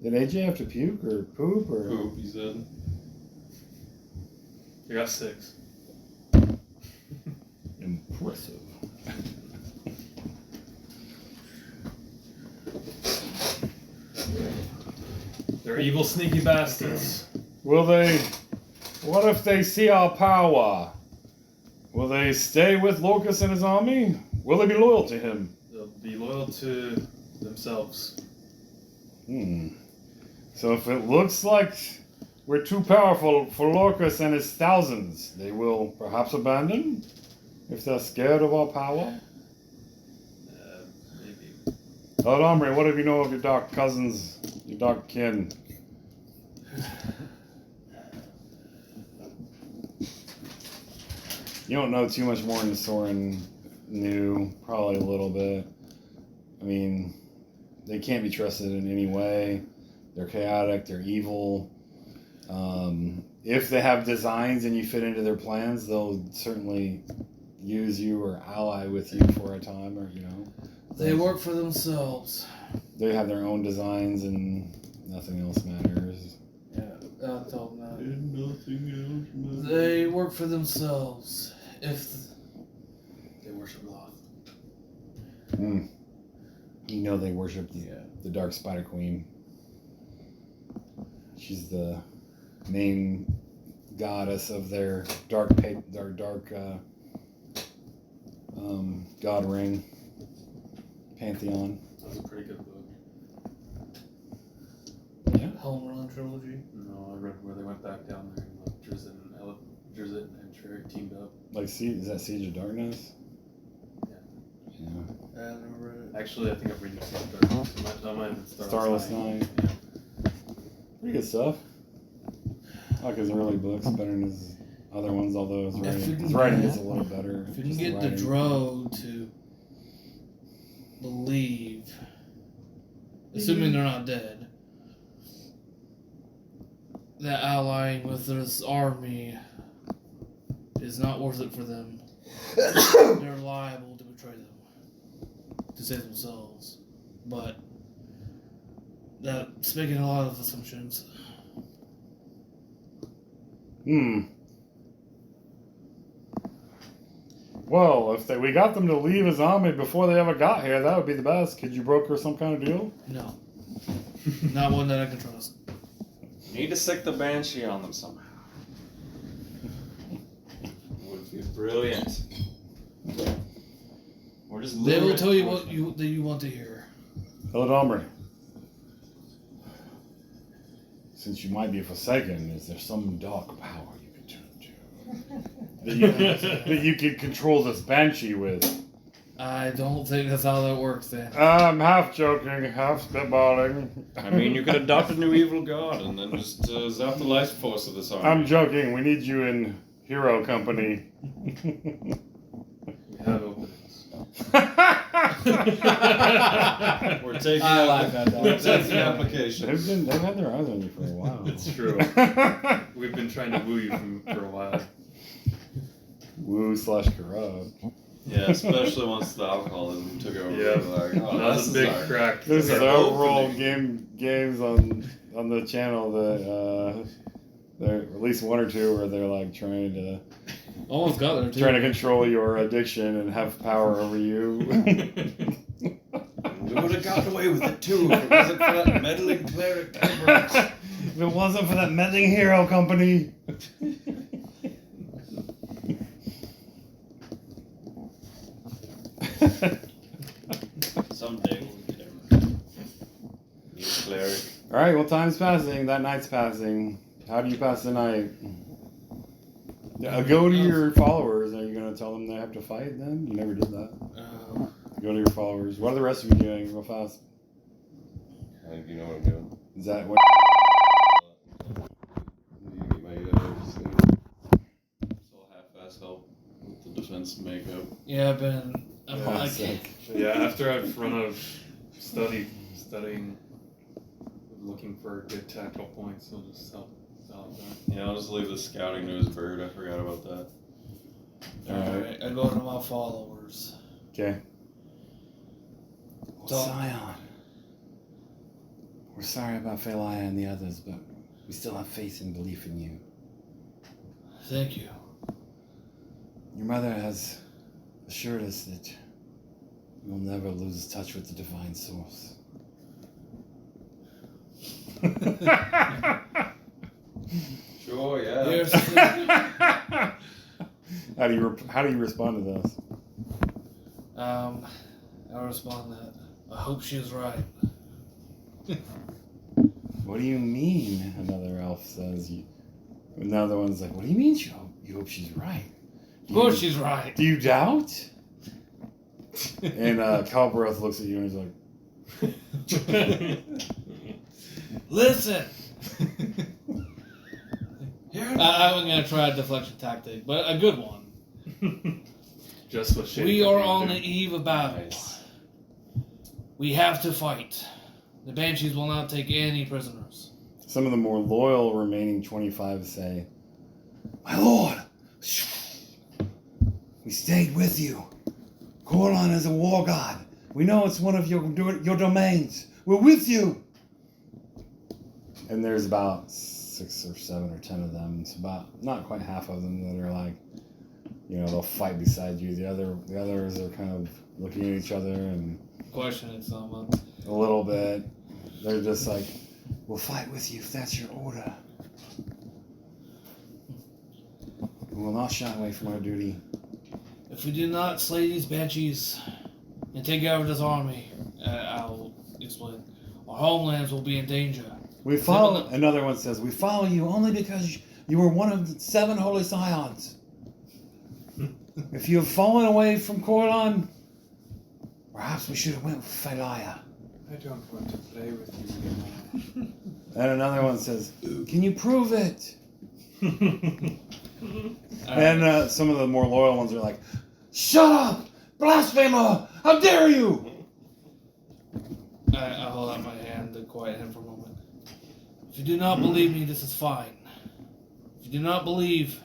Did AJ have to puke or poop or? Poop, he said. I got 6. Impressive. They're evil, sneaky bastards. Will they? What if they see our power? Will they stay with Locus and his army? Will they be loyal to him? They'll be loyal to themselves. So if it looks like we're too powerful for Locus and his thousands, they will perhaps abandon? If they're scared of our power? Maybe. Lord Omri, what do you know of your dark cousins, your dark kin? You don't know too much more than Soren knew, probably a little bit. I mean, they can't be trusted in any way. They're chaotic, they're evil. If they have designs and you fit into their plans, they'll certainly use you or ally with you for a time, or, you know. they work for themselves. They have their own designs and nothing else matters. I'll tell them that. And nothing else matters. They work for themselves. If they worship Loth. You know they worship the Dark Spider Queen. She's the main goddess of their dark god ring pantheon. That was a pretty good book. Yeah. Home Run trilogy. No, I read where they went back down there and like Drizzt and Cherry teamed up. Like, is that Siege of Darkness? Yeah. Yeah. I never read it. Actually, I think I've read Siege of Darkness. That might have been Starless Night. Yeah. Pretty good stuff. I like his early books better than his other ones, although his writing is a little better. If you can Just get the writing. Drow to believe, assuming they're not dead, that allying with this army is not worth it for them. They're liable to betray them to save themselves. But that's making a lot of assumptions. Well, if we got them to leave as army before they ever got here, that would be the best. Could you broker some kind of deal? No. Not one that I can trust. Need to sick the Banshee on them somehow. Would be brilliant. Or just They will lure it tell you towards what them. that you want to hear. Eladamri, since you might be a Forsaken, is there some dark power you can turn to? that you can control this Banshee with? I don't think that's how that works then. I'm half joking, half spitballing. I mean, you could adopt a new evil god and then just zap the life force of this army. I'm joking. We need you in Hero Company. We have openings. We're taking I like that. We're taking applications. They've had their eyes on you for a while. It's true. We've been trying to woo you for a while. Woo/corrupt. Yeah, especially once the alcoholism took over. Yeah. Like, oh, That was this a big is our- crack. There's They're several opening. games on the channel that there at least one or two where they're like trying to Almost got there too. control your addiction and have power over you. We would have gotten away with it too if it wasn't for that meddling cleric. If it wasn't for that meddling Hero Company. Someday we'll get him. New cleric. All right, well, time's passing. That night's passing. How do you pass the night? Go to your followers. Are you going to tell them they have to fight then? You never did that. Go to your followers. What are the rest of you doing real fast? I think you know what I'm doing. Is that what? You get my just half-ass help with the defense makeup. Yeah, I've been. I'm Yeah, like, sick. Yeah, after I've run out of studying, looking for good tactical points, he'll just help out that. Yeah, I'll just leave the scouting to his bird. I forgot about that. alright, I go to my followers. Okay. Well, Don't- Scion, we're sorry about Phalia and the others, but we still have faith and belief in you. Thank you. Your mother has assured us that you'll never lose touch with the divine source. Sure, yeah. Here's How do you respond to this? I respond that I hope she was right. What do you mean? Another elf says. Another one's like, what do you mean you hope she's right? Of course she's right. Do you doubt? And Calbroth looks at you and he's like, Listen. I'm gonna try a deflection tactic, but a good one. Just what shady We are company on do. the eve of battle. Nice. We have to fight. The Banshees will not take any prisoners. some of the more loyal remaining 25 say, My lord, we stayed with you. Corlon is a war god. We know it's one of your domains. We're with you. And there's about 6 or 7 or 10 of them. It's about not quite half of them that are like, they'll fight beside you. The others are kind of looking at each other and Questioning someone. a little bit. They're just like, we'll fight with you if that's your order. We will not shy away from our duty. If we do not slay these banshees and take over this army, I'll explain, our homelands will be in danger. We follow. Another one says, we follow you only because you were one of the 7 holy scions. If you have fallen away from Corlon, perhaps we should have went with Phalia. I don't want to play with you anymore. And another one says, can you prove it? And some of the more loyal ones are like, shut up, blasphemer! How dare you! I hold out my hand to quiet him for a moment. If you do not believe me, this is fine. If you do not believe,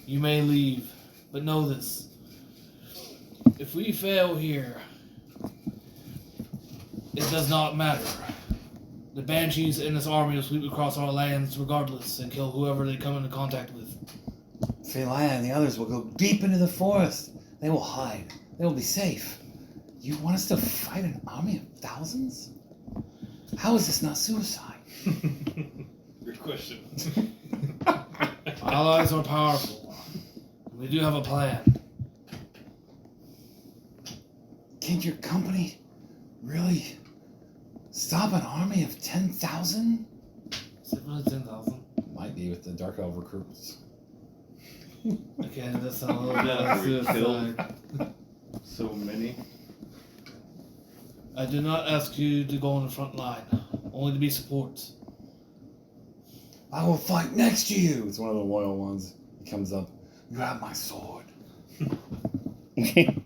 you may leave. But know this. If we fail here, it does not matter. The banshees in this army will sweep across our lands regardless and kill whoever they come into contact with. Phalia and the others will go deep into the forest. They will hide. They will be safe. You want us to fight an army of thousands? How is this not suicide? Good question. Allies are powerful. We do have a plan. Can your company really stop an army of 10,000? Is it really 10,000? Might be with the Dark Elf recruits. Okay, that sounds a little bit Yeah, like we suicide. So many. I do not ask you to go on the front line, only to be support. I will fight next to you. It's one of the loyal ones. He comes up. You have my sword. And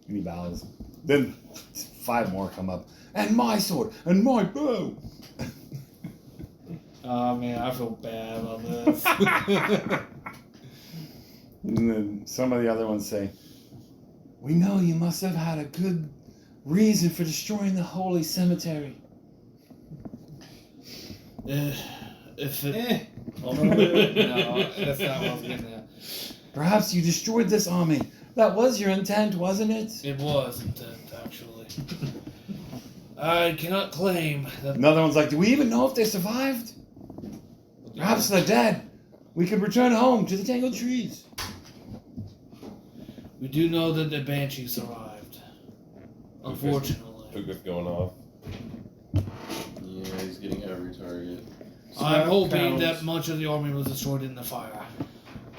he bows. Then 5 more come up. And my sword. And my bow. Oh man, I feel bad on this. And then some of the other ones say, We know you must have had a good reason for destroying the holy cemetery. If it... No, that's not what I was getting at. Perhaps you destroyed this army. That was your intent, wasn't it? It was intent, actually. I cannot claim that... Another one's like, do we even know if they survived? Perhaps they're dead. We could return home to the tangled trees. We do know that the Banshee survived. Unfortunately. Puga's going off. Yeah, he's getting every target. I'm hoping that much of the army was destroyed in the fire.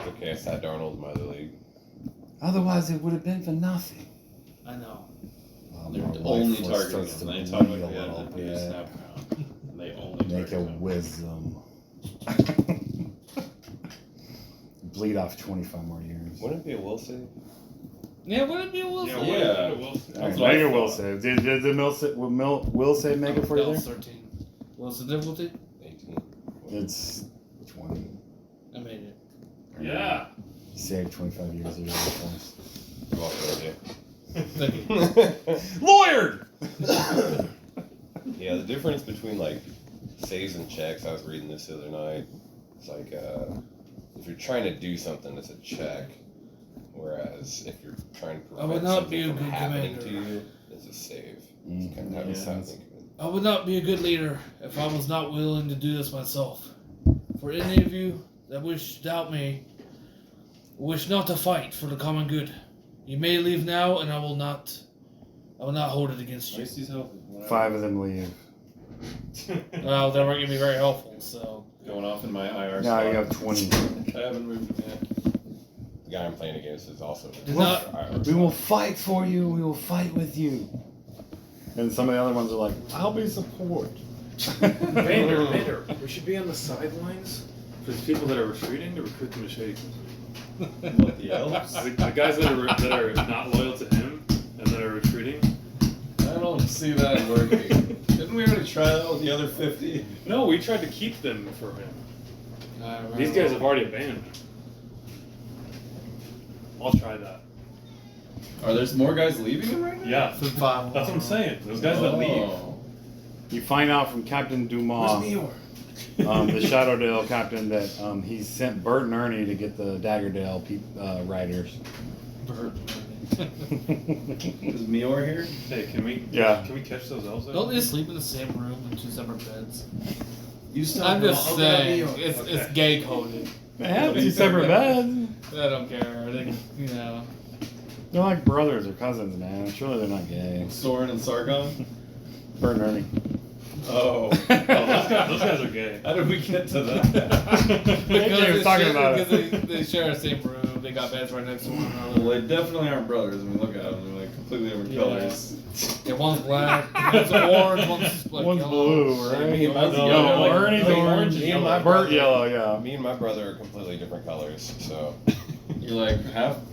Okay, I sat Darnold in my other league. Otherwise, it would have been for nothing. I know. They're my only wife targeting starts him. to They talk bleed like a they had little to do a bit. snap count. And they only Make a target him. wisdom. Bleed off 25 more years. Wouldn't it be a will save? Yeah, would it be a will Yeah, save? Yeah. Will. Alright, make your will save. Did the will save make it for you That was there? 13. What's the difficulty? 18. It's which one? I made it. Yeah. You saved 25 years of your life. You're welcome, Thank you. AJ. Lawyered! Yeah, the difference between like saves and checks, I was reading this the other night. It's like if you're trying to do something, it's a check. Whereas if you're trying to I would prevent not something be a from good happening commander. to you, it's a save. Mm, It's kind of how makes it's sense. happening. I would not be a good leader if I was not willing to do this myself. For any of you that wish to doubt me, wish not to fight for the common good, you may leave now, and I will not hold it against At you. least he's healthy. 5 of them leave. Well, that weren't gonna be very helpful. So Going off in my IR Now slot. you have 20. I haven't moved him yet. The guy I'm playing against is also. Did not- We will fight for you. We will fight with you. And some of the other ones are like, I'll be support. Vader, we should be on the sidelines for the people that are retreating to recruit them to Shady. What, the elves? The guys that are not loyal to him and that are retreating? I don't see that working. Didn't we already try that with the other 50? No, we tried to keep them for him. I remember- These guys have already abandoned him. I'll try that. Are there more guys leaving him right now? Yeah, Five. that's what I'm saying. Those guys that leave. Oh. You find out from Captain Dumas. Where's Meteor? the Shadowdale captain, that he sent Bert and Ernie to get the Daggerdale riders. Is Mior here? Hey, can we catch those elves? Don't they sleep in the same room in 2 separate beds? You stop. I'm just I'll grab saying, Mior. it's gay coded. They have 2 separate beds. I don't care. They, you know. They're like brothers or cousins, man. Surely they're not gay. Soren and Sargon? Bert and Ernie. Oh. Those guys are gay. How did we get to that? AJ was talking about it. Because they share the same room. They got beds right next to one another. Well, they definitely aren't brothers. I mean, look at them. They're like completely different Yeah. colors. Yeah, one's black, one's orange, one's like One's yellow. blue, right? Me and my One's brother- yellow. like- Ernie's like orange. me and my Bert brother- yellow, yeah. Me and my brother are completely different colors, so. You're like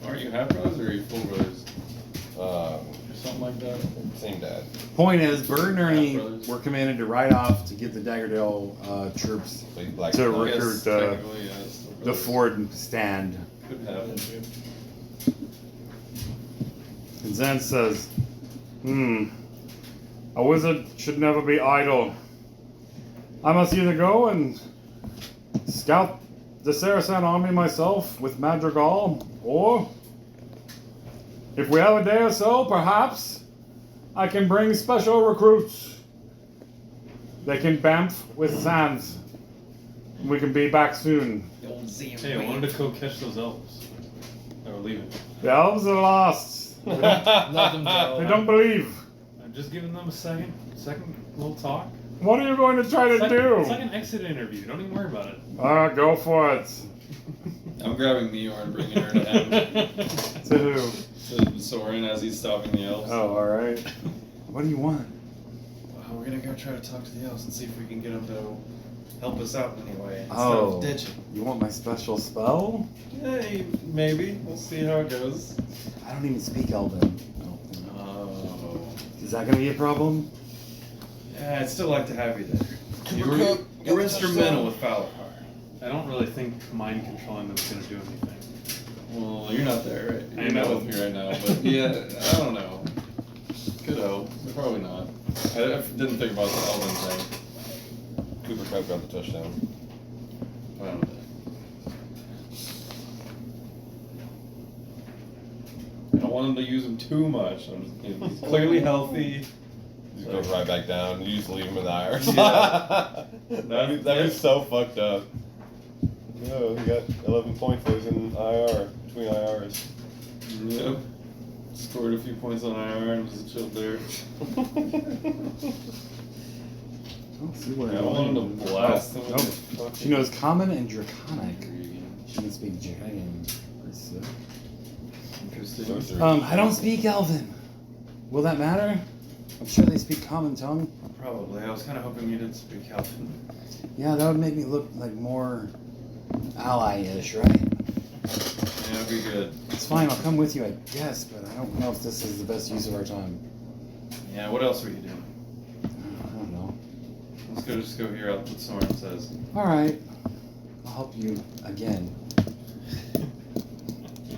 aren't you half brothers or are you full brothers? Um, Or something like that? same dad. Point is, Bert and Ernie Brothers. were commanded to ride off to get the Daggerdale troops So he's black. To and white. recruit Yes, the- technically, yeah, it's still the brothers. Ford stand. Could happen. And Zen says, a wizard should never be idle. I must either go and scout the Saracen army myself with Madrigal, or if we have a day or so, perhaps I can bring special recruits. They can bamf with Sans. We can be back soon. Hey, I wanted to go catch those elves. They were leaving. The elves are lost. Let them go. They don't believe. I'm just giving them a second little talk. What are you going to try to do? It's like an exit interview. Don't even worry about it. Go for it. I'm grabbing Mior and bringing her to him. To who? To Soren as he's stopping the elves. Oh, alright. What do you want? Well, we're gonna go try to talk to the elves and see if we can get them to help us out in any way. Oh. Instead of ditching. You want my special spell? Hey, maybe. We'll see how it goes. I don't even speak Elven. Oh. Is that going to be a problem? Yeah, I'd still like to have you there. Cooper Cup, You were got the instrumental touchdown. with Falahar. I don't really think mind controlling them is going to do anything. Well, you're not there, right? I You're know. not with me right now, but yeah, I don't know. Could help, but probably not. I didn't think about the Elven thing. Cooper Cup got the touchdown. Fine with that. I don't want him to use him too much. He's clearly healthy. He goes right back down. You just leave him in the IR. Yeah. that'd be so fucked up. No, he got 11 points. He's in IR, between IRs. Yep. Scored a few points on IR and just chilled there. Don't see where Yeah, I want him to blast him. Nope. She knows Common and Draconic. She can speak Dragon. Pretty sick. Interesting. I don't speak Elven. Will that matter? I'm sure they speak Common Tongue. Probably. I was kind of hoping you didn't speak Elven. Yeah, that would make me look like more ally-ish, right? Yeah, that'd be good. It's fine, I'll come with you, I guess, but I don't know if this is the best use of our time. Yeah, what else were you doing? I don't know. Let's just go hear out what Soren says. Alright. I'll help you again.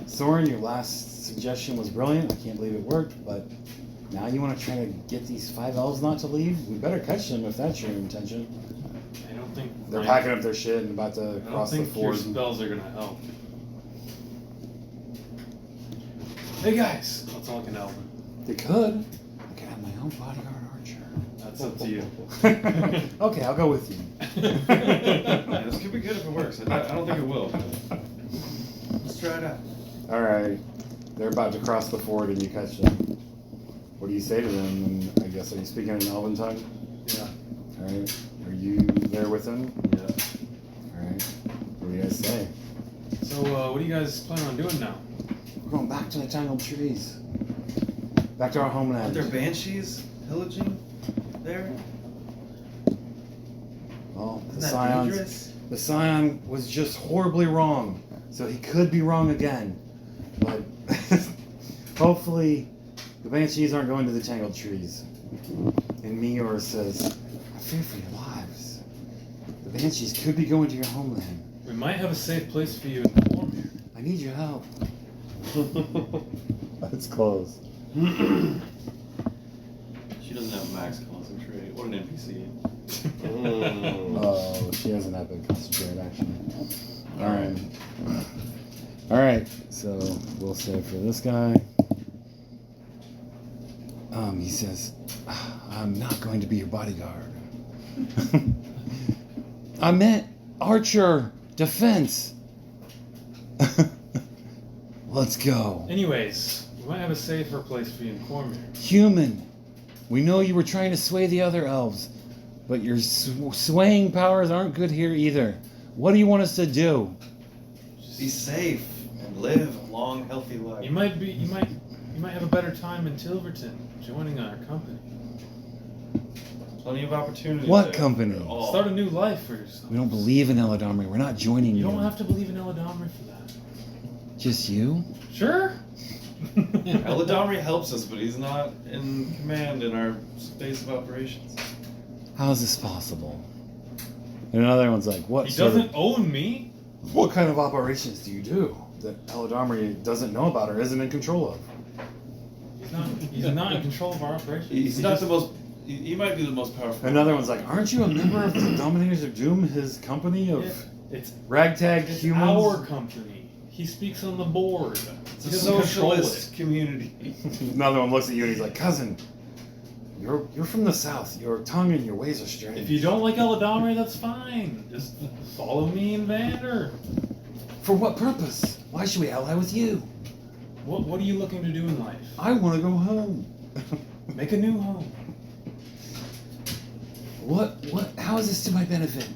Soren, your last suggestion was brilliant. I can't believe it worked, but now you want to try to get these 5 elves not to leave? We better catch them if that's your intention. I don't think They're packing up their shit and about to I don't cross the think your ford. spells are gonna help. Hey guys! Let's all get Elven. They could. I could have my own bodyguard archer. That's up to you. Okay, I'll go with you. Yeah, this could be good if it works. I don't think it will. But let's try it out. Alright. They're about to cross the ford and you catch them. What do you say to them? And I guess, are you speaking in Elven tongue? Yeah. Alright. Are you there with them? Yeah. Alright. What do you guys say? So, what do you guys plan on doing now? We're going back to the tangled trees. Back to our Aren't homeland. there banshees pillaging there? Well, Isn't that dangerous? the Scion was just horribly wrong. So he could be wrong again. But hopefully the Banshees aren't going to the tangled trees. And Mior says, I fear for your lives. The Banshees could be going to your homeland. We might have a safe place for you in Boromir. I need your help. That's close. She doesn't have max concentrate. What an NPC. Oh, she has an epic concentrate action. Alright. Alright, so we'll say for this guy. He says, I'm not going to be your bodyguard. I meant archer, defense. Let's go. Anyways, we might have a safer place for you in Cormier. Human, we know you were trying to sway the other elves, but your swaying powers aren't good here either. What do you want us to do? Be safe and live a long, healthy life. You might have a better time in Tilverton joining our company. Plenty of opportunities. What there. company? All. Start a new life for yourself. We don't believe in Eladamri. We're not joining You you. don't have to believe in Eladamri for that. Just you? Sure. Eladamri helps us, but he's not in command in our space of operations. How is this possible? And another one's like, what He sort doesn't of, own me. what kind of operations do you do that Eladamri doesn't know about or isn't in control of? He's not in control of our operations. He's not the most. He might be the most powerful. Another one's like, aren't you a member of the Dominators of Doom, his company of Yeah, it's ragtag it's humans? our company. He speaks on the board. It's He a doesn't control socialist community. Another one looks at you and he's like, cousin, you're from the south. Your tongue and your ways are strange. If you don't like Eladamri, that's fine. Just follow me and Vander. For what purpose? Why should we ally with you? What are you looking to do in life? I want to go home. Make a new home. What? How is this to my benefit?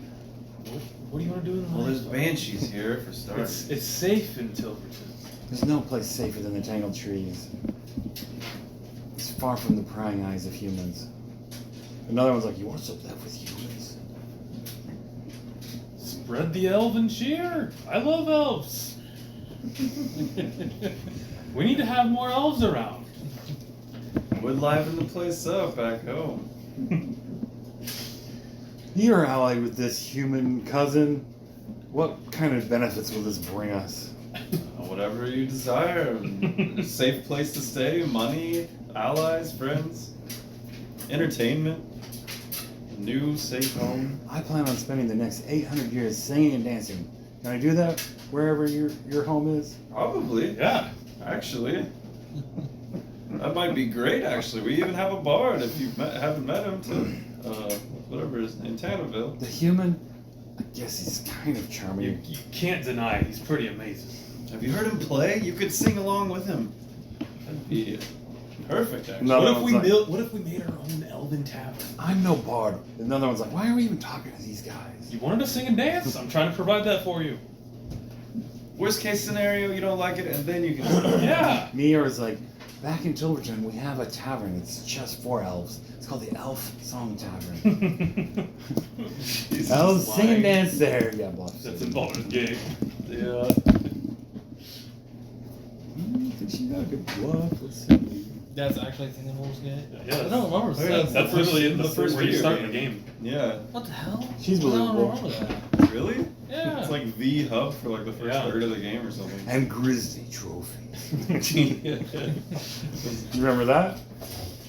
What do you want to do in life? Well, there's banshees here for starters. It's safe in Tilverton. There's no place safer than the tangled trees. It's far from the prying eyes of humans. Another one's like, you want to live with humans? Spread the elven cheer. I love elves. We need to have more elves around. Would liven the place up back home. You're allied with this human cousin. What kind of benefits will this bring us? Whatever you desire. A safe place to stay, money, allies, friends, entertainment, new safe home. I plan on spending the next 800 years singing and dancing. Can I do that wherever your home is? Probably, Yeah. actually. That might be great, actually. We even have a bard if you haven't met him to, whatever his in Tanneville. The human? I guess he's kind of You, charming. you can't deny it. He's pretty amazing. Have you heard him play? You could sing along with him. That'd be perfect, actually. No. What Another one's like- What if we made our own elven tavern? I'm no bard. Another one's like, why are we even talking to these guys? You wanted to sing and dance? I'm trying to provide that for you. Worst case scenario, you don't like it, and then you can. Yeah. Mior's like, back in Tilverton, we have a tavern. It's just for elves. It's called the Elf Song Tavern. Jesus, Elves sing and lying. dance there. Yeah, bluff. That's in Baldur's Gate. Yeah. I think she got a good bluff. Let's see. That's actually a thing in Baldur's Gate. Yeah, I don't remember. Oh, yeah, that. That's first- literally in the first where you video start game. the game. Yeah. What the hell? She's I don't believable. remember that. Really? Yeah. It's like the hub for like the first Yeah. third of the game or something. And Grizzly trophies. Yeah. You remember that?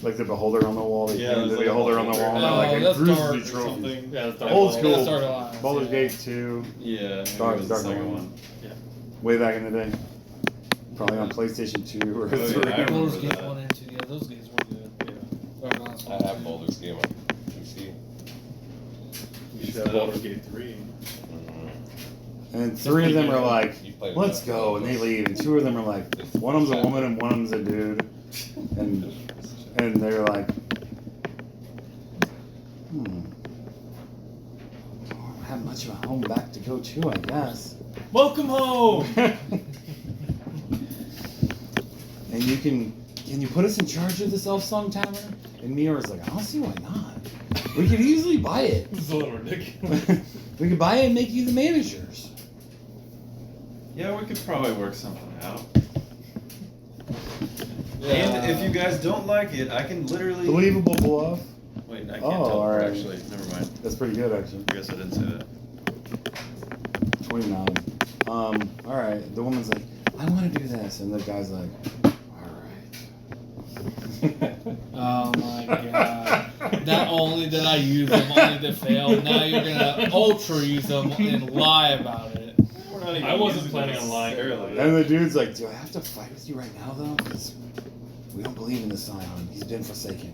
Like the beholder on the wall. They Yeah, painted it was the like a beholder on the beholder. wall. Oh, Like a that's Grizzly dark or trophy. Something. Yeah, that's Dark Old Ball. school. That's Dark Alliance, Baldur's yeah. Gate 2. Yeah. maybe Dark- it was Dark the second one. one. Way back in the day. Probably on PlayStation 2 or Oh, yeah, 3. I remember Baldur's Gate that. 1 and 2. Yeah, those games were good. Dark Alliance I have Baldur's Gate on PC. You should have Baldur's Gate 3. And 3 of them are like, You played let's enough. go, and they leave. And 2 of them are like, one of them's a woman and one of them's a dude. And they're like, don't have much of a home back to go to, I guess. Welcome home. And can you put us in charge of this Elf Song Tavern? And Mior's like, I don't see why not. We could easily buy it. This is a little ridiculous. We could buy it and make you the managers. Yeah, we could probably work something out. Yeah. And if you guys don't like it, I can literally. Believable bluff. Wait, I can't Oh, tell. alright. Actually, never mind. That's pretty good, actually. I guess I didn't say that. 29. Alright. The woman's like, I want to do this. And the guy's like, alright. Oh my god. Not only did I use them only to fail, now you're gonna ultra use them and lie about it. We're not even I wasn't using planning them on lying necessarily. earlier. And the dude's like, do I have to fight with you right now, though? Because we don't believe in the Scion. He's been forsaken.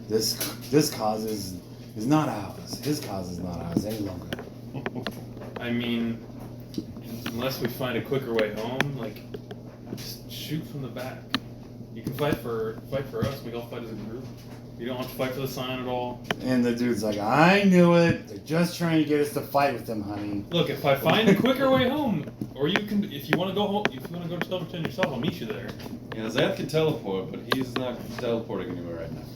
This cause is not ours. His cause is not ours any longer. I mean, unless we find a quicker way home, like, just shoot from the back. You can fight for us. We all fight as a group. You don't have to fight for the sign at all. And the dude's like, I knew it. They're just trying to get us to fight with them, honey. Look, if I find a quicker way home, or you can, if you want to go home, if you want to go to Silverton yourself, I'll meet you there. Yeah, Xanth can teleport, but he's not teleporting anywhere right now.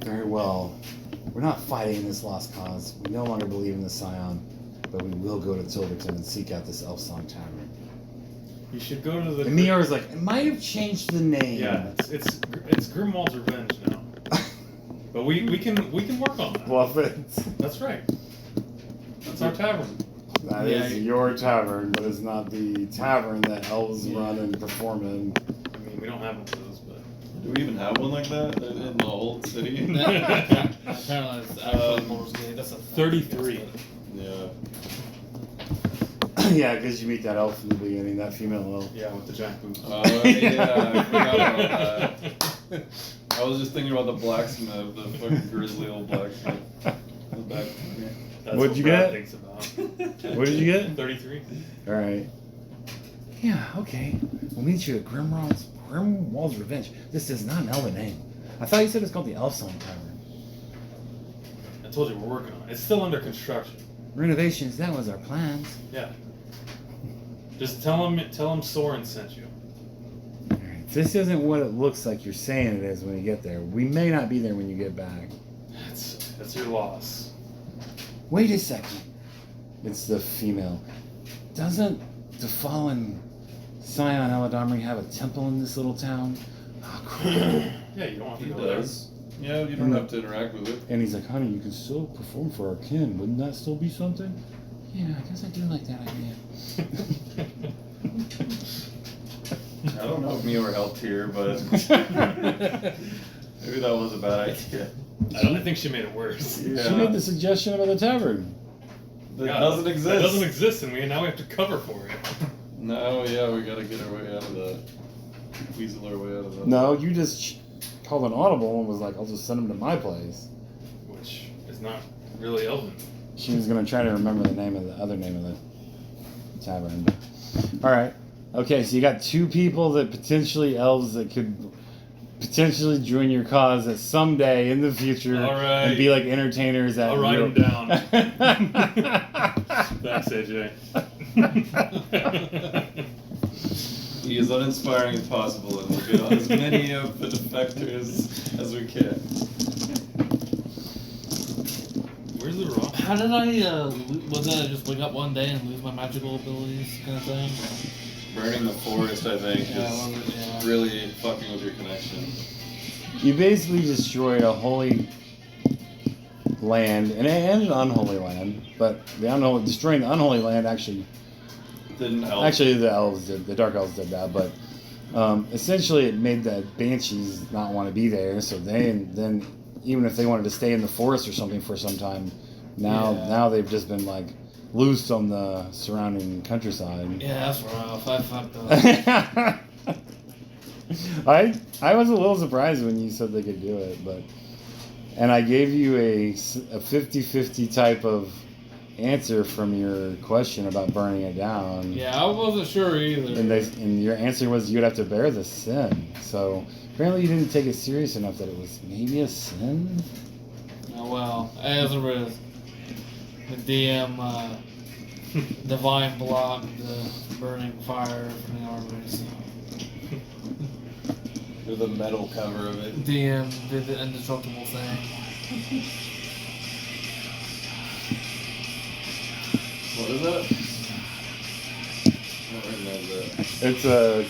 Very well. We're not fighting in this lost cause. We no longer believe in the Scion, but we will go to Tilverton and seek out this Elf Song Tavern. You should go to the. And Mior's like, it might have changed the name. Yeah, it's Grimwald's Revenge now. But we can work on that. Bluff it. That's right. That's our tavern. That is your tavern, but it's not the tavern that elves run and perform in. I mean, we don't have one of those, but. Do we even have one like that in the old city? Apparently, it's actually Baldur's Gate. That's a 33. Yeah. Yeah, because you meet that elf in the beginning, that female elf. Yeah, with the giant boots. Oh, yeah, I forgot about that. I was just thinking about the blacksmith, the fucking grizzly old blacksmith. In the back. That's What'd what you Brad get? thinks about. What did you get? 33. All right. Yeah, okay. We'll meet you at Grimwald's Revenge. This is not an elven name. I thought you said it's called the Elf Song Tavern. I told you we're working on it. It's still under construction. Renovations, that was our plans. Yeah. Just tell him Soren sent you. All right. This isn't what it looks like you're saying it is when you get there. We may not be there when you get back. That's your loss. Wait a second. It's the female. Doesn't the fallen Scion Aladamri have a temple in this little town? Oh, crap. Yeah, you don't have to He go there. does. Yeah, you don't have to interact with it. And he's like, honey, you can still perform for our kin. Wouldn't that still be something? Yeah, I guess I do like that idea. I don't know if Mior helped here, but maybe that was a bad idea. I think she made it worse. Yeah. She made the suggestion about the tavern. That Yeah, doesn't exist. That doesn't exist, and now we have to cover for it. No, yeah, we gotta get our way out of that. Weasel our way out of that. No, you just called an audible and was like, I'll just send him to my place. Which is not really Elven. She was going to try to remember the other name of the tavern. All right. Okay, so you got two people that potentially elves that could potentially join your cause at someday in the future All right. and be like entertainers at I'll write your- them down. Thanks, AJ. He is uninspiring as possible, and we'll get on as many of the defectors as we can. Where's the rock? How did I, was that I just wake up one day and lose my magical abilities kind of thing? Burning the forest, I think, Yeah, is really fucking with your connection. You basically destroyed a holy land and an unholy land, but destroying the unholy land actually Didn't help. Actually, the elves did. The dark elves did that, but essentially, it made the banshees not want to be there. So then even if they wanted to stay in the forest or something for some time, now they've just been like loosed on the surrounding countryside. Yeah, that's rough. I fucked up. I was a little surprised when you said they could do it, and I gave you a 50-50 type of answer from your question about burning it down. Yeah, I wasn't sure either. And your answer was you'd have to bear the sin. So apparently you didn't take it serious enough that it was maybe a sin. Oh well, as a risk, the DM divine blocked the burning fire from the armory. So. With the metal cover of it. DM did the indestructible thing. What is that? I don't recognize that. It's a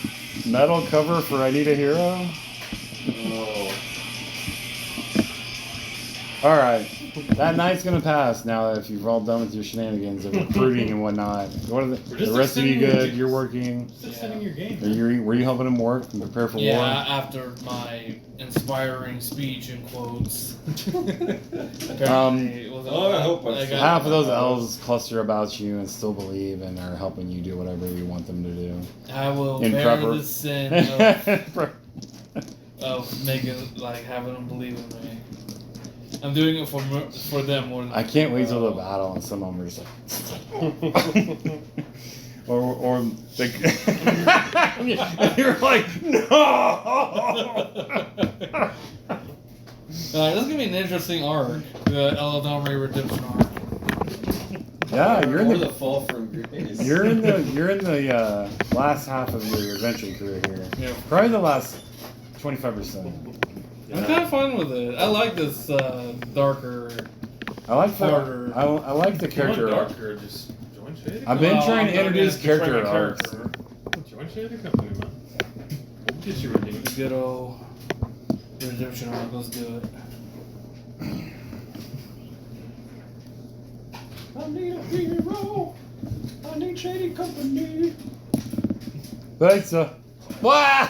metal cover for I Need a Hero. Oh. All right. that night's gonna pass now if you've all done with your shenanigans of recruiting and whatnot. What are We're the just rest of you extending your good? games. You're working. Just extending your game. Were you helping him work and prepare for Yeah, war? after my inspiring speech in quotes. Apparently, it was Oh, I hope I- got- Half of those elves cluster about you and still believe and are helping you do whatever you want them to do. I will In bear proper- the sin of making having them believe in me. I'm doing it for them more than I can't wait till the battle and some of them are just like, or they, you're like, no. This is gonna be an interesting arc, the Eladamri redemption arc. Yeah, you're in Or the the fall from grace. you're in the last half of your adventure career here. Yeah. Probably the last 25%. I'm kind of fine with it. I like this darker. I like Harder. I like the character. Going arc. darker, just join Shady. I've been Well, trying I'm to not introduce gonna betray character my arcs. Join Shady Company, man. We'll get you redeemed. The good old redemption arc. Let's do it. I need a hero. I need Shady Company. Thanks, Wah!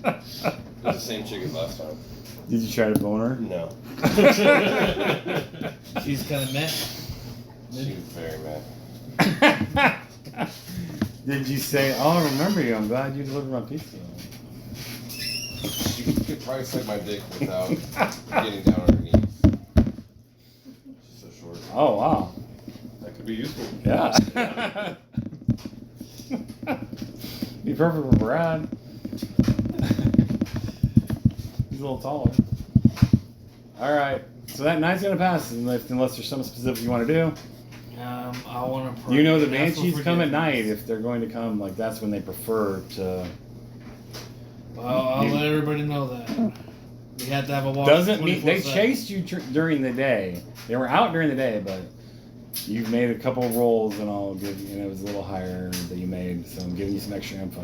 It was the same chick as last time. Did you try to bone her? No. She's kind of meh. She was very mad. Did you say, "Oh, I remember you. I'm glad you delivered my pizza"? She could probably suck my dick without getting down on her knees. She's so short. Oh wow, That could be useful. yeah. Be perfect for Brad. He's a little taller. All right, so that night's gonna pass unless there's something specific you want to do. I want to. You know the banshees come at night if they're going to come. Like that's when they prefer to. Well, I'll let everybody know that. We had to have a walk. Doesn't mean they 24/7. chased you during the day. They were out during the day, but you've made a couple of rolls, and I'll give you. And it was a little higher that you made, so I'm giving you some extra info.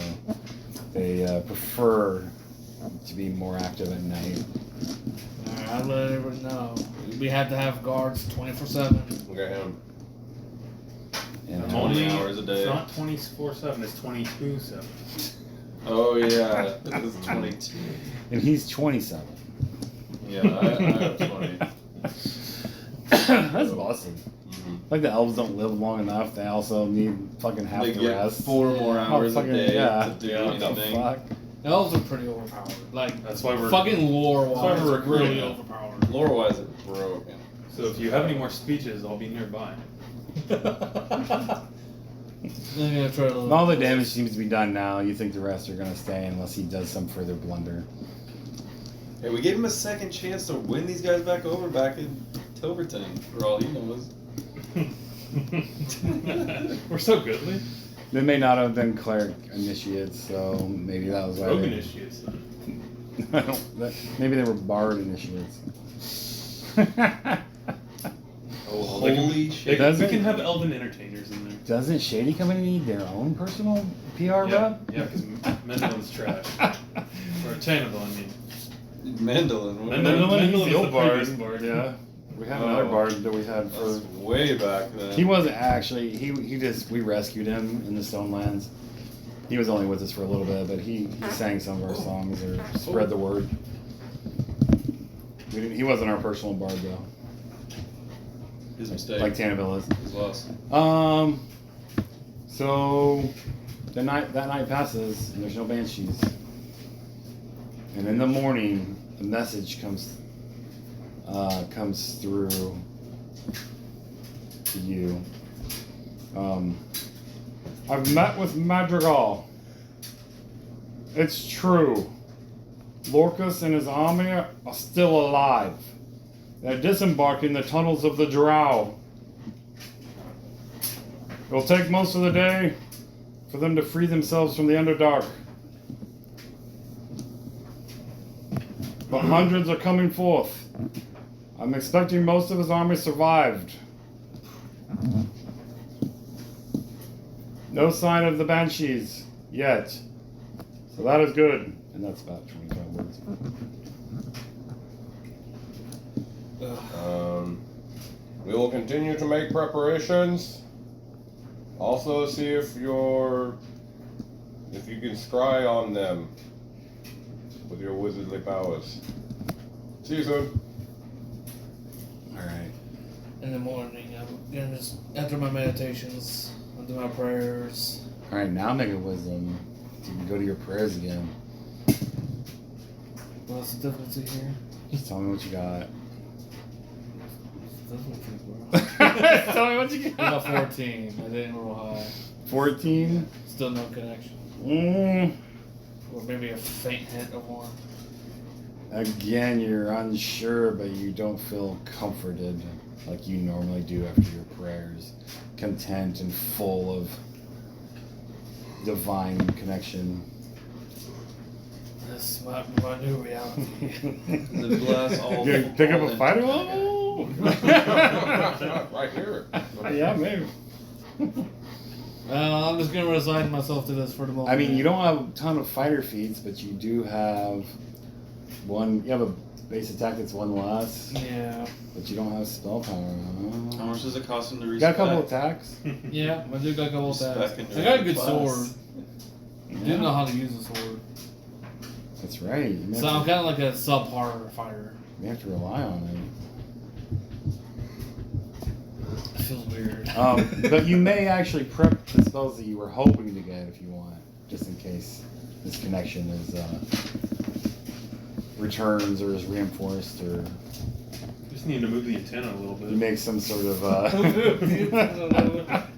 They prefer to be more active at night. Alright, I'll let everybody know. We had to have guards 24/7. Look at him. And How many hours a day? It's not 24/7. It's 22/7. Oh yeah, it was 22. and he's 27. Yeah, I have 20. That's awesome. Mm-hmm. Like the elves don't live long enough. They also need fucking half They the get rest. 4 more hours fucking- a day yeah. to do Yeah. What the anything. fuck? Elves are pretty overpowered. Like, That's why we're. fucking lore That's why wise, we're recruiting really them. overpowered. Lore wise, it's broken. So if you have any more speeches, I'll be nearby. I'm gonna try to. All the damage seems to be done now. You think the rest are gonna stay unless he does some further blunder. Hey, we gave him a second chance to win these guys back over back in Tilverton, for all he knows. We're so goodly. They may not have been cleric initiates, so maybe that was why. Rogue They, initiates. I don't, maybe they were bard initiates. Oh, Holy shit. we Doesn't- can have elven entertainers in there. Doesn't Shady Company need their own personal PR Yeah, rep? yeah, because Mendelin's trash. Or Tanavil, I mean. Mandolin. Mendelin is the old bard. Yeah. We had Oh. another bard that we had That's for. way back then. He wasn't actually. He just we rescued him in the Stonelands. He was only with us for a little bit, but he sang some of our songs or spread the word. We didn't, he wasn't our personal bard though, His mistake. like Tanaville is. His loss. So that night passes and there's no banshees. And in the morning, a message comes through to you. I've met with Madrigal. It's true. Lorcus and his army are still alive. They're disembarking the tunnels of the Drow. It'll take most of the day for them to free themselves from the Underdark. But hundreds are coming forth. I'm expecting most of his army survived. No sign of the Banshees yet. So that is good. And that's about 25 words. Ugh. We will continue to make preparations. Also, see if you can scry on them with your wizardly powers. See you soon. Alright. In the morning, I'm gonna just, after my meditations, I'll do my prayers. Alright, now make a wisdom. So you can go to your prayers again. What's the difficulty here? Just tell me what you got. What's the difficulty, bro? Tell me what you I got 14. I didn't roll high. 14? Still no connection. Mm. Or maybe a faint hint of one. Again, you're unsure, but you don't feel comforted like you normally do after your prayers. Content and full of divine connection. This might be my new reality. The glass all You gonna pick up a fallen fighter together. level? Right here. Yeah, maybe. I'm just gonna resign myself to this for the moment. I mean, you don't have a ton of fighter feats, but you do have one. You have a base attack that's one less, Yeah. but you don't have spell power. How much does it cost him to You got a respec? couple attacks. Yeah, I do got a couple Respec attacks. in I your got a good class. sword. Yeah, Didn't know how to use a sword. that's right. You may, So I'm have to, kind of like a subpar fighter. you may have to rely on It feels weird. it. But you may actually prep the spells that you were hoping to get if you want, just in case this connection is returns or is reinforced, or Just need to move the antenna a little you bit. make some sort of.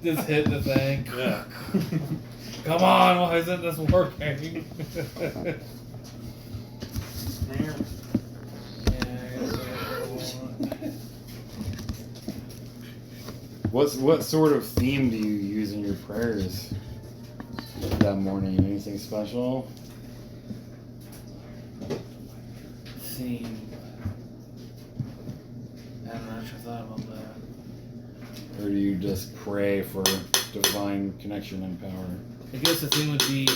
Just hit the thing. Yeah. Come on, why isn't this working? What sort of theme do you use in your prayers that morning? Anything special? Theme. I haven't actually thought about that. Or do you just pray for divine connection and power? I guess the thing would be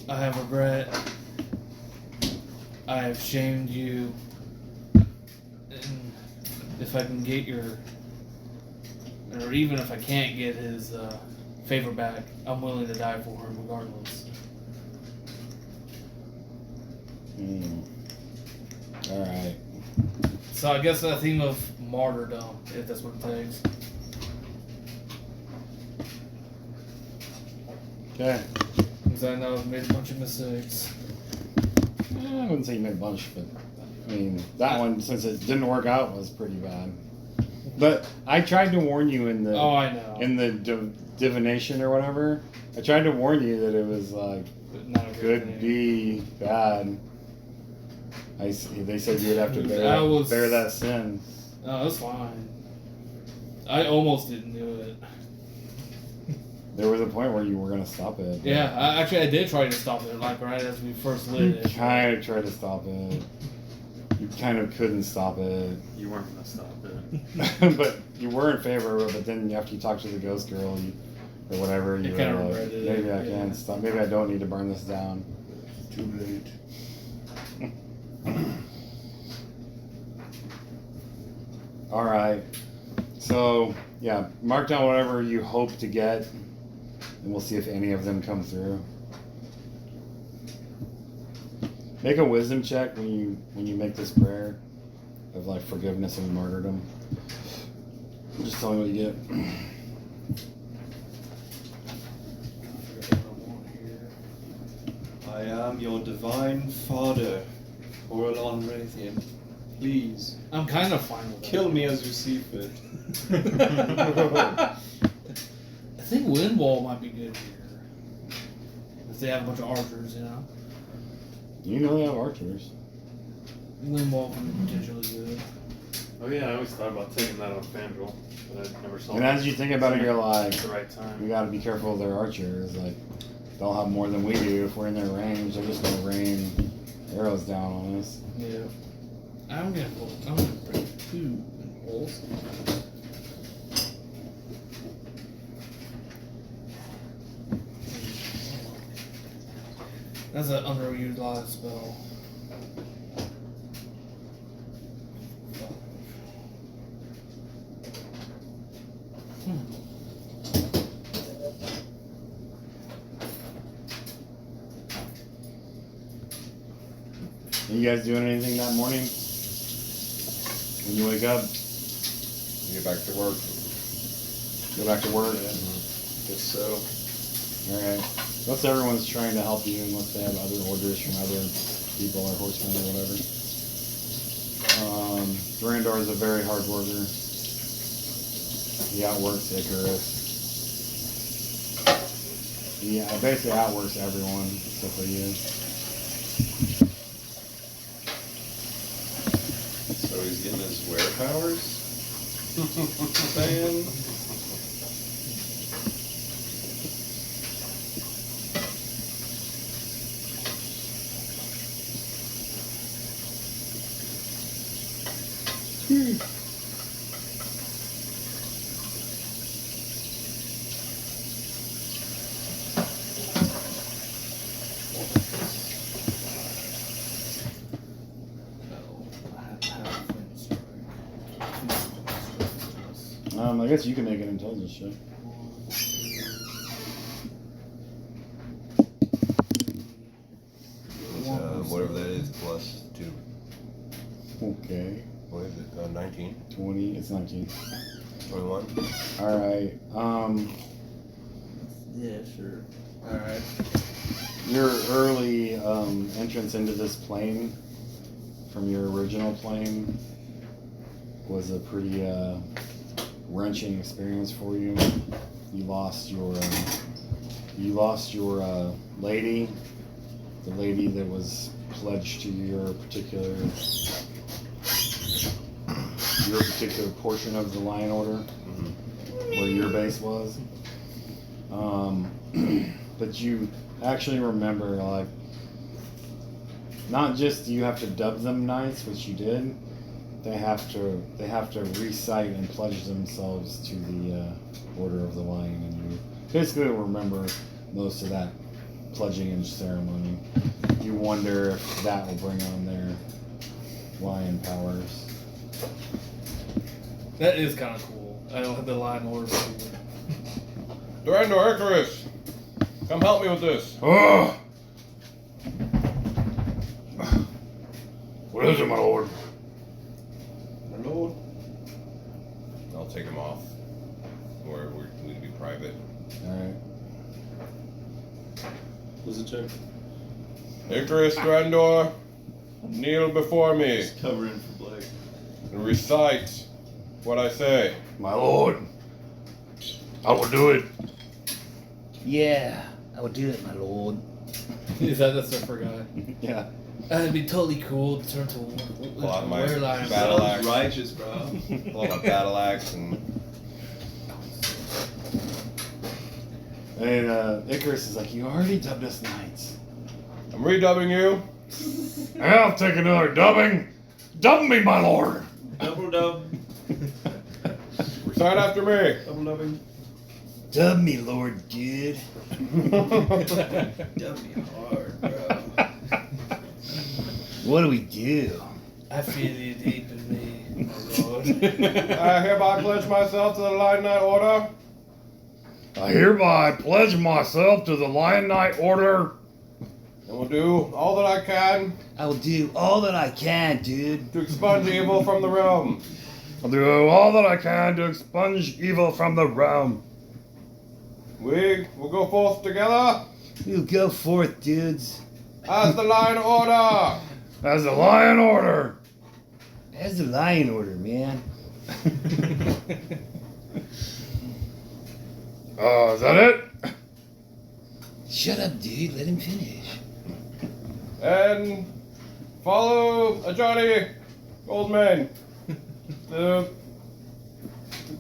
I have regret. I have shamed you. And if I can get your, or even if I can't get his favor back, I'm willing to die for him regardless. Alright. So I guess a theme of martyrdom, if that's what it takes. Okay. Because I know I've made a bunch of mistakes. I wouldn't say you made a bunch, but I mean, that one, since it didn't work out, was pretty bad. But I tried to warn you in the Oh, I know. in the divination or whatever. I tried to warn you that it was like But not a good could thing. be bad. They said you would have to bear that sin. No, that's fine. I almost didn't do it. There was a point where you were gonna stop it. Yeah, I did try to stop it, like right as we first lit You it. kind of tried to stop it. You kind of couldn't stop it. You weren't gonna stop it. But you were in favor of it, but then after you talked to the ghost girl or whatever, you kinda were like, regretted it, maybe I yeah. can stop. Maybe I don't need to burn this down. Too late. All right. So yeah, mark down whatever you hope to get, and we'll see if any of them come through. Make a wisdom check when you make this prayer of like forgiveness and martyrdom. Just tell me what you get. I am your divine father, Orlon Raytheon. Please, I'm kind of fine with kill me as you see fit. I think wind wall might be good here. If they have a bunch of archers, you know. You know they have archers. Wind wall can be potentially good. Oh yeah, I always thought about taking that on Fandral, but I never saw And it as you think about it, you're like, at the right we time. gotta be careful of their archers. Like, they'll have more than we do. If we're in their range, they're just gonna rain arrows down on us. Yeah. I'm gonna bring 2 wind walls. That's an underutilized spell. You guys doing anything that morning? When you wake up, Get back to work. go back to work. Guess so. Alright. Unless everyone's trying to help you, unless they have other orders from other people or horsemen or whatever. Durandor is a very hard worker. He outworks Icarus. He basically outworks everyone except for you. So he's getting his wear powers? Saying? I guess you can make an intelligence check. Whatever that is, plus 2. Okay. What is it? 19? 20, it's 19. 21? Alright. Yeah, sure. Alright. Your early entrance into this plane from your original plane was a pretty wrenching experience for you. You lost your lady, the lady that was pledged to your particular portion of the Lion Order, where your base was. But you actually remember, like, not just do you have to dub them knights, which you did. They have to recite and pledge themselves to the Order of the Lion, and you basically remember most of that pledging and ceremony. You wonder if that will bring on their lion powers. That is kind of cool. I don't have the line order. Durandor, Icarus! Come help me with this. Oh! What is it, my lord? My lord. I'll take him off. Or we need to be private. Alright. What's the check? Icarus, Durandor, kneel before me Just covering for Blake. and recite what I say. My lord, I will do it. Yeah, I will do it, my lord. Is that the surfer guy? Yeah. That'd be totally cool to turn to Pull out my lion. battle axe. Righteous, bro. Pull out my battle axe and And Icarus is like, you already dubbed us knights. I'm redubbing you. I'll take another dubbing. Dub me, my lord. Double dub. Recite after me. Double dubbing. Dub me, Lord Good. Dub me hard, bro. What do we do? I feel you deep in me, my lord. I hereby pledge myself to the Lion Knight Order. I hereby pledge myself to the Lion Knight Order. And will do all that I can I will do all that I can, dude. to expunge evil from the realm. I'll do all that I can to expunge evil from the realm. We will go forth together We'll go forth, dudes. as the Lion Order. As the Lion Order. As the Lion Order, man. Is that it? Shut up, dude. Let him finish. And follow Johnny Goldman, the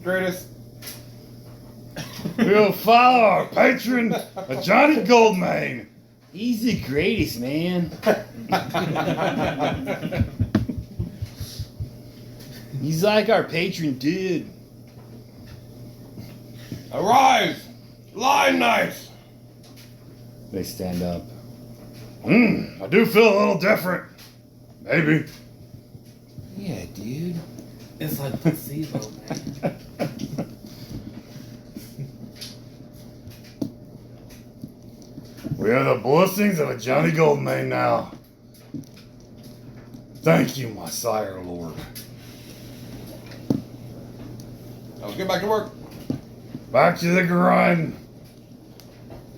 greatest. We'll follow our patron, Johnny Goldmane. He's the greatest, man. He's like our patron dude. Arise, Lion Knights! They stand up. I do feel a little different. Maybe. Yeah, dude. It's like placebo, man. We have the blessings of a Johnny Goldman now. Thank you, my sire lord. Let's get back to work. Back to the grind.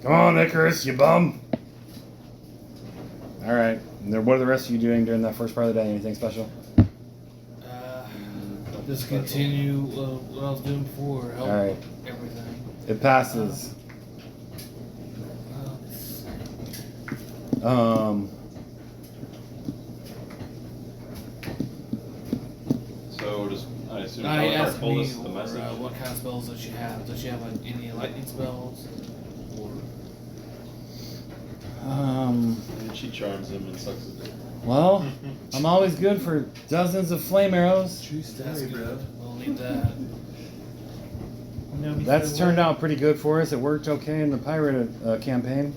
Come on, Icarus, you bum. All right. And then what are the rest of you doing during that first part of the day? Anything special? Just continue what I was doing before. Help All right. everything. It passes. So just I assume I Alucard asked told me us the message. what kind of spells does she have? Does she have like any lightning spells? Or And she charms him and sucks his dick. Well, I'm always good for dozens of flame arrows. True that's story, bro. good. We'll need that. That's turned out pretty good for us. It worked okay in the pirate campaign.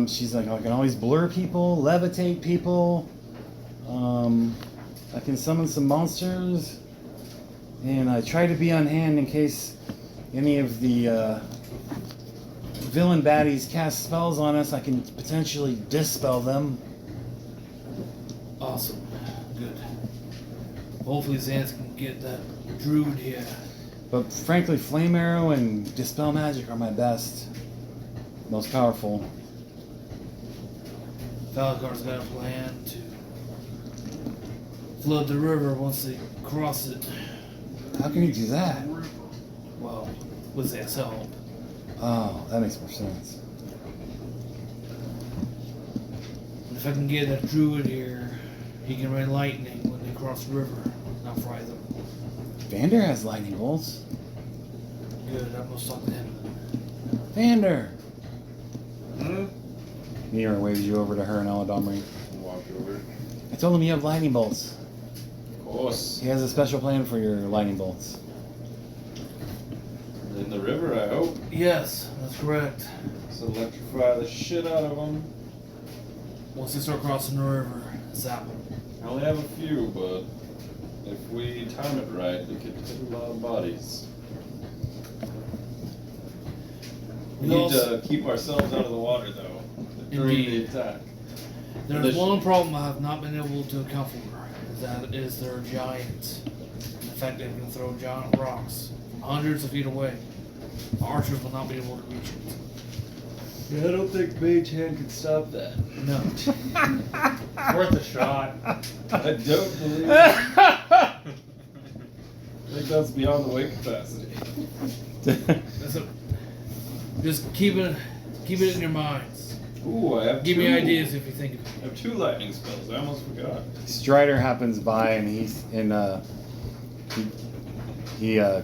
She's like, I can always blur people, levitate people. I can summon some monsters. And I try to be on hand in case any of the villain baddies cast spells on us. I can potentially dispel them. Awesome. Good. Hopefully Xanth can get that druid here. But frankly, Flame Arrow and Dispel Magic are my best. Most powerful. Falcar's got a plan to flood the river once they cross it. How can you do that? Well, with Xanth's help. Oh, that makes more sense. And if I can get that druid here, he can rain lightning when they cross the river. Not fry them. Vander has lightning bolts. Good, I'm gonna talk to him. Vander! Hmm? Mira waves you over to her and Aladomri. Walk over. I told him you have lightning bolts. Of course. He has a special plan for your lightning bolts. In the river, I hope. Yes, that's correct. Let's electrify the shit out of them. Once they start crossing the river, zap them. I only have a few, but if we time it right, we could hit a lot of bodies. We We need also- to keep ourselves out of the water, though, during Indeed. the attack. There's one problem I have not been able to account for. That is they're giant. And the fact they can throw giant rocks from hundreds of feet away. The archers will not be able to reach it. Yeah, I don't think Mage Hand can stop that. No. Worth a shot. I don't believe it. I think that's beyond the weight capacity. Just keep it in your minds. Ooh, I have Give two. me ideas if you think of it. I have 2 lightning spells. I almost forgot. Strider happens by and he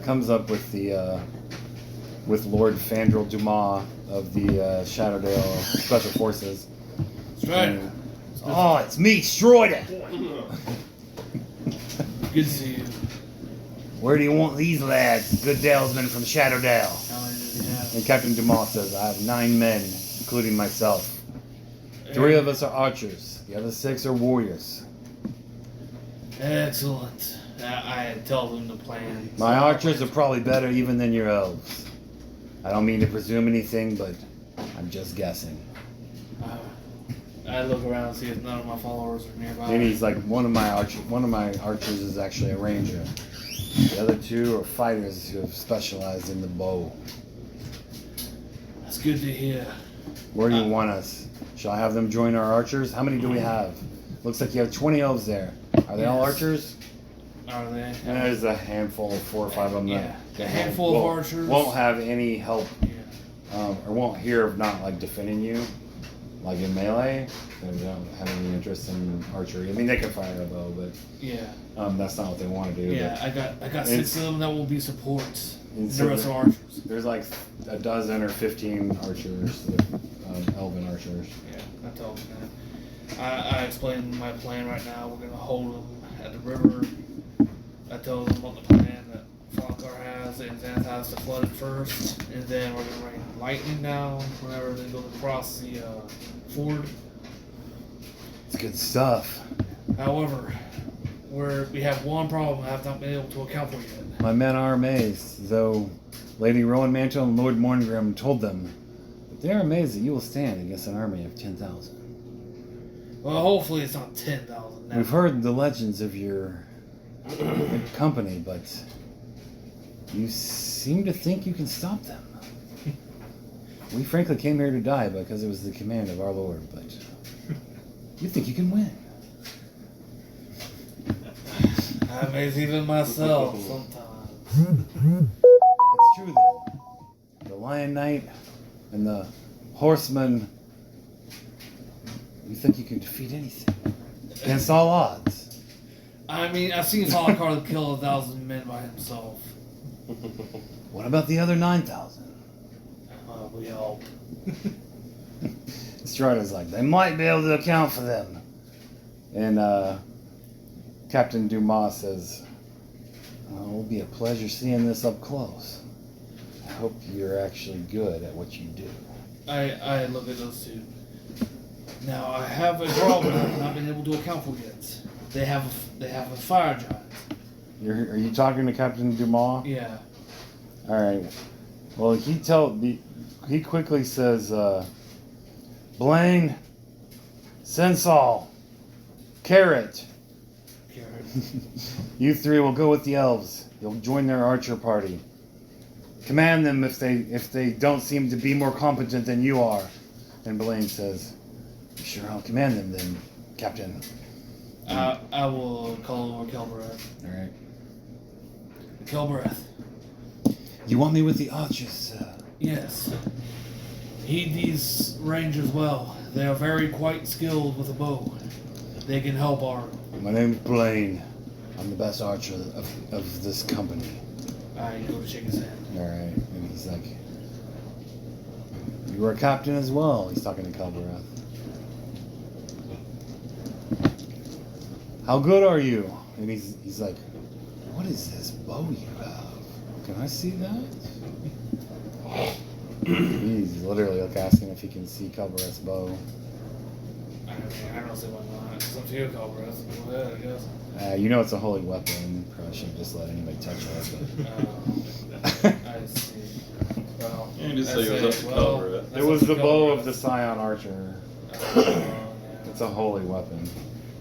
comes up with the with Lord Fandral Dumas of the Shadowdale Special Forces. Strider. And- oh, it's me, Strider. Good to see you. Where do you want these lads? Good dalesmen from Shadowdale. How many do you have? And Captain Dumas says, I have 9 men, including myself. 3 of us are archers. The other 6 are warriors. Excellent. I tell them the plan. My archers are probably better even than your elves. I don't mean to presume anything, but I'm just guessing. I look around and see if none of my followers are nearby. And he's like, one of my archers is actually a ranger. The other 2 are fighters who have specialized in the bow. That's good to hear. Where do you want us? Shall I have them join our archers? How many do we have? Looks like you have 20 elves there. Are they all Yes. archers? Are they? And there's a handful of 4 or 5 of them Yeah, that a handful of won't- archers. won't have any help, Yeah. or won't hear of not like defending you, like in melee. They don't have any interest in archery. I mean, they can fire a bow, but Yeah. that's not what they want to do. Yeah. I got 6 of them that will be supports. And The so rest are archers. There's like a dozen or 15 archers, elven archers. Yeah, I told them that. I explained my plan right now. We're gonna hold them at the river. I told them about the plan that Falkar has, and Xanath has to flood it first, and then we're gonna rain lightning down whenever they go across the ford. It's good stuff. However, we have one problem I have not been able to account for yet. My men are amazed, though Lady Rowan Mantle and Lord Morngrim told them that they are amazed that you will stand against an army of 10,000. Well, hopefully it's not 10,000 now. We've heard the legends of your company, but you seem to think you can stop them. We frankly came here to die because it was the command of our Lord, but you think you can win. I amaze even myself sometimes. It's true then. The Lion Knight and the Horseman, you think you can defeat anything against all odds. I mean, I've seen Falkar kill 1,000 men by himself. What about the other 9,000? We hope. Strada's like, they might be able to account for them. And Captain Dumas says, well, it will be a pleasure seeing this up close. I hope you're actually good at what you do. I look at those two. Now, I have a problem I've not been able to account for yet. They have a fire giant. Are you talking to Captain Dumas? Yeah. All right. Well, he quickly says, Blaine, Sensal, Carrot. You three will go with the elves. You'll join their archer party. Command them if they don't seem to be more competent than you are. And Blaine says, sure, I'll command them then, Captain. I will call over Kelbreth. All right. Kelbreth. You want me with the archers? Yes. Heed these rangers well. They are very quite skilled with a bow. They can help our... My name's Blaine. I'm the best archer of this company. You go to shake his hand. All right. And he's like, you were a captain as well. He's talking to Kelbreth. How good are you? And he's like, what is this bow you have? Can I see that? He's literally like asking if he can see Kelbreth's bow. I don't see why not. It's up to you, Kelbreth. Go ahead, I guess. You know it's a holy weapon. Probably shouldn't just let anybody touch it. But I see. Well, You can just say it was up to cover it. it was the bow of the Scion Archer. Yeah. It's a holy weapon.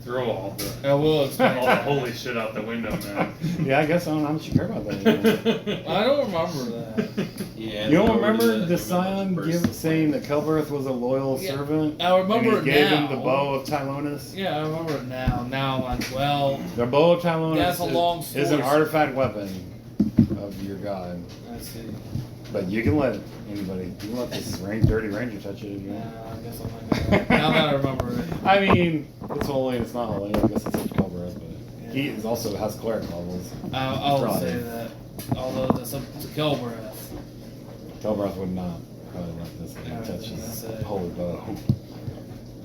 Throw all I will explain. the holy shit out the window, man. Yeah, I guess I don't know how much you care about that anymore. I don't remember that. Yeah, You don't no, remember yeah, the Scion saying that Kelbreth was a loyal Yeah, servant? I remember and he it gave now. him the bow of Tylonis? Yeah, I remember it now. Now I'm like, well, The bow of Tylonis That's a long is an story. artifact weapon of your god. I see. But you can let anybody, you can let this dirty ranger touch it if you want. I guess I'm not gonna. Now that I remember it. I mean, it's holy and it's not holy. I guess it's up to Kelbreth, but he is also has cleric levels. I'll Probably. say that. Although that's up to Kelbreth. Kelbreth would not probably let this guy Yeah, touch that's his it. holy bow.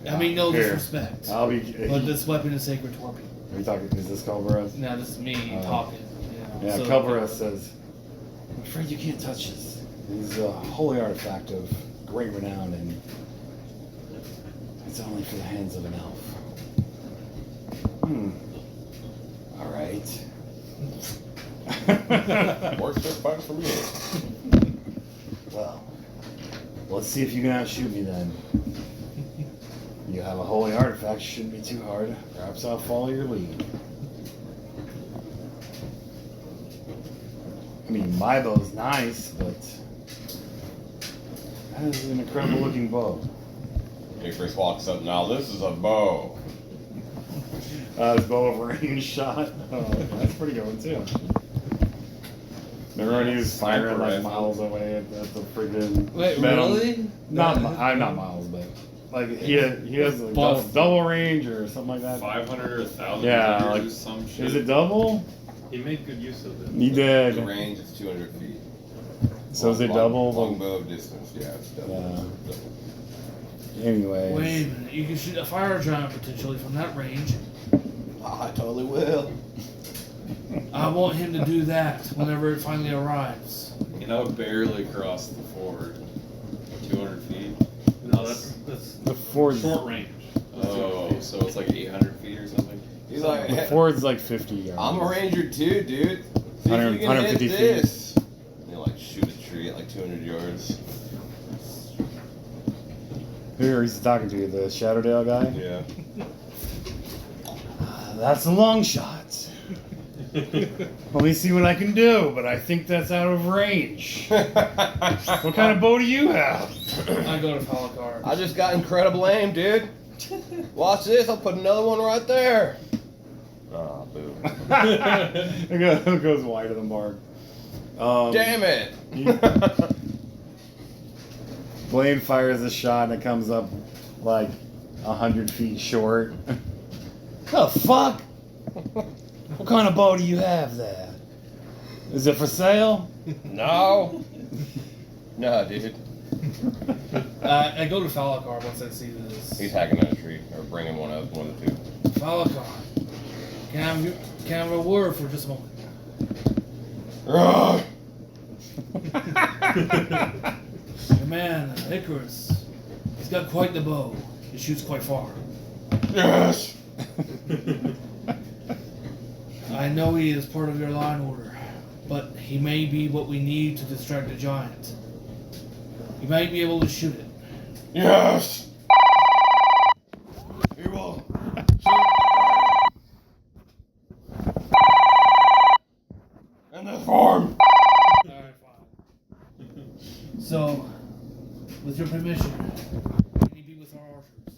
I mean, no Here. disrespect. I'll be. But this weapon is sacred to our people. Are you talking? Is this Kelbreth? Now this is me Oh. talking. Yeah, So- Kelbreth says, I'm afraid you can't touch this. This is a holy artifact of great renown, and it's only for the hands of an elf. Alright. Works just fine for me. Well, let's see if you can outshoot me then. You have a holy artifact, shouldn't be too hard. Perhaps I'll follow your lead. I mean, my bow's nice, but that is an incredible looking bow. Icarus walks up. Now this is a bow. His bow of range shot. Oh, that's a pretty good one too. Remember when he was firing like Sniper miles away at the friggin' Wait, metal- really? I'm not miles, but like he has like double range or something like that. 500 or 1,000 Yeah, meters like- or some shit. Is it double? He made good use of it. He The did. range is 200 feet. So is it Long- double? Longbow distance, yeah, it's double. Anyways. Wait a minute. You can shoot a fire giant potentially from that range. I totally will. I want him to do that whenever it finally arrives. You know, barely crossed the ford. 200 feet. No, that's The Ford's short range. Oh, so it's like 800 feet or something. He's like, the Ford's like 50 yards. I'm a ranger too, dude. See 100 if you can 150 hit feet. this. And you like shoot a tree at like 200 yards. Who are you talking to? The Shadowdale guy? Yeah. That's a long shot. Let me see what I can do, but I think that's out of range. What kind of bow do you have? I go to Falakar. I just got incredible aim, dude. Watch this. I'll put another one right there. Oh, boo. It goes wide of the mark. Damn it. Blaine fires a shot and it comes up like 100 feet short. The fuck? What kind of bow do you have there? Is it for sale? No. No, dude. I go to Falakar once I see this. He's hacking at a tree or bringing one up, one of the two. Falakar, can I have a word for just a moment? Your man, Icarus, he's got quite the bow. He shoots quite far. Yes. I know he is part of your line order, but he may be what we need to distract the giant. You might be able to shoot it. Yes. He will. In this form. Alright, fine. So, with your permission, can you be with our archers?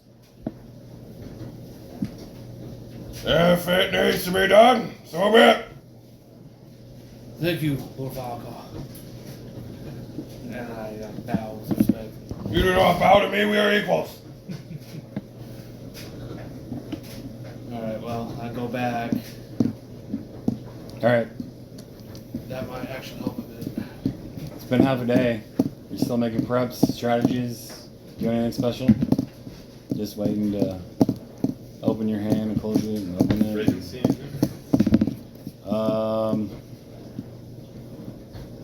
If it needs to be done, so be it. Thank you, Lord Falakar. And I bow with respect. You do not bow to me, we are equals. Alright, well, I go back. Alright, That might actually help a bit. it's been half a day. You still making preps, strategies, doing anything special? Just waiting to open your hand and close it and open it. Raising scene. I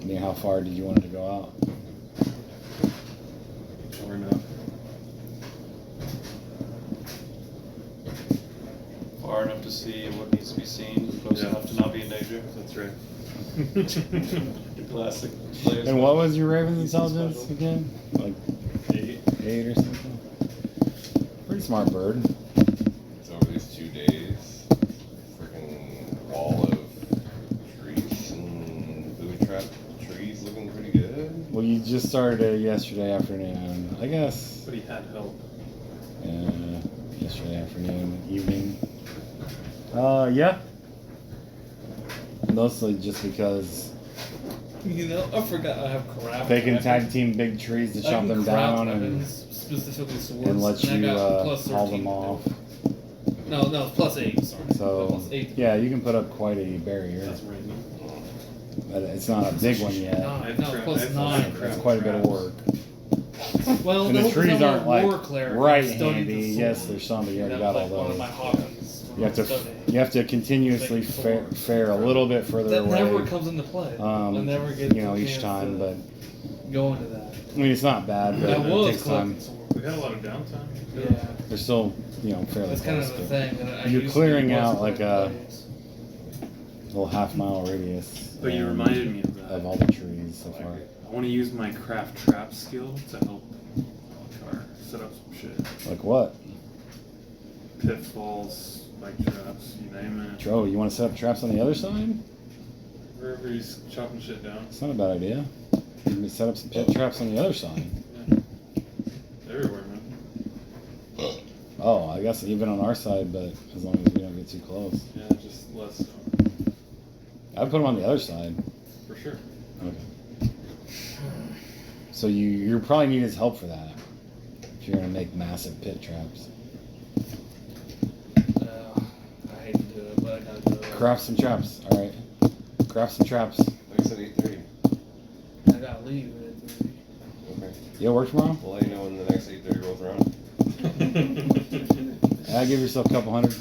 mean, how far did you want it to go out? Far enough. Far enough to see what needs to be seen, close Yeah. enough to not be in danger. That's right. The classic players. And what was your Raven's intelligence again? Like 8. 8 or something? Pretty smart bird. So over these 2 days, freaking wall of trees and booby trap trees looking pretty good. Well, you just started it yesterday afternoon. I guess. But he had help. Yesterday afternoon, evening. Yeah. Mostly just because You know, I forgot I have craft. they can weapons. tag team big trees to I chop can them craft down weapons, specifically swords, and let I you got plus haul 13 them off. No, it's plus 8, sorry. So, Plus 8. yeah, you can put up quite a barrier. That's right. But it's not a big one yet. No, it's plus 9. It's quite a bit of work. Well, And the those trees are aren't like war cleric. right I studied the handy. sword. Yes, there's some, but you already That got was all like one of my those. hobbies. You have to continuously fare a little bit further That away. never comes into play. I never get you know, the each chance time, to but go into that. I mean, it's not bad, but I it was takes time. collecting swords. We had a lot of downtime. Yeah, They're still, you know, fairly that's kind close. of the but thing. That I You're used clearing to do was out like collect a blades. little half-mile radius. But you reminded me of that. of all the trees so far. I want to use my craft trap skill to help Car set up some shit. Like what? Pitfalls, spike traps, you name it. Joe, you want to set up traps on the other side? Wherever he's chopping shit down. It's not a bad idea. You can set up some pit traps on the other side. Everywhere, man. Oh, I guess even on our side, but as long as we don't get too close. Yeah, just less so. I'd put them on the other side. For sure. Okay. So you probably need his help for that. If you're gonna make massive pit traps. I hate to do it, but I gotta do it. Craft some traps. All right. Craft some traps. Like I said, 8:30. I gotta leave at 3. Okay. You'll work tomorrow? We'll let you know when the next 8:30 rolls around. Give yourself a couple hundred.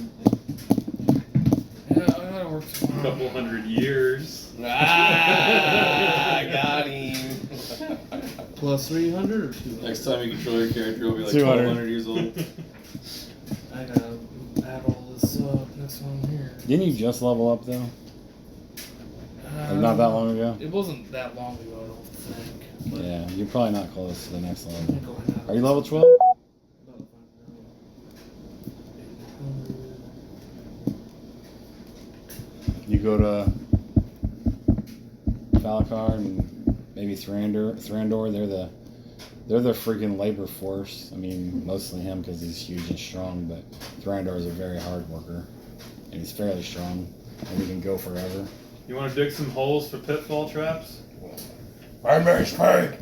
Yeah, I gotta works A fine. couple hundred years. Ah, got him. Plus 300 or 200? Next time you control your character, you'll be like 200. 1,200 years old. I gotta add all this up next one here. Didn't you just level up though? Like not that long ago. It wasn't that long ago, I don't think. But Yeah, you're probably not close to the next I level. think I'll have Are you level 12? You go to Falakar and maybe Thrandur. They're the freaking labor force. I mean, mostly him because he's huge and strong. But Thrandur is a very hard worker, and he's fairly strong, and he can go forever. You want to dig some holes for pitfall traps? Find me a spade.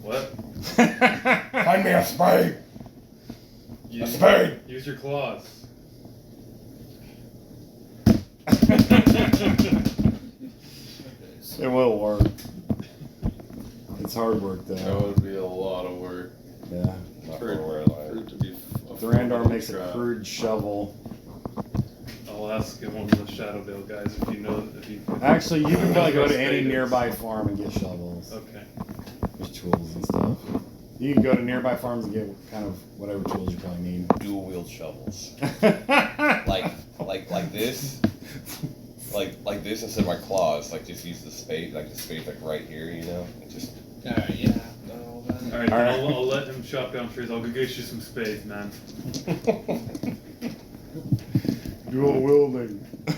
What? Find me a spade. A spade. Use your claws. It will work. It's hard work That though. would be a lot of work. Yeah. Not For for where I for live. it to be Thrandur makes a trap. crude shovel. I'll ask one of the Shadowdale guys if you know if you. Actually, you can probably go to any Spade is. nearby farm and get shovels. Okay. There's tools and stuff. You can go to nearby farms and get kind of whatever tools you probably need. Dual wield shovels. Like this. Like this instead of my claws. Like just use the spade. Like the spade like right here. You know. And just. Alright, yeah. All that. All right. All right. I'll let him chop down trees. I'll go get you some spades, man. Dual wielding. Some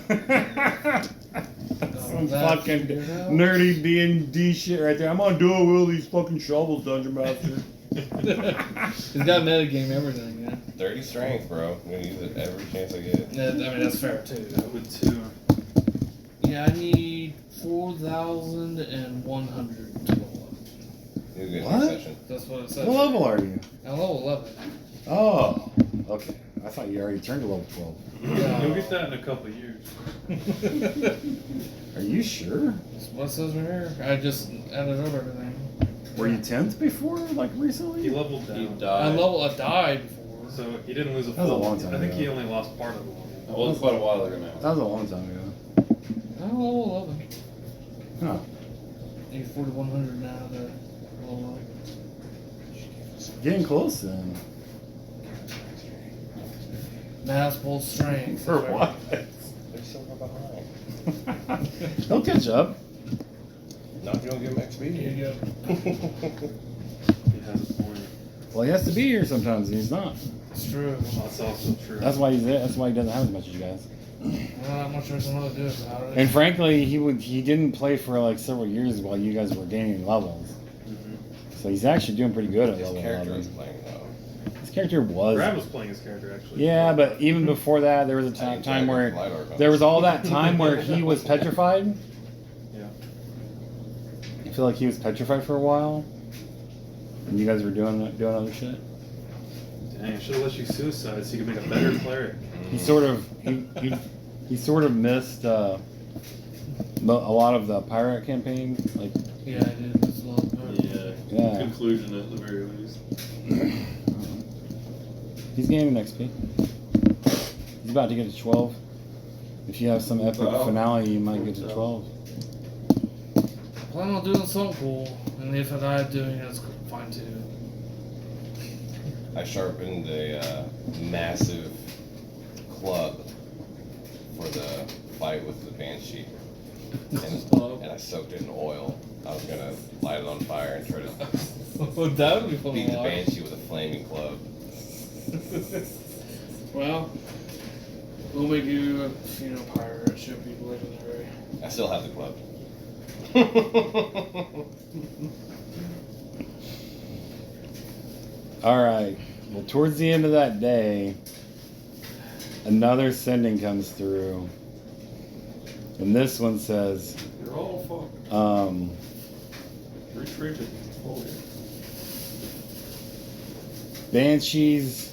that fucking figured out? nerdy D&D shit right there. I'm gonna dual wield these fucking shovels, Dungeon Master. He's got metagame everything, yeah. 30 strength, bro. I'm gonna use it every chance I get. Yeah, I mean, that's fair too. I would too. Yeah, I need 4,100 to level up. You get What? next session. That's what it says. What level are you? I'm level 11. Oh, okay. I thought you already turned to level 12. You'll get that in a couple of years. Are you sure? That's what it says right here. I just added up everything. Were you 10th before, like He recently? leveled He down. died. I died before. So he didn't lose a That was a full. long time I think ago. he only lost part of the level. That was quite a while ago now. That was a long time ago. I'm level 11. Huh. I need 4,100 now to level up. Getting close then. Mass pull strength. For what? They're so far behind. They'll catch up. Not if you don't give him XP. Here you go. He has a point. Well, he has to be here sometimes, and he's not. It's true. That's also true. That's why he's there. That's why he doesn't have as much as you guys. Not much there's another to do about it. And frankly, he didn't play for like several years while you guys were gaining levels. Mhm. So he's actually doing pretty good at His level character is 11. playing though. His character was. Brad was playing his character actually. Yeah, but even before that, there was a time where there was all that time where he was petrified. Yeah. I feel like he was petrified for a while, and you guys were doing other shit. Dang, I should have let you suicide so you could make a better cleric. He sort of he sort of missed a lot of the pirate campaign. Like, Yeah, I did. It's a lot better. yeah, Conclusion at the very least. he's gaining XP. He's about to get to 12. If you have some epic Wow. finale, you might get to 12. Plan on doing something cool, and if I die doing it, that's fine too. I sharpened a massive club for the fight with the banshee, and I soaked it in oil. I was gonna light it on fire and try to That would be fun beat to the watch. banshee with a flaming club. Well, we'll make you a pirate ship people legendary. I still have the club. All right. Well, towards the end of that day, another sending comes through, and this one says, You're all fucked. Retreated. Holy. Banshees.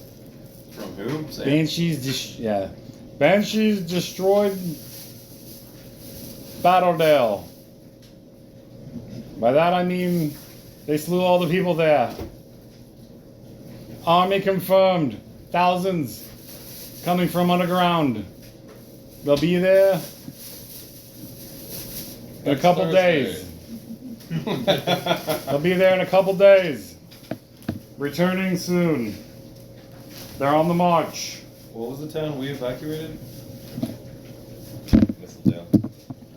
From whom? Sam? Banshees destroyed Battledale. By that I mean they slew all the people there. Army confirmed. Thousands coming from underground. They'll be there in a Next couple Thursday. days. They'll be there in a couple days. Returning soon. They're on the march. What was the town we evacuated? Whistledale.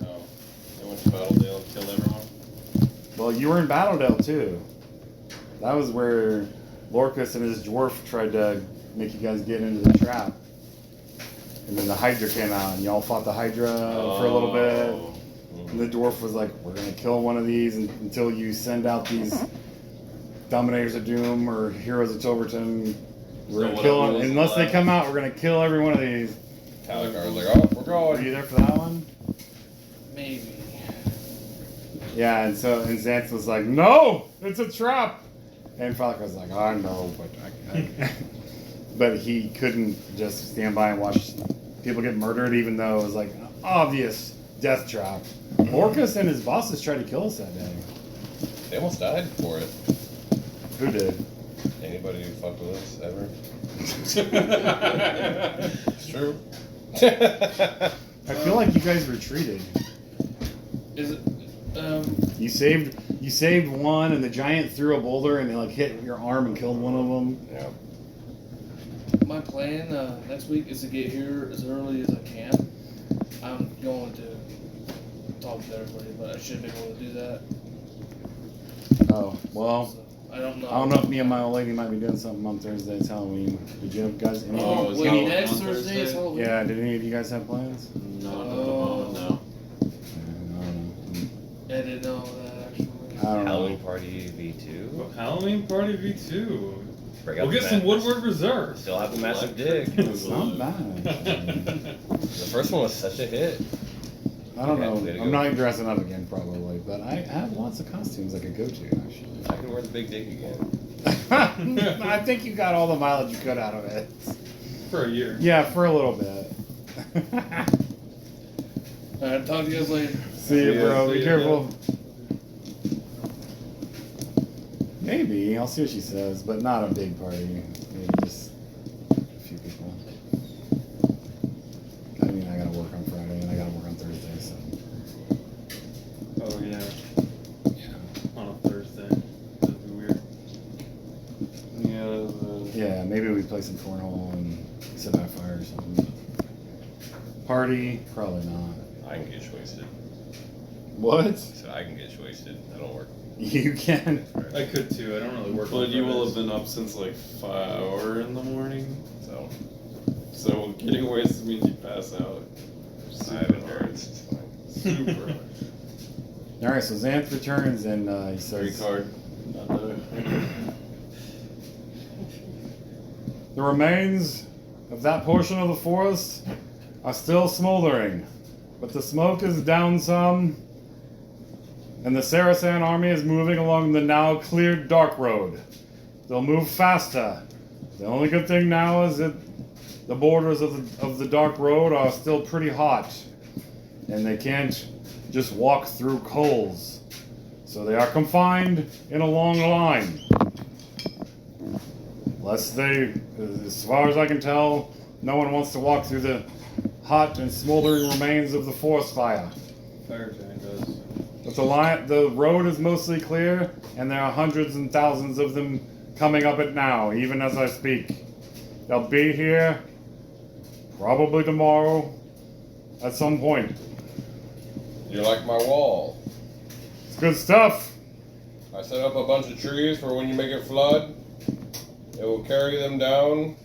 Oh, they went to Battledale and killed everyone. Well, you were in Battledale too. That was where Lorcus and his dwarf tried to make you guys get into the trap. And then the Hydra came out and y'all fought the Hydra for a little bit. Oh. And the dwarf was like, we're going to kill one of these until you send out these Dominators of Doom or Heroes of Toberton. We're going to kill them. Unless they come out, we're going to kill every one of these. Talagar was like, oh, we're Were going. you there for that one? Maybe. Yeah, and Xanth was like, no, it's a trap. And Falk was like, I know, but but he couldn't just stand by and watch people get murdered, even though it was like an obvious death trap. Orcus and his bosses tried to kill us that day. They almost died for it. Who did? Anybody who fucked with us ever? It's true. I feel like you guys retreated. Is it? You saved one, and the giant threw a boulder, and it like hit your arm and killed one of them. Yeah. My plan next week is to get here as early as I can. I'm going to talk to everybody, but I should be able to do that. Oh, well, So, I don't know. I don't know if me and my old lady might be doing something on Thursday. It's Halloween. Did you guys? Oh, is wait, Halloween next on Thursday is Thursday? Halloween? Yeah, did any of you guys have plans? Not at the moment, no. I don't I didn't know that actually. know. I don't know. Halloween party V2. Halloween party V2. Break We'll out get the some ma- Woodward Reserve. Still have the massive dick. It's not bad. The first one was such a hit. I don't Okay, know. way to I'm go. not dressing up again probably, but I have lots of costumes I could go to actually. I can wear the big dick again. I think you got all the mileage you could out of it. For a year. Yeah, for a little bit. Alright, talk to you guys later. See you, ya, bro. see Be ya, careful. Maybe. I'll see what she says, but not a big party. Maybe just a few people. I mean, I gotta work on Friday and I gotta work on Thursday, so. Oh, yeah. Yeah. On a Thursday. That'd be weird. Yeah, maybe we play some cornhole and sit by a fire or something. Party? Probably not. I can get wasted. What? So I can get wasted. I don't work. You can. I could too. I don't really work. But on you will have Fridays. been up since like 4 in the morning, so getting wasted means you pass out. I have endurance. It's fine. Super hard. Alright, so Xanth returns and he Three says, card. the remains of that portion of the forest are still smoldering, but the smoke is down some, and the Saracen army is moving along the now cleared Dark Road. They'll move faster. The only good thing now is that the borders of the Dark Road are still pretty hot, and they can't just walk through coals. So they are confined in a long line. Lest they, as far as I can tell, no one wants to walk through the hot and smoldering remains of the forest fire. Fire giant does. But the road is mostly clear, and there are hundreds and thousands of them coming up it now, even as I speak. They'll be here probably tomorrow at some point. You like my wall? It's good stuff. I set up a bunch of trees for when you make it flood. It will carry them down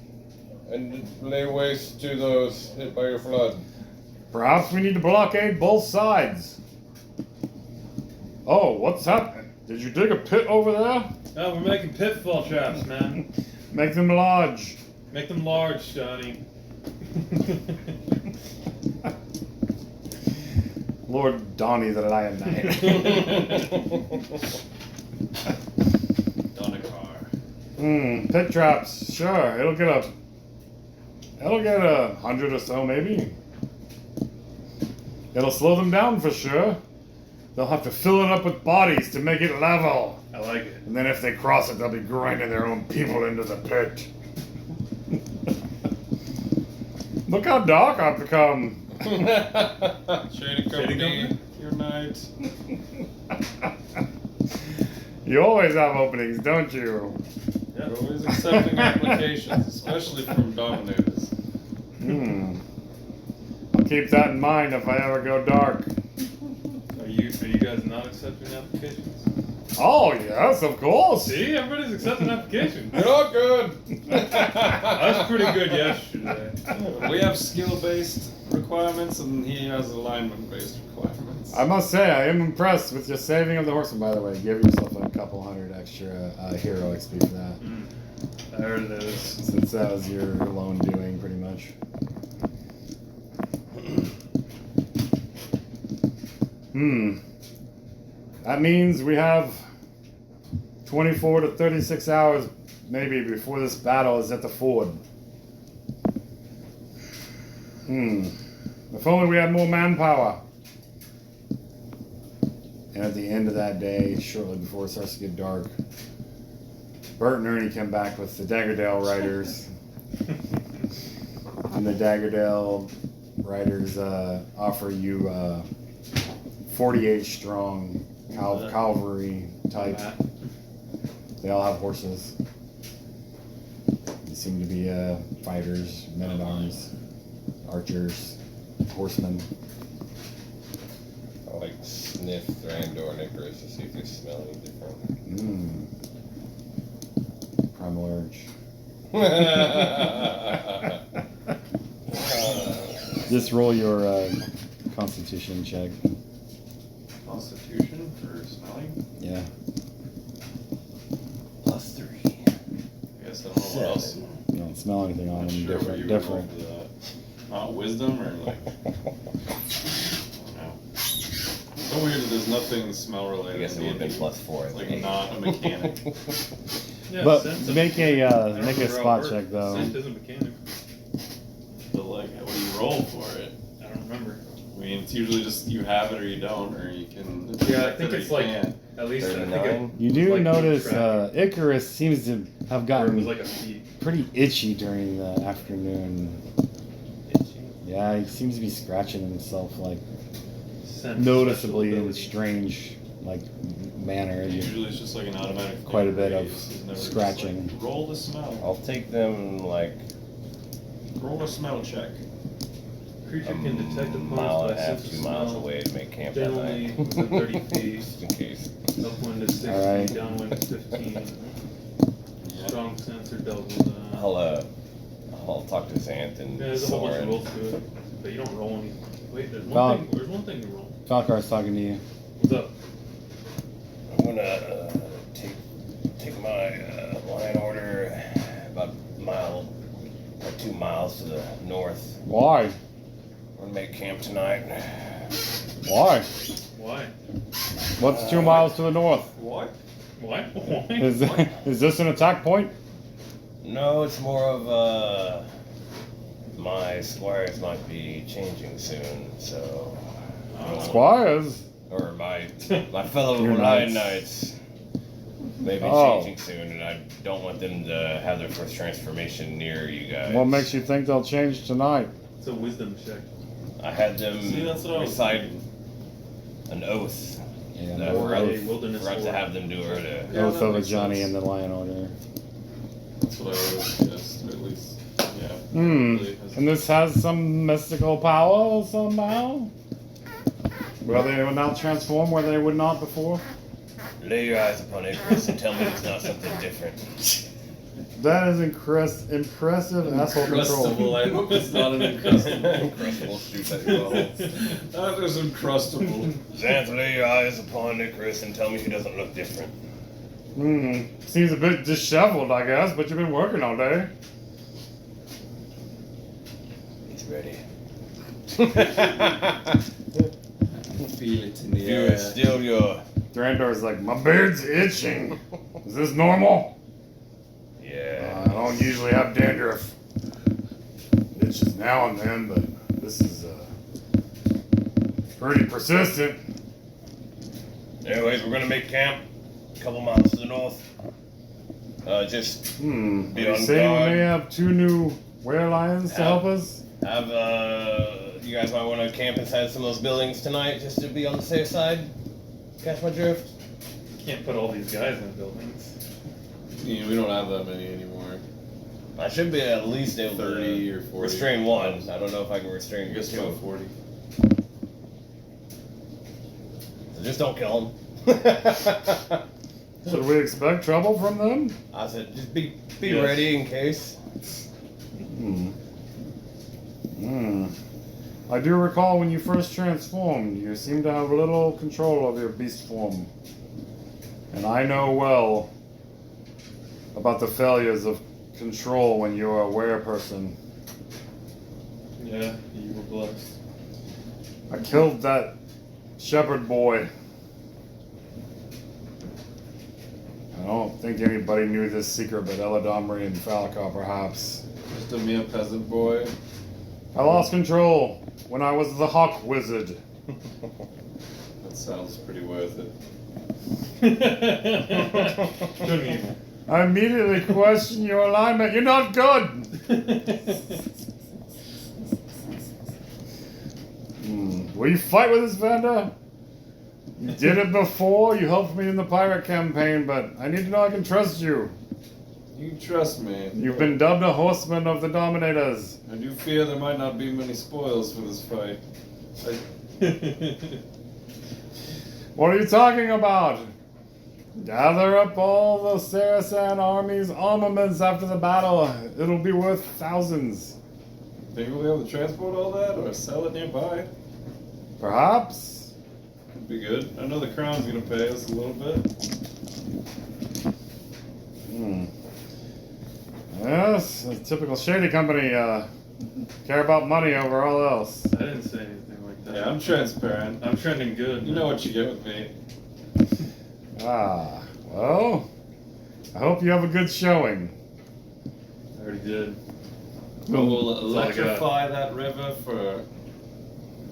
and lay waste to those hit by your flood. Perhaps we need to blockade both sides. Oh, what's happening? Did you dig a pit over there? Oh, we're making pitfall traps, man. Make them large. Make them large, Johnny. Lord Donnie that I am knight. Pit traps, sure. It'll get 100 or so, maybe. It'll slow them down for sure. They'll have to fill it up with bodies to make it level. I like it. And then if they cross it, they'll be grinding their own people into the pit. Look how dark I've become. Shady company, your night. You always have openings, don't you? We're always accepting applications, especially from Dominators. I'll keep that in mind if I ever go dark. Are you guys not accepting applications? Oh, yes, of course. See, everybody's accepting applications. You're good. I was pretty good yesterday. We have skill-based requirements, and he has alignment-based requirements. I must say, I am impressed with your saving of the horseman, by the way. Give yourself a couple hundred extra hero XP for that. There it is. Since that was your lone doing, pretty much. That means we have 24 to 36 hours, maybe, before this battle is at the ford. If only we had more manpower. And at the end of that day, shortly before it starts to get dark, Bert and Ernie come back with the Daggerdale Riders. And the Daggerdale Riders offer you 48 strong cavalry type. They all have horses. They seem to be fighters, men-at-arms, archers, horsemen. I like sniff Thrandor and Icarus to see if they smell any different. Primal urge. Just roll your constitution check. Constitution for smelling? Yeah. +3. I guess I don't know what else. You don't smell anything on I'm them. sure what you would roll Different. for that. Not wisdom or like. No. So weird that there's nothing smell I related. guess it would have been +4. It's like not a mechanic. Yeah, But scent's make I a don't make a remember how it spot works. check though. Scent isn't mechanic. But like, what do you roll for it? I don't remember. I mean, it's usually just you have it or you don't, or you can. Yeah, I detect think it or it's you like can't. at least I think 39. You do like notice track. Icarus seems to have it gotten was like a feet. pretty itchy during the afternoon. Itchy. Yeah, he seems to be scratching himself like Scent noticeably special in a ability. strange like manner. Usually it's just like an automatic. Quite a bit thing. of It's never just scratching. Like, roll the smell. I'll take them like Roll a smell check. Creature a can detect mile opponents and a by half, sense of 2 miles smell. away to make camp that Generally night. within 30 feet. Just in case. Upwind is 60, Alright. downwind is 15. Yeah. Strong sense or double that. I'll talk to Xanth and Yeah, there's a whole bunch of Soren. rules to it, but you don't roll any. Wait, there's one Val- thing. There's one thing you roll. Falcar's talking to you. What's up? I'm gonna take my line order about a mile or 2 miles to the north. Why? We're gonna make camp tonight. Why? Why? What's 2 miles to the north? What? Why? Why? Is this an attack point? No, it's more of my squires might be changing soon, so Squires? or my fellow Your line knights. knights may be Oh. changing soon, and I don't want them to have their first transformation near you guys. What makes you think they'll change tonight? It's a wisdom check. I had them See, that's what I was recite thinking. an oath Yeah, that I Or forgot, a wilderness forgot to lord. have them do earlier. Yeah, Oath that of a makes Johnny sense. and the Lion Order. That's what I would suggest, or at least, yeah. Hmm. Really has- And this has some mystical power somehow? Will they not transform where they would not before? Lay your eyes upon Icarus and tell me it's not something different. That is impressive asshole Uncrustable, control. I hope it's not an uncrustable. Uncrustable shoots at your butthole. That is uncrustable. Xanth, lay your eyes upon Icarus and tell me he doesn't look different. Seems a bit disheveled, I guess, but you've been working all day. He's ready. Feel it in the You are still your... Durandor's like, my beard's itching. Is this normal? Yeah. I don't usually have dandruff. It itches now and then, but this is pretty persistent. Anyways, we're gonna make camp a couple miles to the north. Just Are be you on saying we guard. may have 2 new were lions to help us? Have you guys might want to camp inside some of those buildings tonight just to be on the safe side? Catch my drift? Can't put all these guys in buildings. Yeah, we don't have that many anymore. I should be at least able 30 to or 40. restrain one. I don't know if I can restrain I guess two. about 40. So just don't kill them. Should we expect trouble from them? I said, just be Yes. ready in case. I do recall when you first transformed, you seemed to have little control of your beast form. And I know well about the failures of control when you're a were-person. Yeah, you were blessed. I killed that shepherd boy. I don't think anybody knew this secret but Eladomri and Falcor, perhaps. Just a mere peasant boy. I lost control when I was the Hawk Wizard. That sounds pretty worth it. Couldn't even. I immediately question your alignment. You're not good! Will you fight with this vendor? You did it before. You helped me in the pirate campaign, but I need to know I can trust you. You can trust me. You've been dubbed a horseman of the Dominators. I do fear there might not be many spoils for this fight. What are you talking about? Gather up all the Saracen army's armaments after the battle. It'll be worth thousands. Think we'll be able to transport all that or sell it nearby? Perhaps. Could be good. I know the crown's gonna pay us a little bit. Yes, a typical shady company. Care about money over all else. I didn't say anything like that. Yeah, I'm transparent. I'm trending good. You know what you get with me. Ah, well, I hope you have a good showing. I already did. We'll all I got. electrify that river for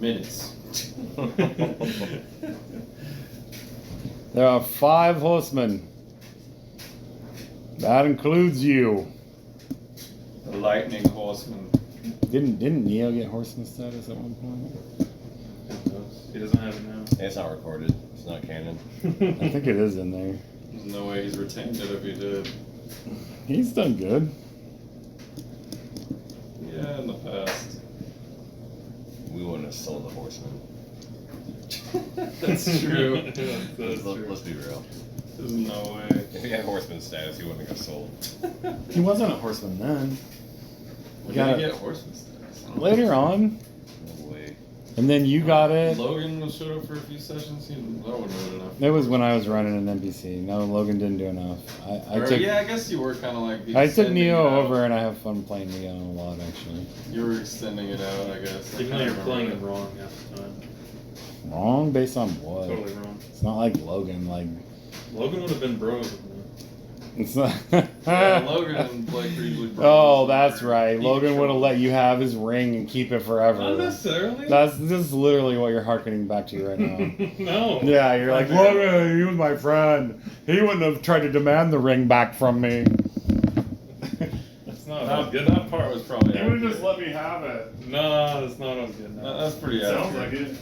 minutes. There are 5 horsemen. That includes you. The lightning horseman. Didn't Neo get horseman status at one point? He doesn't have it now. It's not recorded. It's not canon. I think it is in there. There's no way he's retained it if he did. He's done good. Yeah, in the past. We wouldn't have sold the horseman. That's true. That's true. Let's be real. There's no way. If he had horseman status, he wouldn't have got sold. He wasn't a horseman then. When Got did he it. get horseman status? Later on. No way. And then you got it. Logan showed up for a few sessions. That wouldn't have been enough. It was when I was running an NPC. No, Logan didn't do enough. I took Yeah, I guess you were kind of like. I took extending Neo it out. over and I have fun playing Neo a lot actually. You were extending it out, I guess. I Even though can't you're playing it remember. wrong half the time. Wrong based on what? Totally wrong. It's not like Logan, like Logan would have been bros with me. it's not Yeah, Logan and Blake are usually bros. Oh, that's right. Logan would have let you have his ring and keep it forever. Not necessarily. This is literally what you're hearkening back to right now. No. Yeah, you're like, Yeah. Logan, he was my friend. He wouldn't have tried to demand the ring back from me. That's not what I That, was getting that at. part was probably. He would have accurate. just let me have it. No, that's not what I was getting at. That's pretty Sounds accurate. like it.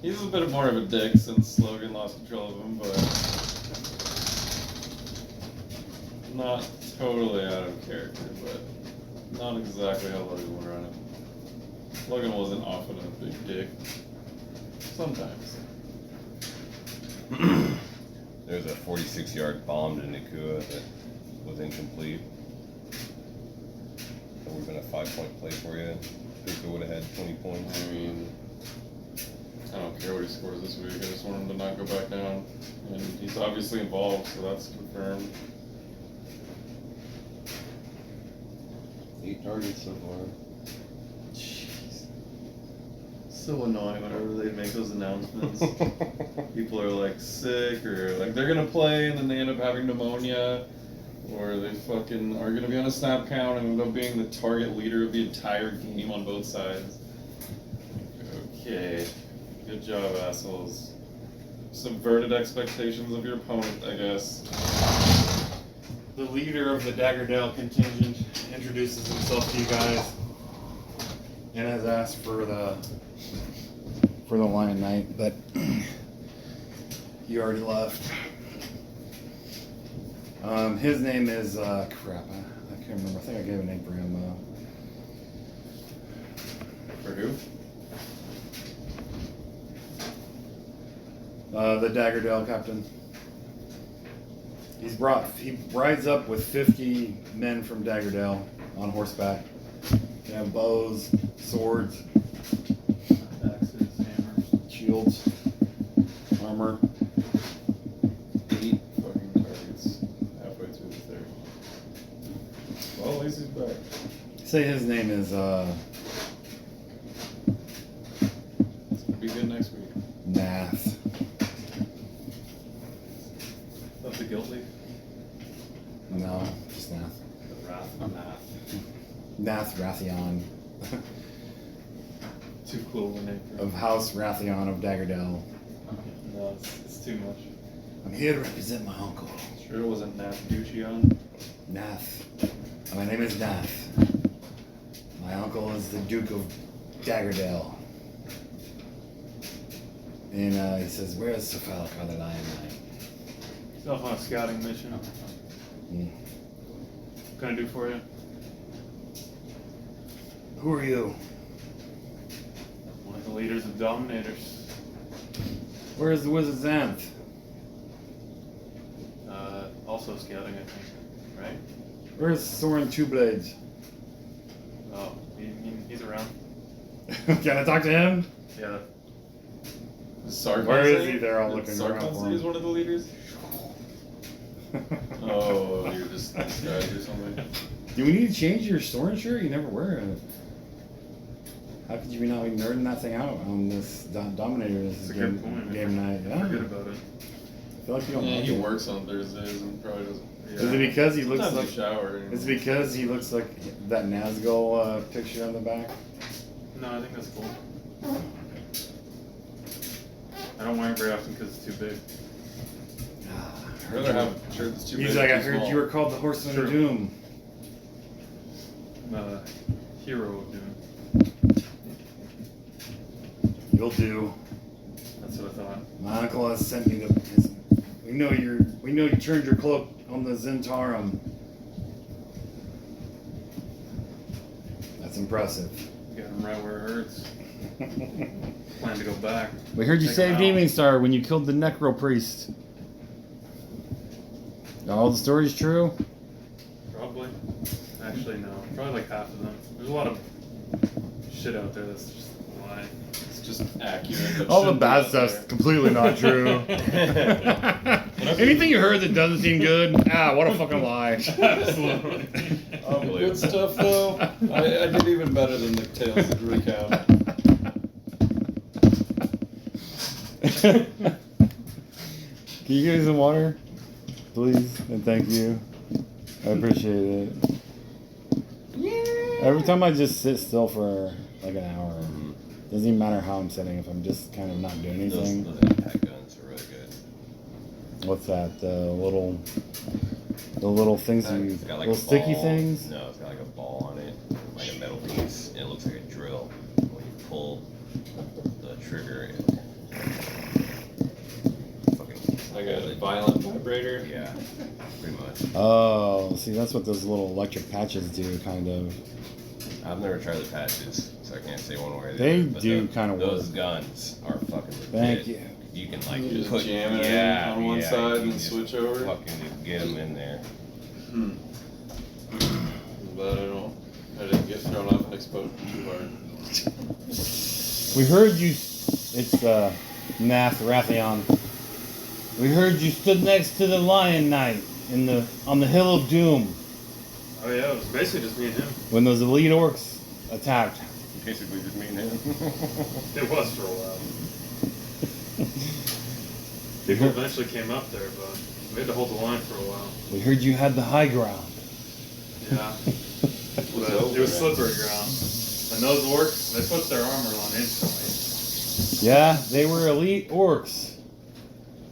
He's a bit more of a dick since Logan lost control of him, but not totally out of character, but not exactly how Logan would run it. Logan wasn't often a big dick. Sometimes. There's a 46-yard bomb to Nakua that was incomplete. That would have been a 5-point play for you. Puka would have had 20 points. I mean, I don't care what he scores this week. I just want him to not go back down. And he's obviously involved, so that's confirmed. 8 targets so far. Jeez. So annoying whenever they make those announcements. People are like sick or like They're gonna play and then they end up having pneumonia, or they fucking are gonna be on a snap count and end up being the target leader of the entire game on both sides. Okay, good job, assholes. Subverted expectations of your opponent, I guess. the leader of the Daggerdale contingent introduces himself to you guys and has asked for the Lion Knight, but he already left. His name is crap. I can't remember. I think I gave a name for him. For who? The Daggerdale captain. He rides up with 50 men from Daggerdale on horseback. They have bows, swords, Axes, hammers. shields, armor. 8 fucking targets halfway through the third. Well, at least he's back. Say his name is Be good next week. Nath. Of the guild league. No, just Nath. The Wrath of Nath. Nath Rathion Too cool a name for of House Rathion of Daggerdale. No, it's too much. I'm here to represent my uncle, Sure it wasn't Nat Duchion? Nath. My name is Nath. My uncle is the Duke of Daggerdale. And he says, "Where's Sir Falcar the Lion Knight?" He's off on a scouting mission. Hmm. What can I do for you? Who are you? One of the leaders of Dominators. Where's the Wizard Xanth? Also scouting, I think. Right? Where's Soren Two Blades? Oh, he's around. Can I talk to him? Yeah. Sarkon Where is say? he? They're all Did looking Sarkon around for say him. he's one of the leaders? Oh, you're just disguised or something. Do we need to change your Soren shirt? You never wear it. How could you not be nerding that thing out on this Dominators That's a game, good point. game night? Yeah. Forget about it. I feel like you don't Yeah, like he it. works on Thursdays and probably doesn't. Is it because he looks Sometimes like? he shower. It's because he looks like that Nazgul picture on the back. No, I think that's cool. I don't wear it very often because it's too big. I'd rather have a shirt that's too big. He's like, or I too heard small. you were called the Horseman of True. Doom. I'm a hero of Doom. You'll do. That's what I thought. My uncle has sent me to. We know you turned your cloak on the Zentarum. That's impressive. Got him right where it hurts. Plan to go back. We heard you Take saved him out. Evening Star when you killed the Necro Priest. Are all the stories true? Probably. Actually, no. Probably like half of them. There's a lot of shit out there that's just a lie. It's just accurate. but All the shouldn't be bad out stuff's there. completely not true. Anything you heard that doesn't seem good, what a fucking lie. Absolutely. Good stuff though. I did even better than the tales that recount. Can you give me some water? Please, and thank you. I appreciate it. Every time I just sit still for like an hour, doesn't even matter how I'm sitting, if I'm just kind of not doing anything. Those impact guns are really good. What's that? The little things you, It's got like little a sticky ball. things? No, it's got like a ball on it, like a metal piece, and it looks like a drill. When you pull the trigger, it fucking Like a violent vibrator. yeah, pretty much. Oh, see, that's what those little electric patches do, kind of. I've never tried the patches, so I can't say one way or the They other. but do kinda Those work. guns are fucking legit. Thank you. You can like You just put jam it yeah, on one yeah, side you and then just switch over. Fucking just get them in there. But I didn't get thrown off and exposed too hard. We heard you. It's Nath Rathion. We heard you stood next to the Lion Knight on the Hill of Doom Oh yeah, it was basically just me and him. when those elite orcs attacked. Basically just me and him. It was for a while. People eventually came up there, but we had to hold the line for a while. We heard you had the high ground. Yeah. But it was slippery ground. And those orcs, they put their armor on instantly. Yeah, they were elite orcs.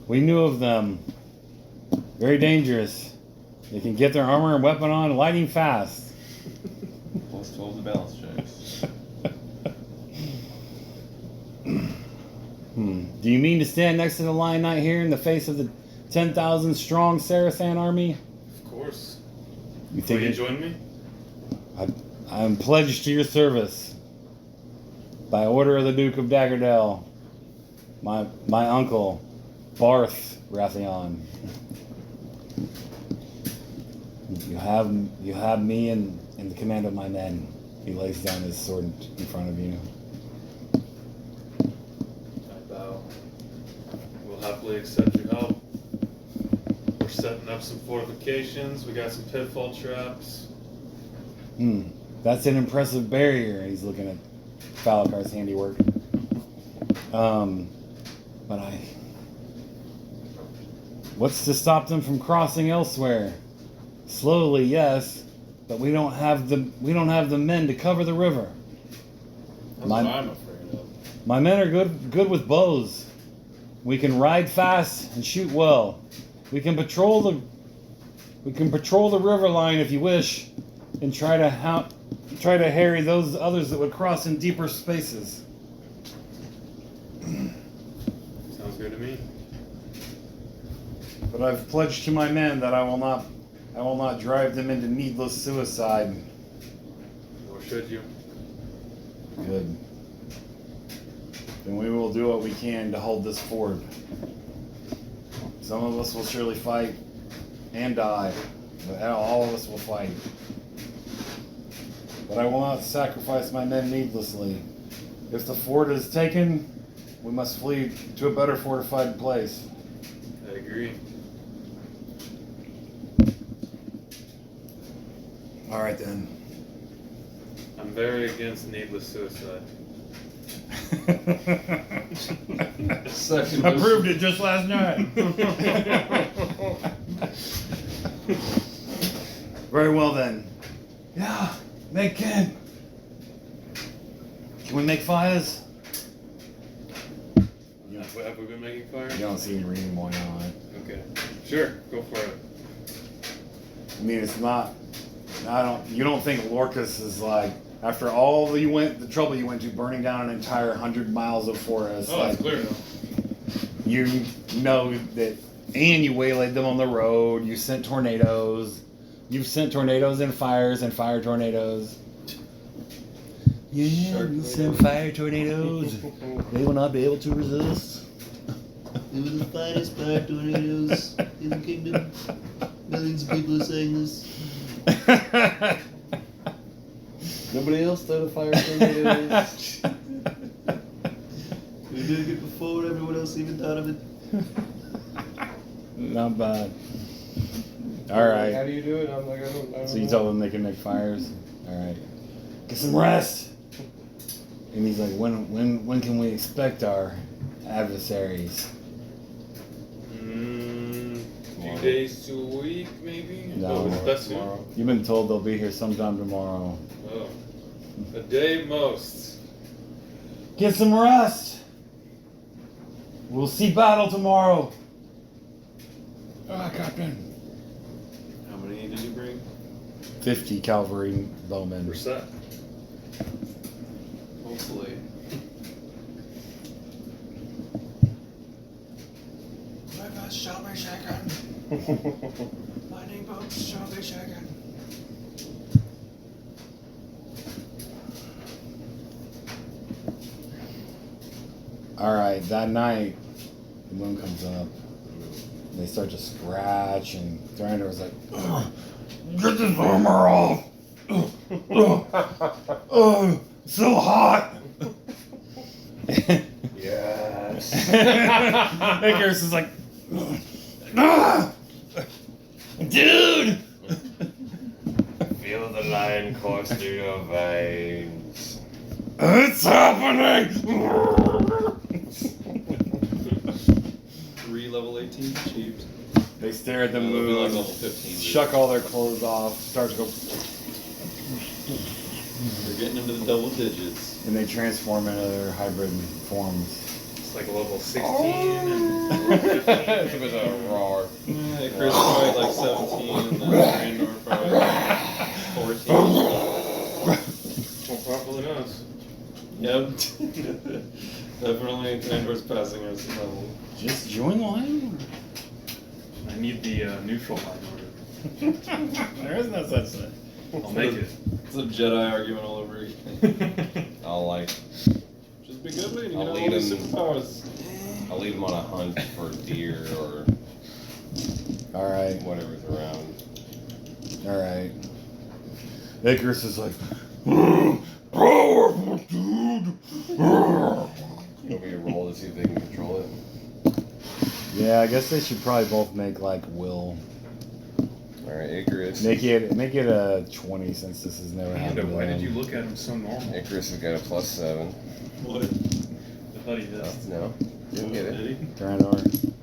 We knew of them. Very dangerous. They can get their armor and weapon on lightning fast. Plus 12 to balance checks. Do you mean to stand next to the Lion Knight here in the face of the 10,000 strong Saracen army? Of course. You Will think you it, join me? I am pledged to your service by order of the Duke of Daggerdale, my uncle, Barth Rathion. You have me in the command of my men. He lays down his sword in front of you. I bow. We'll happily accept your help. We're setting up some fortifications. We got some pitfall traps. That's an impressive barrier. He's looking at Falakar's handiwork. But what's to stop them from crossing elsewhere? Slowly, yes, but we don't have the men to cover the river. That's what I'm afraid of. My men are good with bows. We can ride fast and shoot well. We can patrol the river line if you wish, and try to harry those others that would cross in deeper spaces. Sounds good to me. But I've pledged to my men that I will not drive them into needless suicide. Nor should you. Good. Then we will do what we can to hold this fort. Some of us will surely fight and die, but all of us will fight. But I will not sacrifice my men needlessly. If the fort is taken, we must flee to a better fortified place. I agree. All right then. I'm very against needless suicide. Second. I proved it just last night. Very well then. Yeah, make can. Can we make fires? Have we been making fire? You don't see any reason why not. Okay. Sure, go for it. I mean, it's not. You don't think Lorcas is like, after all the trouble you went to burning down an entire 100 miles of forest. Oh, like, that's clear now. You know that, and you waylaid them on the road. You sent tornadoes. You've sent tornadoes and fire tornadoes. Yeah, you send fire tornadoes. They will not be able to resist. They were the finest fire tornadoes in the kingdom. Millions of people are saying this. Nobody else thought of fire tornadoes. We did it before everyone else even thought of it. Not bad. All right. How do you do it? I'm like, I don't So you know. tell them they can make fires. All right. Get some rest. And he's like, when can we expect our adversaries? Few days to a week, maybe? No, What was best tomorrow. You've been told they'll be here sometime tomorrow. Oh. A day most. Get some rest. We'll see battle tomorrow. Ah, Captain. How many did you bring? 50 cavalry bowmen. We're set. Hopefully. Rivers shall be shaken. Mining boats shall be shaken. All right, that night, the moon comes up. They start to scratch, and Thranduil's like, "Ugh, get this armor off! So hot!" Yes. Icarus is like, "Ah! Dude!" Feel the lion course through your veins. It's happening! 3 level 18 achieved. They stare at the It'll be moon, like level 15. shuck all their clothes off, start to go, They're getting into the double digits. and they transform into their hybrid forms. It's like a level 16 and 15. It's a bit of a roar. Yeah, Icarus probably like 17, and then Randor probably like 14. More powerful than us. Yep. Definitely Randor's passing us level. Just join line. I need the neutral line order. There is no such thing. I'll make it. It's a Jedi argument all over again. I'll like, Just be good, man. You I'll know all lead these him. superpowers. I'll lead him on a hunt for deer or All right, whatever's around. all right. Icarus is like, powerful dude. It'll be a roll to see if they can control it. Yeah, I guess they should probably both make like will. Alright, Icarus. Make it a 20 since this has never Amanda, happened. why to did you them. look at him so normal? Icarus has got a +7. What? I thought he did. No, didn't get it. Did he? Durandor.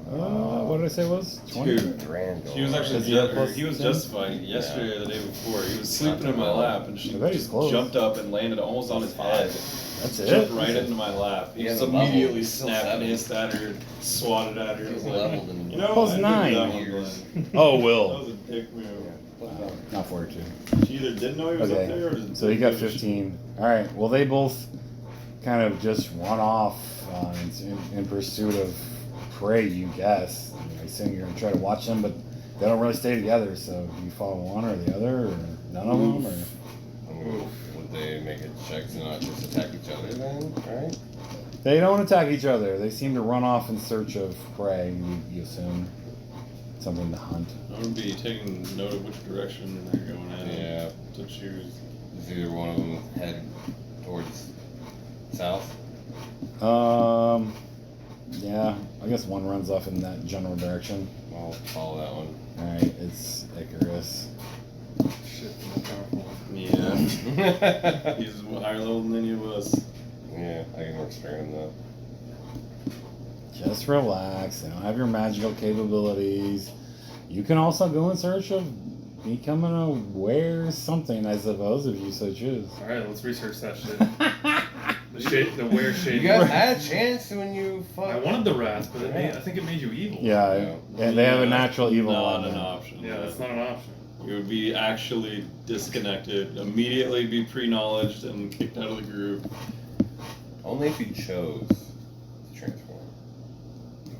What did I say it was? 20? Dude. Durandor. She was actually Does he have plus he was 10? justified yesterday or the day before. He was sleeping in my lap and she I bet he's just close. jumped up and landed almost on his head. That's Jumped it. right into my lap. He Yeah, just the level immediately is still snapped and 7. hissed at her and swatted at her. I was He's like, leveled in you know, Plus I did 9 that one, years. Glenn. Oh, That Will. was a dick move. Not 42. She either didn't know he was up there or Okay, just so he got 15. All right. Well, they both kind of just run off in pursuit of prey, you guess. I assume you're gonna try to watch them, but they don't really stay together. So do you follow one or the other, or none of them, or Would they make it check to not just attack each other then? Alright. they don't attack each other? They seem to run off in search of prey. You assume something to hunt. I'm gonna be taking note of which direction they're going in Yeah. to choose. Does either one of them head towards south? Yeah, I guess one runs off in that general direction. I'll follow that one. All right, it's Icarus. Shit, more powerful. Yeah. He's higher level than any of us. Yeah, I can work spare him though. Just relax. They don't have your magical capabilities. You can also go in search of becoming aware something, I suppose, if you so choose. Alright, let's research that shit. The where shade. You guys had a chance when you I wanted the wrath, but I think it made you evil. Yeah, and they have a natural evil Not on an them. option. Yeah, that's not an option. You would be actually disconnected, immediately be pre-knowledged and kicked out of the group. Only if you chose to transform.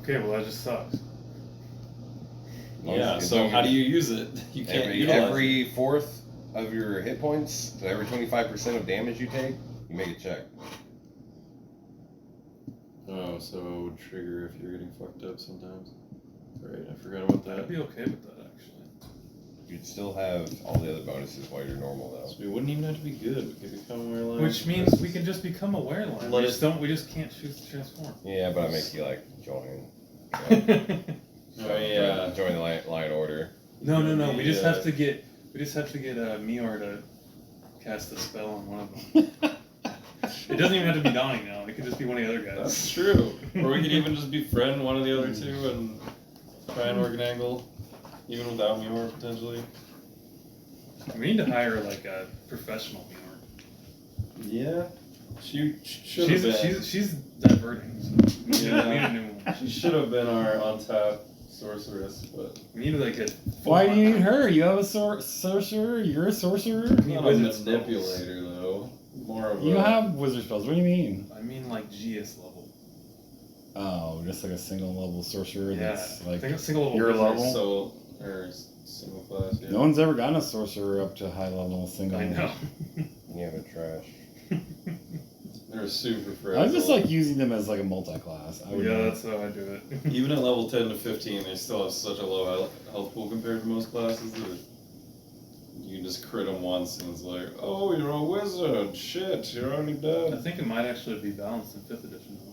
Okay, well that just sucks. Yeah, As so long how as do you use it? You can't every utilize every fourth of your hit points, so every 25% of damage you take, you make a check. it. Oh, so it would trigger if you're getting fucked up sometimes. Right, I forgot about I'd that. be okay with that actually. You'd still have all the other bonuses while you're normal though. So we wouldn't even have to be good. We could become aware line. Which means we can just become aware line. Let We just can't choose to transform. Yeah, but I make you like join. Oh yeah. Join the line order. No. We just Yeah. have to get Mior to cast a spell on one of them. It doesn't even have to be Donnie now. It could just be one of the other guys. That's true. Or we could even just befriend one of the other two and try and work an angle, even without Mior potentially. We need to hire like a professional Mior. Yeah. She should have been. She's diverting. So we need Yeah. a new one. She should have been our on-tap sorceress, but We need like a. Why do you need her? You have a sorcerer? You're a sorcerer? not a wizard spells. manipulator though. More of You a. have wizard spells. What do you mean? I mean like GS level. Oh, just like a single level sorcerer Yeah. that's I like think a single level. your wizard. level? So or single class. Yeah. No one's ever gotten a sorcerer up to high level single. I know. Yeah, but trash. They're super fragile. I just like using them as like a multi-class. I would Yeah, not- that's how I do it. Even at level 10 to 15, they still have such a low health pool compared to most classes that you can just crit them once and it's like, oh, you're a wizard. Shit, you're already I dead. think it might actually be balanced in 5th edition though.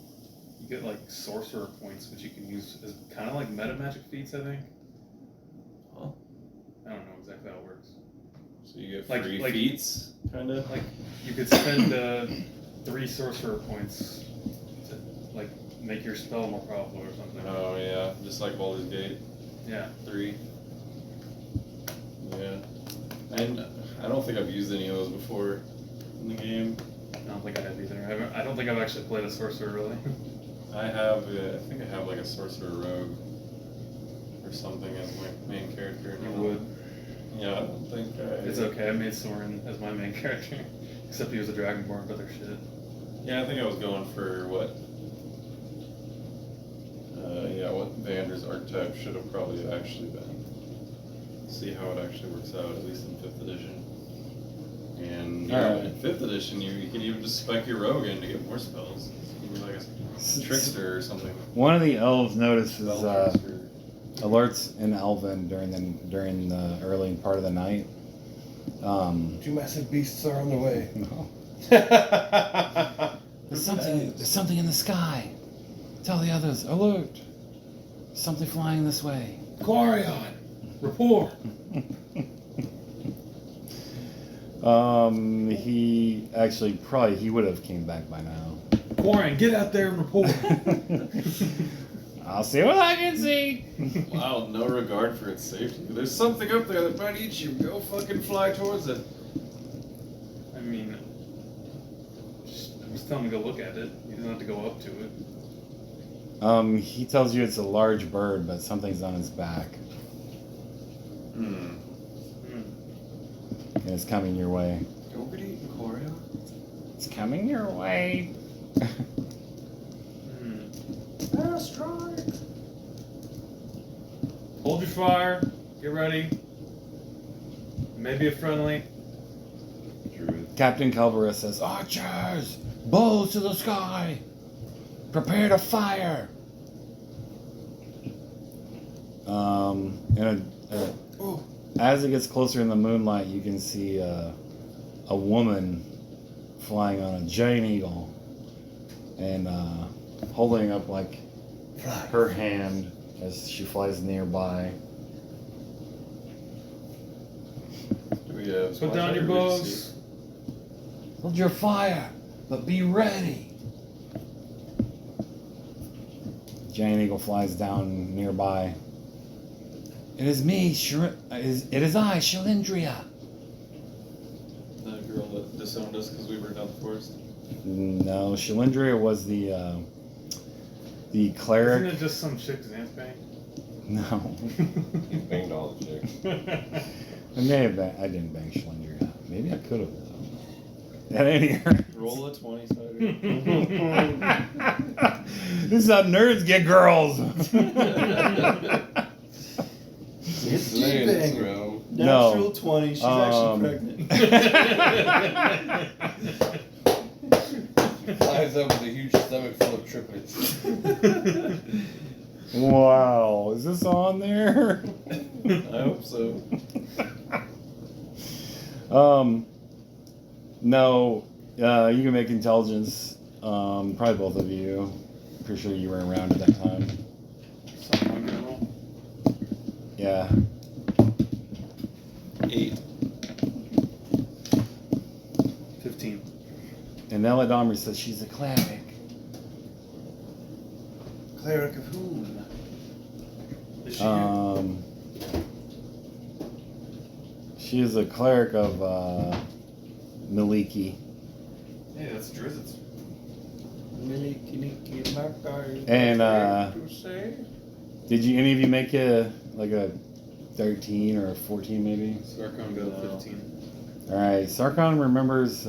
You get like sorcerer points, which you can use as kind of like meta magic feats, I think. Huh? I don't know exactly how it works. So you get Like- free like- feats, kind of? Like you could spend 3 sorcerer points to like make your spell more powerful or something. Oh, yeah. Just like Baldur's Gate Yeah. 3. Yeah. And I don't think I've used any of those before in the game. I don't think I have either. I don't think I've actually played a sorcerer really. I think I have like a sorcerer rogue or something as my main character. You would. Yeah, I don't think It's okay. I made Soren as my main character, except he was a dragonborn, but they're shit. Yeah, I think I was going for what Vander's archetype should have probably actually been. See how it actually works out, at least in 5th edition. And in 5th edition, you can even just spec your rogue in to get more spells. You can be like a trickster or something. One of the elves notices Spell trickster. alerts in Elven during the early part of the night. 2 massive beasts are on the way. No. There's something in the sky. Tell the others, alert! Something flying this way. Quarion, report. He actually he would have came back by now. Quarion, get out there and report. I'll see what I can see. Wow, no regard for its safety. There's something up there that might eat you. Go fucking fly towards it. I mean, just tell him to go look at it. He doesn't have to go up to it. He tells you it's a large bird, but something's on its back, and it's coming your way. Don't get eaten, Corio. It's coming your way. Strike. Hold your fire. Get ready. Maybe a friendly. Druid. Captain Calvera says, "Archers, bows to the sky. Prepare to fire." As it gets closer in the moonlight, you can see a woman flying on a giant eagle and holding up like her hand as she flies nearby. Do we have Put down your bows. Hold your fire, but be ready. Giant eagle flies down nearby. It is me, it is I, Shalindria. The girl that disowned us because we burned down the forest. No, Shalindria was the cleric. Isn't it just some chick Xanth banged? No. You banged all the chicks. I may have been. I didn't bang Shalindria. Maybe I could have. At any rate. Roll a 20, Spider. This is how nerds get girls. It's laying, bro. Natural 20. She's actually pregnant. Flies up with a huge stomach full of triplets. Wow, is this on there? I hope so. No, you can make intelligence. Probably both of you. Pretty sure you were around at that time. Someone gonna roll. Yeah. 8. 15. And Eladomri says she's a cleric. Cleric of whom? Is she here? She is a cleric of Miliki. Hey, that's Drizzt's. And did you any of you make a 13 or a 14 maybe? Sarkon got 15. All right, Sarkon remembers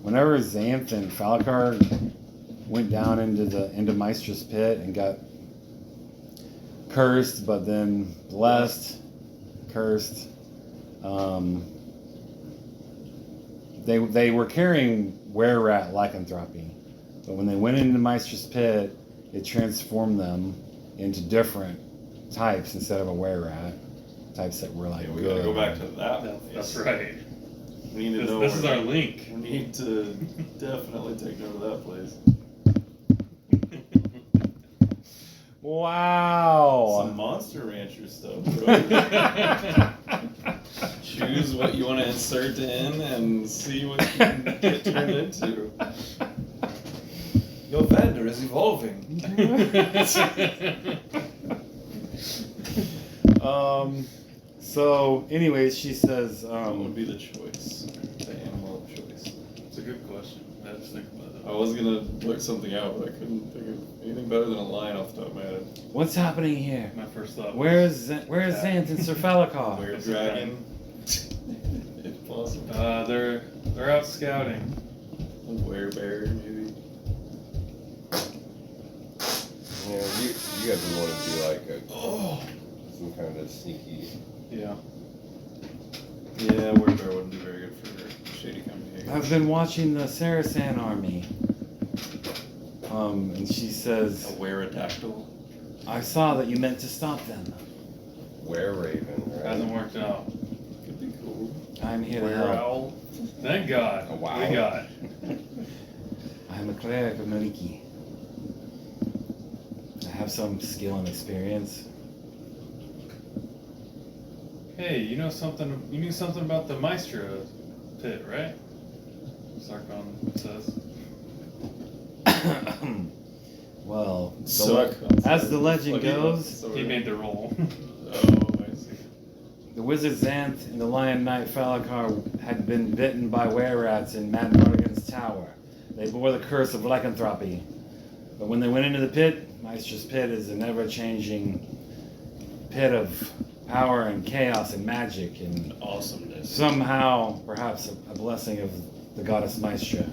whenever Xanth and Falakar went down into Maestra's pit and got cursed, but then blessed, cursed. They were carrying were-rat lycanthropy, but when they went into Maestra's pit, it transformed them into different types instead of a were-rat. Types that were like We good. gotta go back to that place. That's right. We need to know This is where our link. We need to definitely take note of that place. Wow. Some Monster Rancher stuff, bro. Choose what you want to insert in and see what you can get turned into. Your vendor is evolving. So anyways, she says What would be the choice? The animal of choice. It's a good question. question. I had to think about it. I was gonna look something out, but I couldn't think of anything better than a lion off the top of my head. What's happening here? My first thought. Where's Xanth and Sir Falakar? Were dragon. If possible. They're out scouting. A werebear, maybe. Yeah, you guys would want to do like some kind of sneaky. Yeah. Yeah, werebear wouldn't be very good for shady company. I've been watching the Saracen army. And she A says, weredactyl. I saw that you meant to stop them. Were-raven, right? Hasn't worked out. Could be cool. I'm here to Were help. owl. Thank God. Oh, wow. We got. I'm a cleric of Maliki. I have some skill and experience. Hey, you know something? You knew something about the Maestro pit, right? Sarkon says. Well, Suck. as the legend Like, goes, He made the roll. Oh, I see. the wizard Xanth and the lion knight Falakar had been bitten by were-rats in Mad Mardigan's tower. They bore the curse of lycanthropy. But when they went into the pit, Maestra's pit is an ever-changing pit of power and chaos and magic and Awesomeness. somehow, perhaps, a blessing of the goddess Maestra.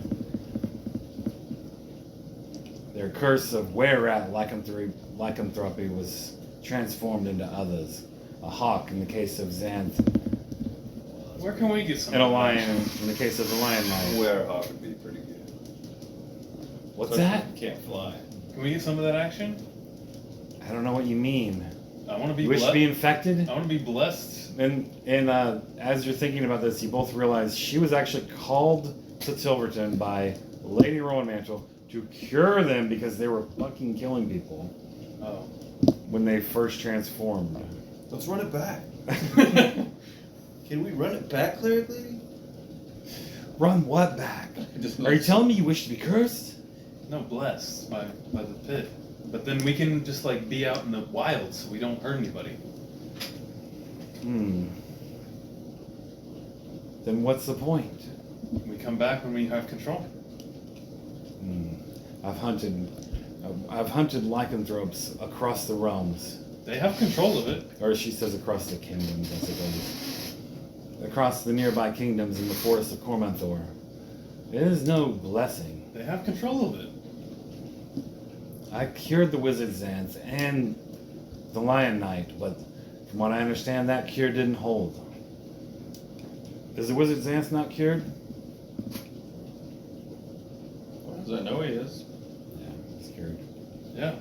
Their curse of were-rat lycanthropy was transformed into others. A hawk in the case of Xanth, Where can we get some? and a of that? lion in the case of the lion knight. Werehawk would be pretty good. What's Especially that? if you can't fly. Can we get some of that action? I don't know what you mean. I want to be You wish to be infected? I want to be blessed. And as you're thinking about this, you both realize she was actually called to Tilverton by Lady Rowanmantle to cure them because they were fucking killing people Oh. when they first transformed. Let's run it back. Can we run it back, cleric lady? Run what back? Just Are you telling me you wish to be cursed? No, blessed by the pit. But then we can just like be out in the wild so we don't hurt anybody. Then what's the point? We come back when we have control. I've hunted lycanthropes across the realms. They have control of it. Or she says across the kingdoms, I suppose. Across the nearby kingdoms in the forest of Cormanthor. It is no blessing. They have control of it. I cured the wizard Xanth and the lion knight, but from what I understand, that cure didn't hold. Is the wizard Xanth not cured? I know he is. Yeah, he's cured. Yeah,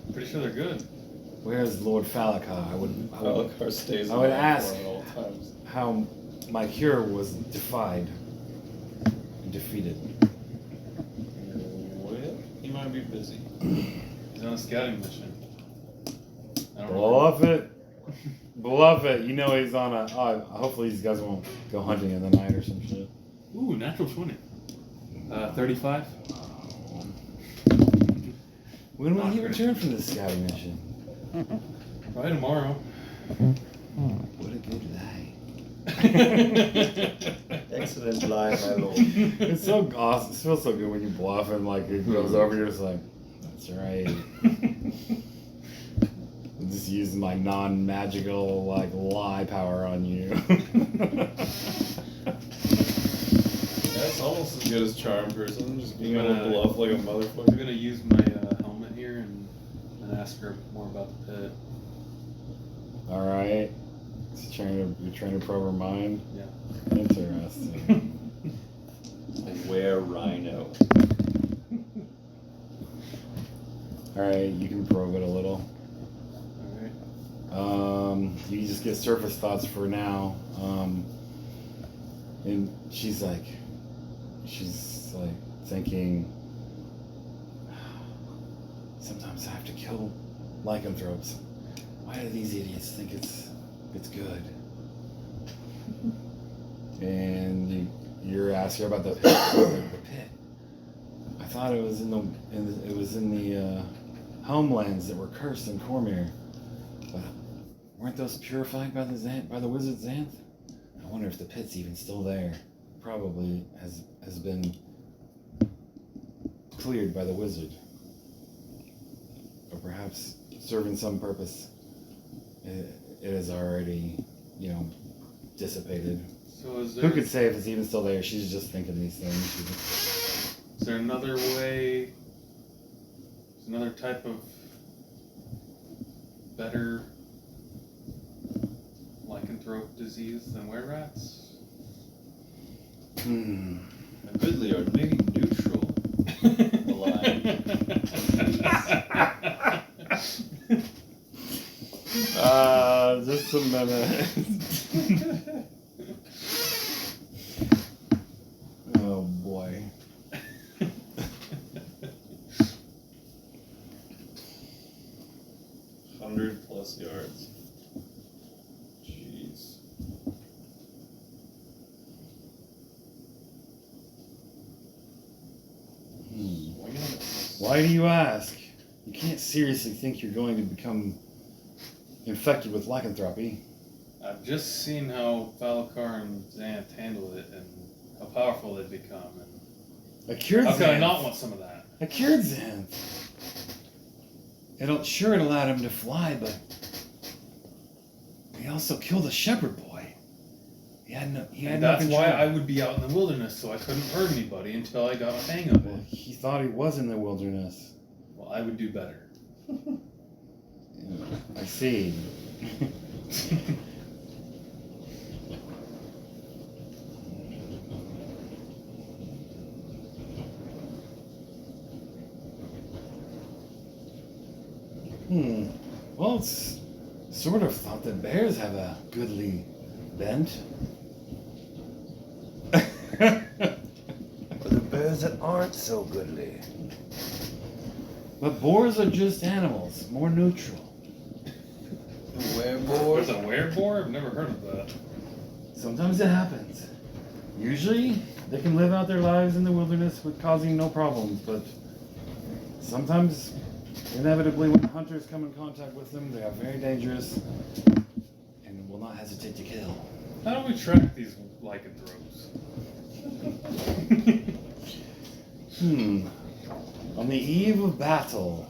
I'm pretty sure they're good. Where's Lord Falakar? I would Falakar stays I would alive ask for him at all times. how my cure was defied and defeated. Well, he might be busy. He's on a scouting mission. I don't know. Bluff it. Bluff it. You know he's on a... hopefully these guys won't go hunting in the night or some shit. Ooh, natural 20. 35? When will he return from this scouting mission? Probably tomorrow. What a good lie. Excellent lie, my lord. It's so awesome. It feels so good when you bluff and like it goes over. You're just like, that's right. I'm just using my non-magical like lie power on you. That's almost as good as charm person, just being I'm able to gonna- bluff like a I'm motherfucker. gonna use my helmet here and ask her more about the pit. All right. You're trying to probe her mind. Yeah. Interesting. Where rhino? All right, you can probe it a little. Alright. You just get surface thoughts for now. And she's like thinking, sometimes I have to kill lycanthropes. Why do these idiots think it's good? And you're asking about the pit. I thought it was in the homelands that were cursed in Cormyr. But weren't those purified by the wizard Xanth? I wonder if the pit's even still there. Probably has been cleared by the wizard. Or perhaps serving some purpose. It is already, dissipated. So is Who there, could say if it's even still there? She's just thinking these things. is there another way? Is another type of better lycanthrope disease than were rats? Admittedly, or maybe neutral. Just a minute. Oh boy. 100+ yards. Jeez. Why do you ask? You can't seriously think you're going to become infected with lycanthropy. I've just seen how Valakar and Xanth handled it and how powerful they've become. And A cured how could I Xanth. not want some of that? A cured Xanth. It allowed him to fly, but he also killed a shepherd boy. He had no That's control. why I would be out in the wilderness, so I couldn't hurt anybody until I got a hang of Well, it. he thought he was in the wilderness. Well, I would do better. I see. Well, it's sort of thought that bears have a goodly bent. For the bears that aren't so goodly. But boars are just animals, more neutral. Wereboar? There's a wereboar? I've never heard of that. Sometimes it happens. Usually, they can live out their lives in the wilderness with causing no problems, but sometimes, inevitably, when hunters come in contact with them, they are very dangerous and will not hesitate to kill. How do we track these lycanthropes? On the eve of battle,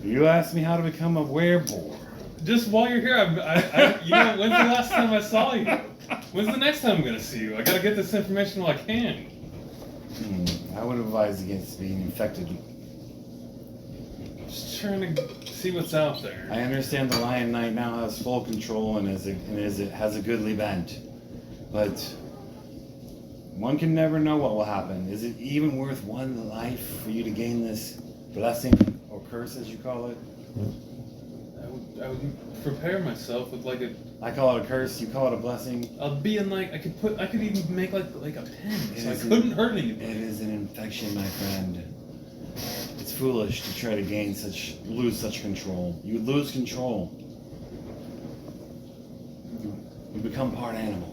you asked me how to become a wereboar. Just while you're here, when's the last time I saw you? When's the next time I'm gonna see you? I gotta get this information while I can. I would advise against being infected. Just trying to see what's out there. I understand the Lion Knight now has full control and has a goodly bent, but one can never know what will happen. Is it even worth one life for you to gain this blessing or curse, as you call it? I would prepare myself with like a. I call it a curse. You call it a blessing. I'll be in like I could even make like a pen, so I It is couldn't hurt anybody. It is an infection, my friend. It's foolish to try to lose such control. You would lose control. You become part animal.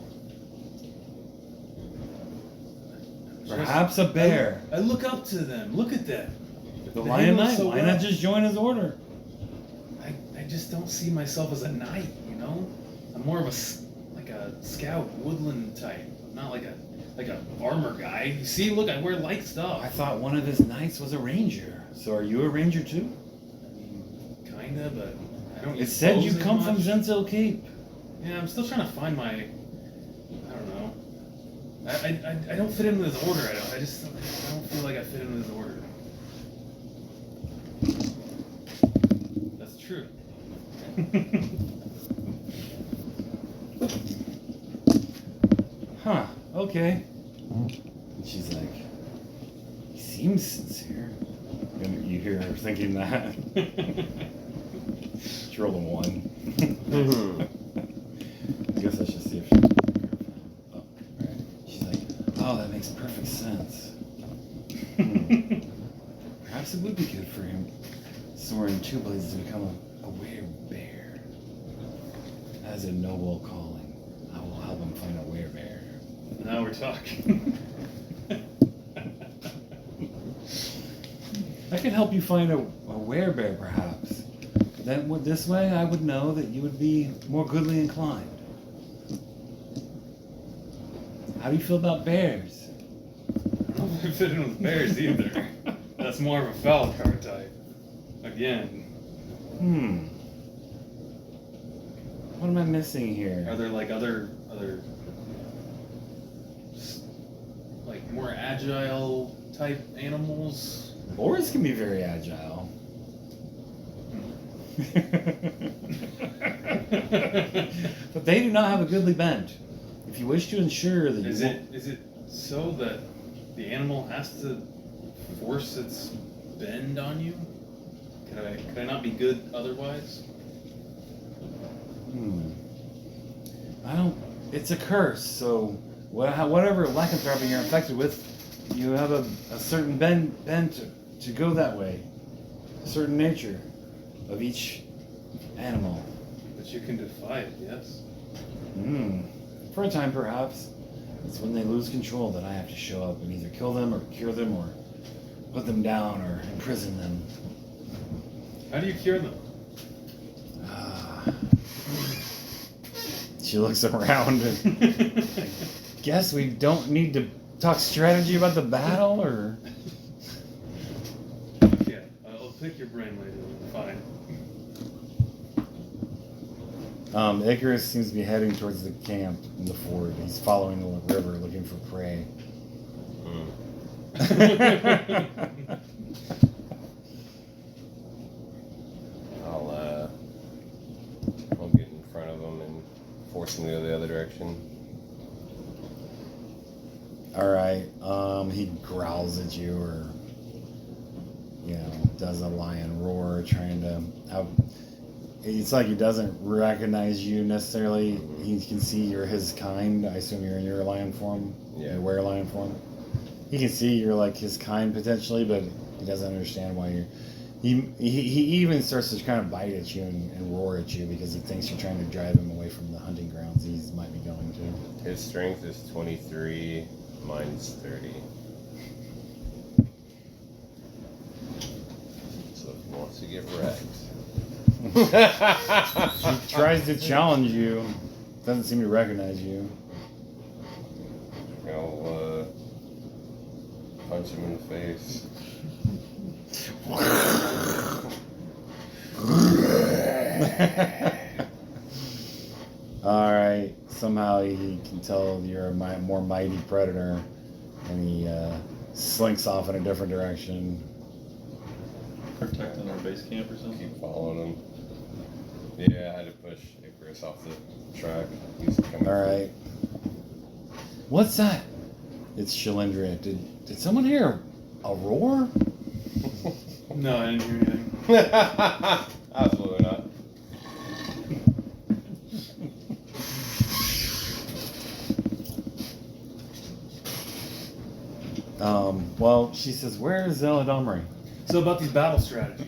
Perhaps a bear. I look up to them. Look at them. The They Lion look Knight. so Why well. not just join his order? I just don't see myself as a knight, you know? I'm more of a scout, woodland type. Not like a armor guy. You see, look, I wear light stuff. I thought one of his knights was a ranger. So are you a ranger too? I mean, kinda, but I don't. It use said bows you as come from much. Zenzel Cape. Yeah, I'm still trying to find my. I don't know. I don't fit in with his order. I don't feel like I fit in with his order. That's true. Huh, okay. And she's like, he seems sincere. And you hear her thinking that. She rolled a 1. I guess I should see if she's oh, right. She's like, oh, that makes perfect sense. Perhaps it would be good for him soaring 2 blades to become a werebear. That is a noble calling. I will help him find a werebear. Now we're talking. I could help you find a werebear, perhaps. Then this way I would know that you would be more goodly inclined. How do you feel about bears? I don't know if I fit in with bears either. That's more of a Falcar type. Again, What am I missing here? are there like other like more agile type animals? Boars can be very agile. But they do not have a goodly bent. If you wish to ensure that Is it so that the animal has to force its bend on you? Could I not be good otherwise? I don't. It's a curse. So whatever lycanthropy you're infected with, you have a certain bent to go that way. A certain nature of each animal. But you can defy it, yes? For a time, perhaps. It's when they lose control that I have to show up and either kill them or cure them or put them down or imprison them. How do you cure them? She looks around and I guess we don't need to talk strategy about the battle, or... Yeah, I'll pick your brain later. Fine. Icarus seems to be heading towards the camp in the ford. He's following the river looking for prey. I'll get in front of him and force him to go the other direction. Alright, he growls at you or, does a lion roar trying to it's like he doesn't recognize you necessarily. He can see you're his kind. I assume you're in your lion form. Yeah. You wear lion form. He can see you're like his kind potentially, but he doesn't understand why you're... He even starts to kind of bite at you and roar at you because he thinks you're trying to drive him away from the hunting grounds he might be going to. His strength is 23, mine's 30. So if he wants to get wrecked. He tries to challenge you. Doesn't seem to recognize you. I'll punch him in the face. Alright, somehow he can tell you're a more mighty predator, and he slinks off in a different direction. Protecting our base camp or something? Keep following him. Yeah, I had to push Icarus off the track. He's coming. Alright. What's that? It's Shalindria. Did someone hear a roar? No, I didn't hear anything. Absolutely not. Well, she says, where is Zeladamri? So about these battle strategies.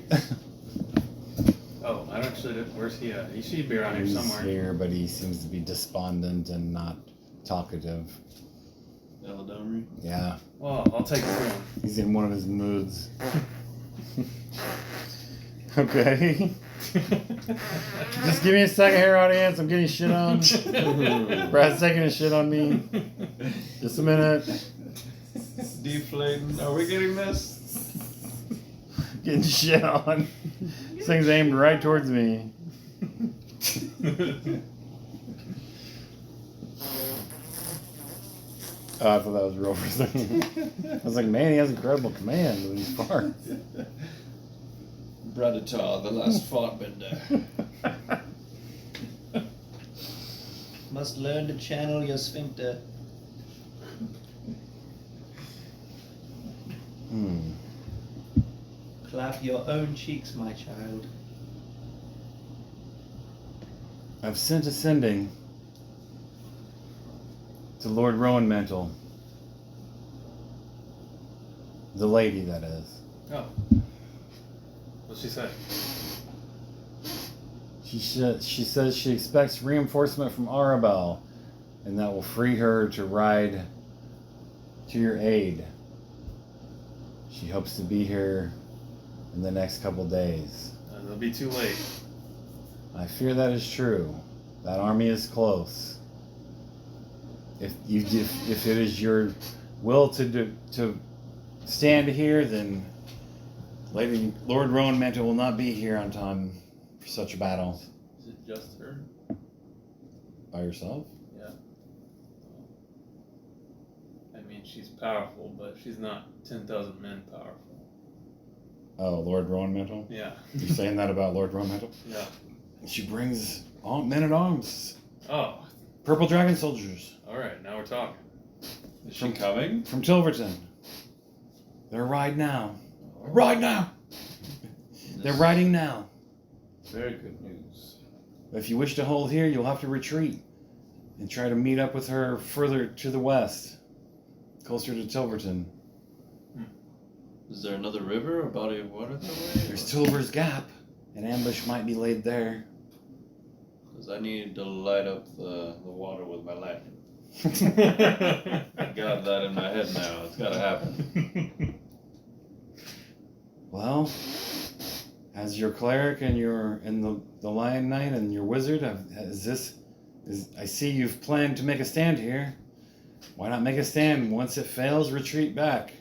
Oh, I don't actually. Where's he at? He should be around here He's somewhere. here, but he seems to be despondent and not talkative. Eladamri? Yeah, Well, I'll take it from him. he's in one of his moods. Okay. Just give me a second here, audience. I'm getting shit on. Brad's taking a shit on me. Just a minute. Deflating. Are we getting this? Getting shit on. This thing's aimed right towards me. Oh, I thought that was real for a second. I was like, man, he has incredible command when he's far. Bradatar, the last fart bender. Must learn to channel your sphincter. Clap your own cheeks, my child. I've sent a sending to Lord Rowan Mantle. The lady, that is. Oh. What's she say? She says she expects reinforcement from Arabelle, and that will free her to ride to your aid. She hopes to be here in the next couple days. It'll be too late. I fear that is true. That army is close. If it is your will to stand here, then Lady Lord Rowan Mantle will not be here on time for such a battle. Is it just her? By yourself? Yeah. I mean, she's powerful, but she's not 10,000 men powerful. Oh, Lord Rowan Mantle? Yeah. You're saying that about Lord Rowan Mantle? Yeah. She brings all men at arms. Oh, Purple Dragon soldiers. all right. Now we're talking. Is she coming? From Tilverton. They're riding now. Ride now! They're riding now. Very good news. If you wish to hold here, you'll have to retreat and try to meet up with her further to the west, closer to Tilverton. Is there another river or body of water that way? There's Tilver's Gap. An ambush might be laid there. Because I need to light up the water with my lantern. I got that in my head now. It's got to happen. Well, as your cleric and the Lion Knight and your wizard, I see you've planned to make a stand here. Why not make a stand? Once it fails, retreat back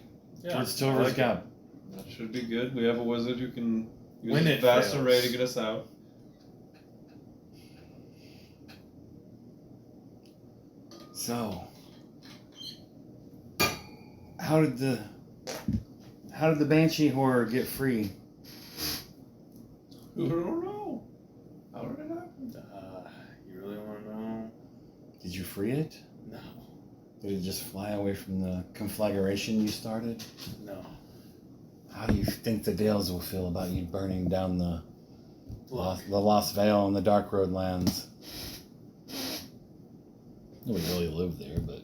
towards Tilver's Gap. That should be good. We have a wizard who can use When his it vast fails. array to get us out. So, how did the Banshee horror get free? I don't know. How did it happen? You really want to know? Did you free it? No. Did it just fly away from the conflagration you started? No. How do you think the Dales will feel about you burning down the Look, Lost Vale and the Dark Road lands? Nobody really lived there, but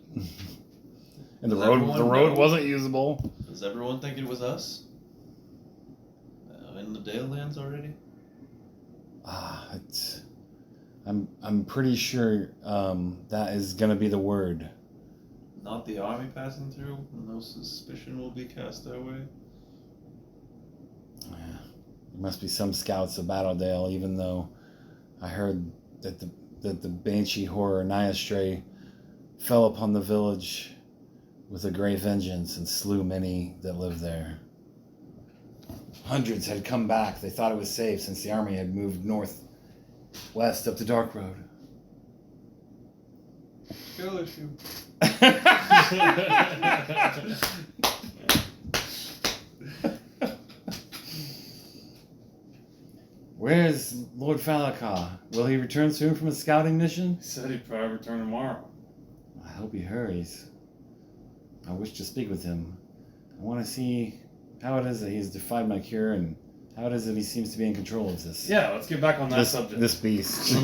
and the Does road everyone know? wasn't usable. Does everyone think it was us? In the Dale lands already? I'm pretty sure that is gonna be the word. Not the army passing through? No suspicion will be cast their way? Yeah. There must be some scouts of Battledale, even though I heard that the Banshee horror Niastray fell upon the village with a great vengeance and slew many that lived there. Hundreds had come back. They thought it was safe since the army had moved northwest up the Dark Road. Skill issue. Where's Lord Falakar? Will he return soon from his scouting mission? he said he'd probably return tomorrow. I hope he hurries. I wish to speak with him. I want to see how it is that he's defied my cure and how it is that he seems to be in control of this. Yeah, let's get back on that subject. This beast.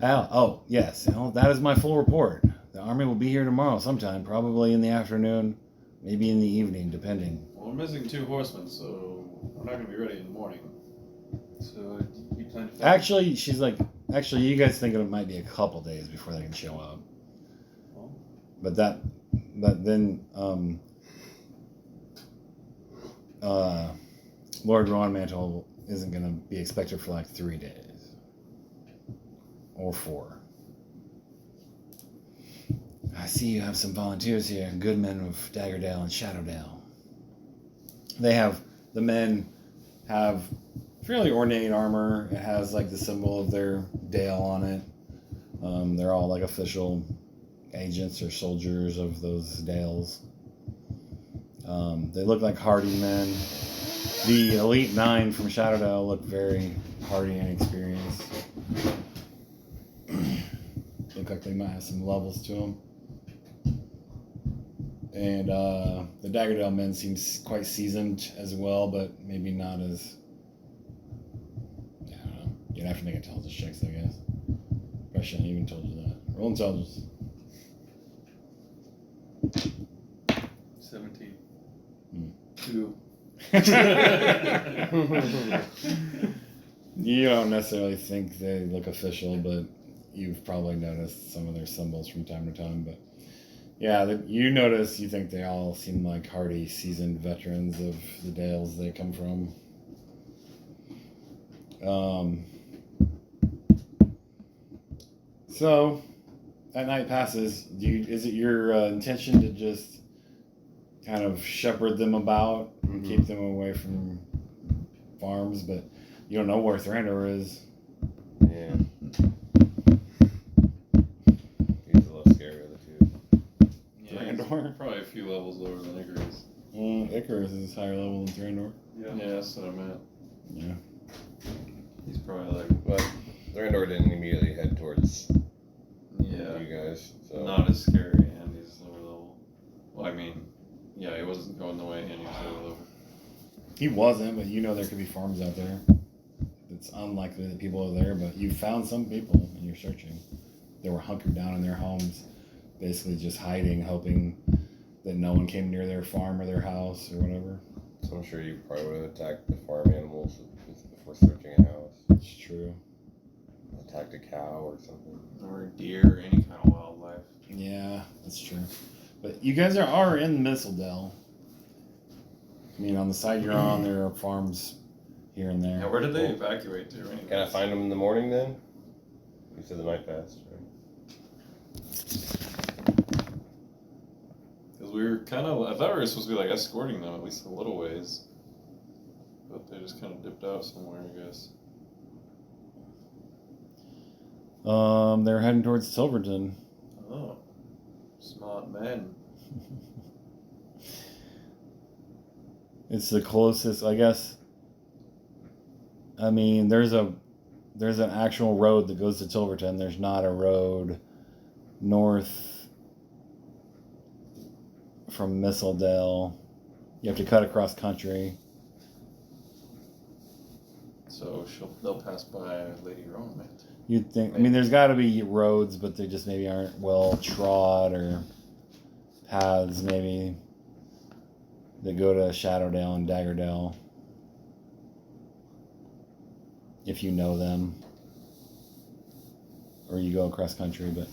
Oh, yes. That is my full report. The army will be here tomorrow sometime, probably in the afternoon, maybe in the evening, depending. Well, we're missing 2 horsemen, so we're not going to be ready in the morning. So you plan to Actually, she's like, you guys think it might be a couple days before they can show up. Well. But then, Lord Rowan Mantle isn't going to be expected for like 3 days. Or 4. I see you have some volunteers here, good men of Daggerdale and Shadowdale. The men have fairly ornate armor. It has like the symbol of their dale on it. They're all like official agents or soldiers of those dales. They look like hardy men. The Elite 9 from Shadowdale look very hardy and experienced. Look like they might have some levels to them. And the Daggerdale men seem quite seasoned as well, but maybe not as... I don't know. You'd have to make intelligence checks, I guess. I shouldn't even told you that. Roll intelligence. 17. 2. You don't necessarily think they look official, but you've probably noticed some of their symbols from time to time. But yeah, you notice, you think they all seem like hardy, seasoned veterans of the dales they come from. So that night passes. Is it your intention to just kind of shepherd them about and Mhm. keep them away from farms, but you don't know where Thrandur is. Yeah. He's a little scary of the two. Yeah, he's Thrandur? probably a few levels lower than Icarus. Icarus is higher level than Thrandur. Yeah, that's what I meant. Yeah. He's probably like, But Thrandur didn't immediately head towards yeah, you guys. So not as scary, and he's lower level. Well, I mean, yeah, he wasn't going the way, and he was lower level. He wasn't, but you know there could be farms out there. It's unlikely that people are there, but you found some people and you're searching. They were hunkered down in their homes, basically just hiding, hoping that no one came near their farm or their house or whatever. So I'm sure you probably would have attacked the farm animals before searching a house. It's true. Attacked a cow or something. Or a deer, or any kind of wildlife. Yeah, that's true. But you guys are in Mistledale. I mean, on the side you're on, there are farms here and there. Yeah, where did they evacuate to? Anyways? Can I find them in the morning then? You said the night passed, right? Because we were kind of, I thought we were supposed to be like escorting them at least a little ways. But they just kind of dipped out somewhere, I guess. They're heading towards Silverton. Oh. Smart men. It's the closest, I guess. I mean, there's an actual road that goes to Tilverton. There's not a road north from Mistledale. You have to cut across country. So they'll pass by Lady Rome, right? You'd think. I mean, there's got to be roads, but they just maybe aren't well trod, or paths maybe that go to Shadowdale and Daggerdale. If you know them, or you go across country, but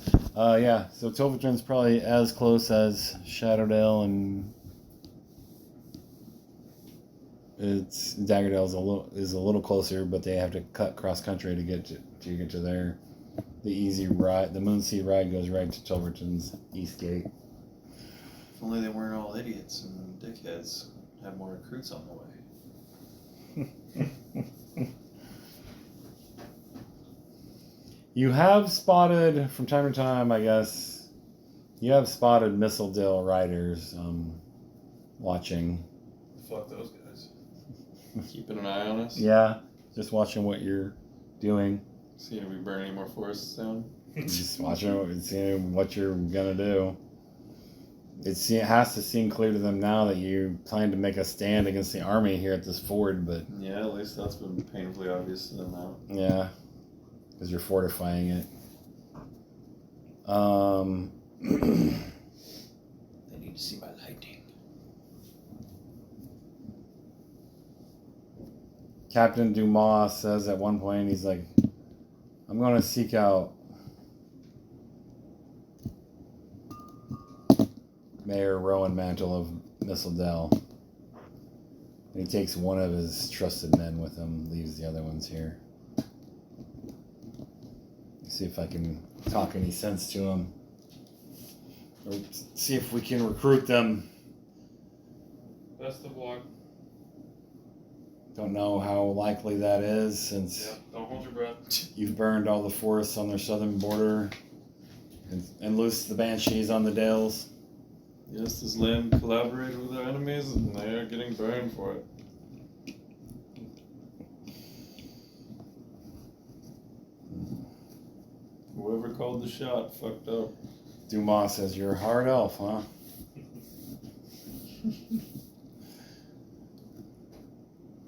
yeah. So Tilverton's probably as close as Shadowdale, and it's Daggerdale is a little closer, but they have to cut cross country to get to there. The easy ride, the Moonseed ride, goes right to Tilverton's east gate. If only they weren't all idiots and dickheads. Had more recruits on the way. You have spotted, from time to time, I guess, you have spotted Mistledale riders watching. Fuck those guys. Keeping an eye on us. Yeah, just watching what you're doing. Seeing if we burn any more forests down. Just watching, seeing what you're going to do. It has to seem clear to them now that you plan to make a stand against the army here at this ford, but... Yeah, at least that's been painfully obvious to them now. Yeah, because you're fortifying it. They need to see my lightning. Captain Dumas says at one point, he's like, I'm going to seek out Mayor Rowan Mantle of Mistledale. And he takes one of his trusted men with him, leaves the other ones here. See if I can talk any sense to him. Or see if we can recruit them. Best of luck. Don't know how likely that is, since Yeah, don't hold your breath. you've burned all the forests on their southern border and loosed the banshees on the dales. Yes, this land collaborated with our enemies and they are getting burned for it. Whoever called the shot fucked up. Dumas says, you're a hard elf, huh?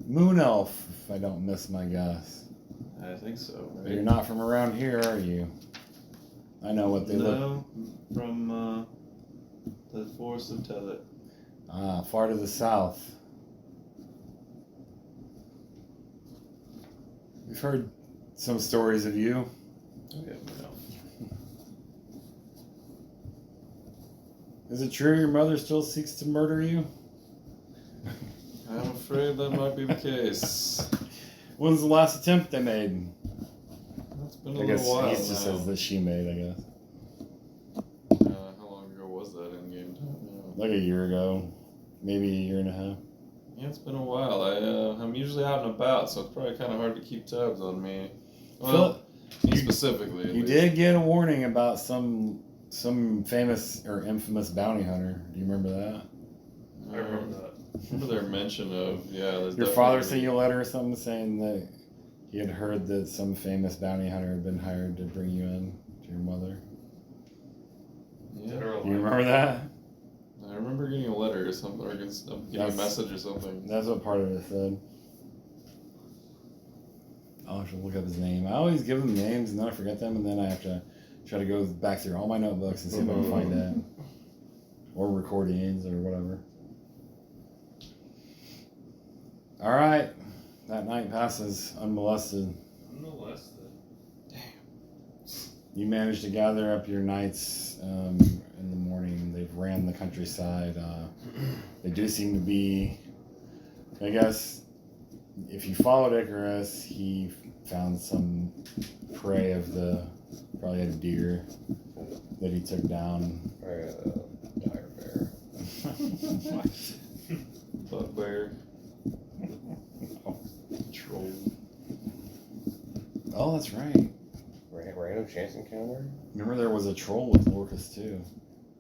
Moon elf, if I don't miss my guess. I think so, right? You're not from around here, are you? I know what they look. No, from the forest of Telet. Ah, far to the south. We've heard some stories of you. Oh yeah, no. Is it true your mother still seeks to murder you? I'm afraid that might be the case. When's the last attempt they made? It's been a I little guess while he just now. says that she made, I guess. How long ago was that in game time? Like a year ago. maybe a year and a half. Yeah, it's been a while. I'm usually out and about, so it's probably kind of hard to keep tabs on me. Well, me specifically. At You least. did get a warning about some famous or infamous bounty hunter. Do you remember that? I remember that. Remember their mention of there's Your father definitely- sent you a letter or something saying that he had heard that some famous bounty hunter had been hired to bring you in to your mother. Yeah, Do you remember that? I remember getting a letter or something, or getting a message or something. That's what part of it said. I'll have to look up his name. I always give him names and then I forget them, and then I have to try to go back through all my notebooks and see if I can find it. Or recordings or whatever. Alright. That night passes unmolested. Nonetheless, You manage to gather up your knights in the morning. They've ran the countryside. They do seem to be, I guess, if you followed Icarus, he found some prey of probably a deer that he took down. Or a dire bear. Bugbear. Troll. Oh, that's right. Random chance encounter? Remember there was a troll with Lorcus too.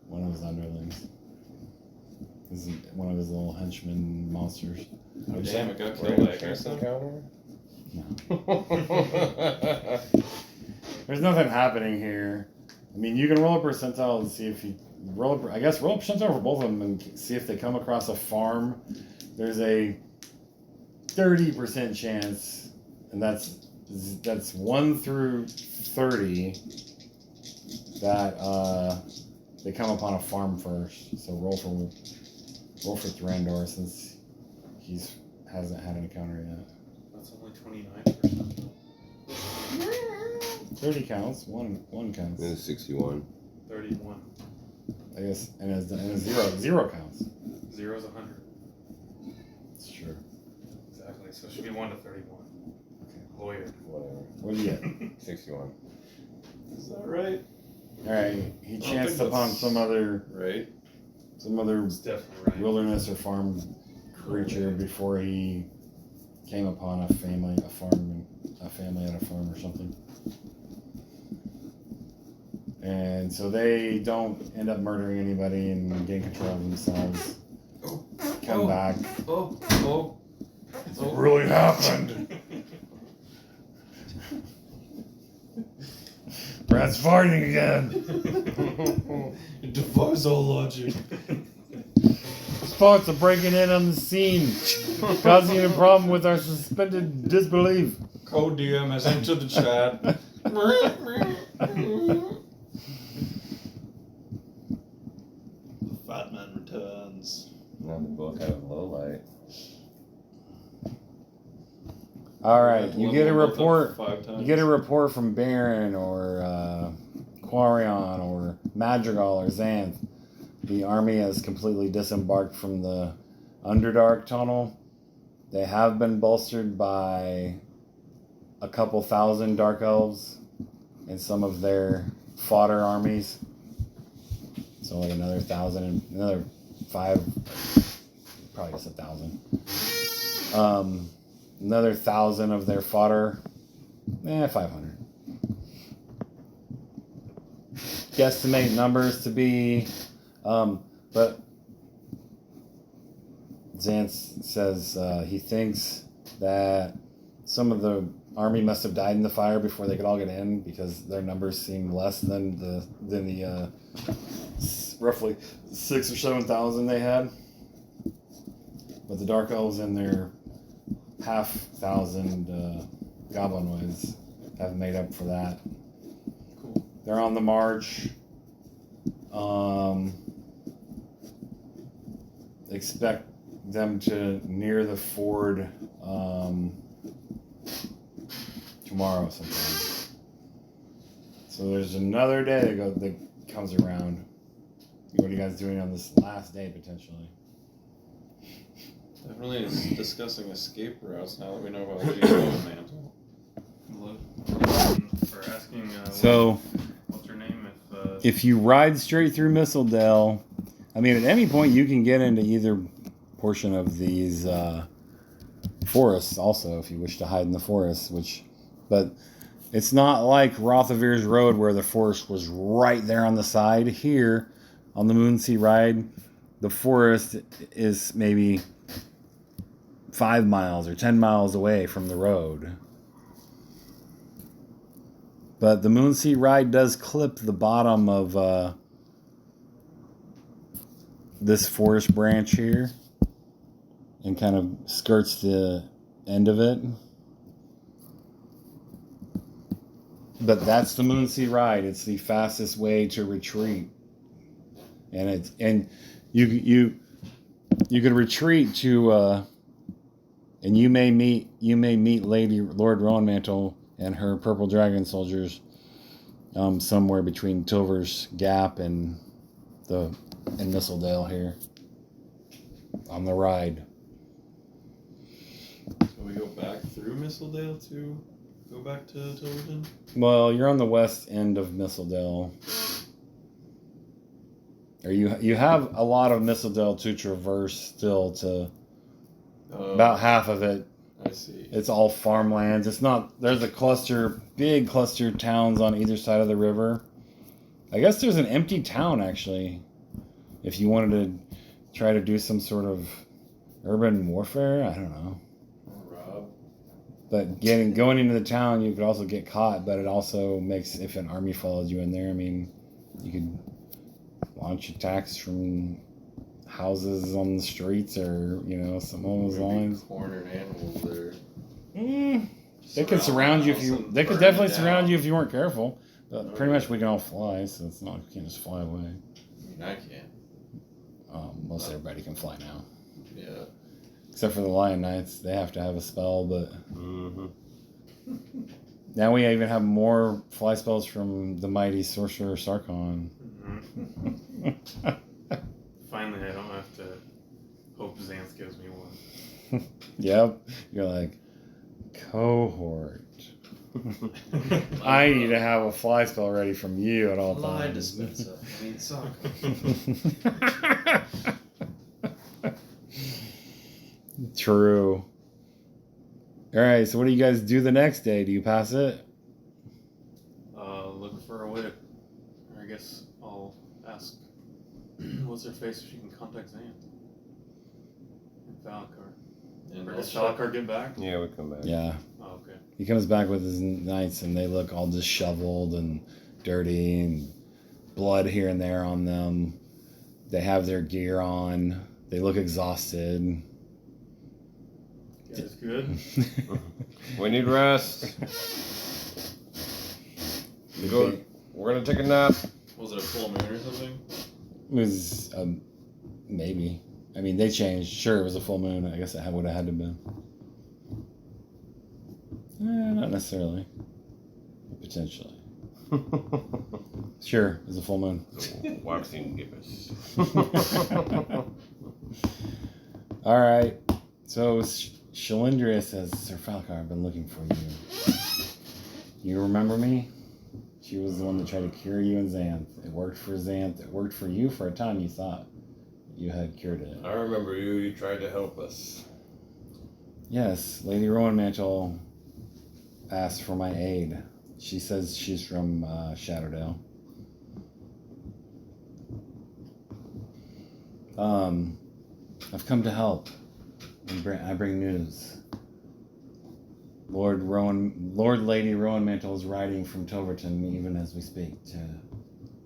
One of his underlings. This is one of his little henchman monsters. Oh, damn, it got killed Random that chance time. encounter? No. There's nothing happening here. I mean, you can roll a percentile and see if you roll a percentile for both of them and see if they come across a farm. There's a 30% chance, and that's 1 through 30 that they come upon a farm first. So roll for Thrandor since he hasn't had an encounter yet. that's only 29%. 30 counts. One counts. This is 61. 31. I guess, and a zero counts. 0 is 100. It's true. Exactly. So it should be 1 to 31. Lawyer. Whatever. What do you get? 61. Is that right? All right. He I don't chanced think upon that's some other Right? It's definitely right. wilderness or farm creature before he came upon a family at a farm or something. And so they don't end up murdering anybody and gain control of themselves. Come back. Oh. It really happened. Brad's farting again. It defies all logic. Sparks are breaking in on the scene, causing a problem with our suspended disbelief. Code DM has entered the chat. The Fat Man returns. Now the book out of low light. All right, you get a Level both up report. 5 times. You get a report from Baron or Quarion or Madrigal or Xanth. The army has completely disembarked from the Underdark tunnel. They have been bolstered by a couple thousand Dark Elves and some of their fodder armies. So like another 1,000, another 5, probably just 1,000. Another 1,000 of their fodder. 500. Guesstimate numbers to be, but Xanth says he thinks that some of the army must have died in the fire before they could all get in because their numbers seem less than the roughly 6,000 or 7,000 they had. But the Dark Elves and their 5,000 goblinoids have made up for that. Cool. They're on the march. Expect them to near the ford tomorrow sometime. So there's another day that comes around. What are you guys doing on this last day potentially? Definitely is discussing escape routes now that we know about GMO Mantle. For asking So what's her name if you ride straight through Mistledale, I mean at any point you can get into either portion of these forests also, if you wish to hide in the forests, but it's not like Rothavir's Road where the forest was right there on the side. Here on the Moonsea Ride, the forest is maybe 5 miles or 10 miles away from the road. But the Moonsea Ride does clip the bottom of this forest branch here and kind of skirts the end of it. But that's the Moonsea Ride. It's the fastest way to retreat. And you could retreat to and you may meet Lord Rowanmantle and her purple dragon soldiers somewhere between Tilver's Gap and Mistledale here on the ride. So we go back through Mistledale to go back to Tilverton? Well, you're on the west end of Mistledale. Or you have a lot of Mistledale to traverse still to about half of it. I see. It's all farmlands. It's not. There's a big cluster towns on either side of the river. I guess there's an empty town actually. If you wanted to try to do some sort of urban warfare, I don't know. Rob. But going into the town, you could also get caught. But it also makes, if an army followed you in there, I mean, you could launch attacks from houses on the streets, or some of those lines. Cornered animals there. They could surround you if you. They could definitely surround you if you weren't careful. But pretty much we can all fly, so it's not, you can't just fly away. I mean, I can. Most everybody can fly now, Yeah. except for the Lion Knights. They have to have a spell, but now we even have more fly spells from the mighty sorcerer Sarkon. Finally, I don't have to hope Xanth gives me one. Yep, you're like cohort. I need to have a fly spell ready from you at all Lie times. dispenser. I mean, sock. True. All right, so what do you guys do the next day? Do you pass it? Look for a way to. Or I guess I'll ask. What's her face so she can contact Xanth? And Valakar. And Or does Valakar get back? Yeah, we come back. Yeah. Oh, okay. He comes back with his knights, and they look all disheveled and dirty, and blood here and there on them. They have their gear on. They look exhausted. That's good. We need rest. We're gonna take a nap. Was it a full moon or something? It was maybe. I mean, they changed. Sure, it was a full moon. I guess it would have had to have been. Not necessarily. Potentially. Sure, it was a full moon. Waxing gibbous. All right. So Shalindria says, Sir Falcar, I've been looking for you. You remember me? She was the one that tried to cure you and Xanth. It worked for Xanth. It worked for you for a time. You thought you had cured it. I remember you. You tried to help us. Yes, Lady Rowanmantle asked for my aid. She says she's from Shadowdale. I've come to help. I bring news. Lady Rowanmantle is riding from Toverton even as we speak to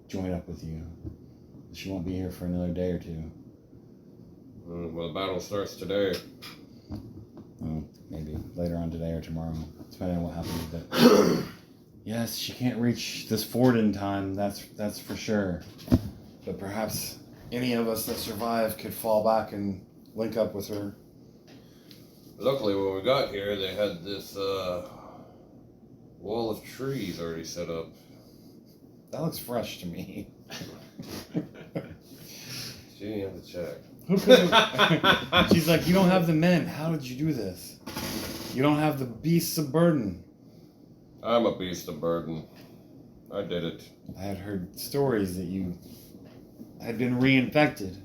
join up with you. She won't be here for another day or two. Well, the battle starts today. Well, maybe later on today or tomorrow, depending on what happens. But yes, she can't reach this fort in time. That's for sure. But perhaps any of us that survive could fall back and link up with her. Luckily, when we got here, they had this wall of trees already set up. That looks fresh to me. She didn't have to check. She's like, you don't have the men. How did you do this? You don't have the beasts of burden. I'm a beast of burden. I did it. I had heard stories that you had been reinfected.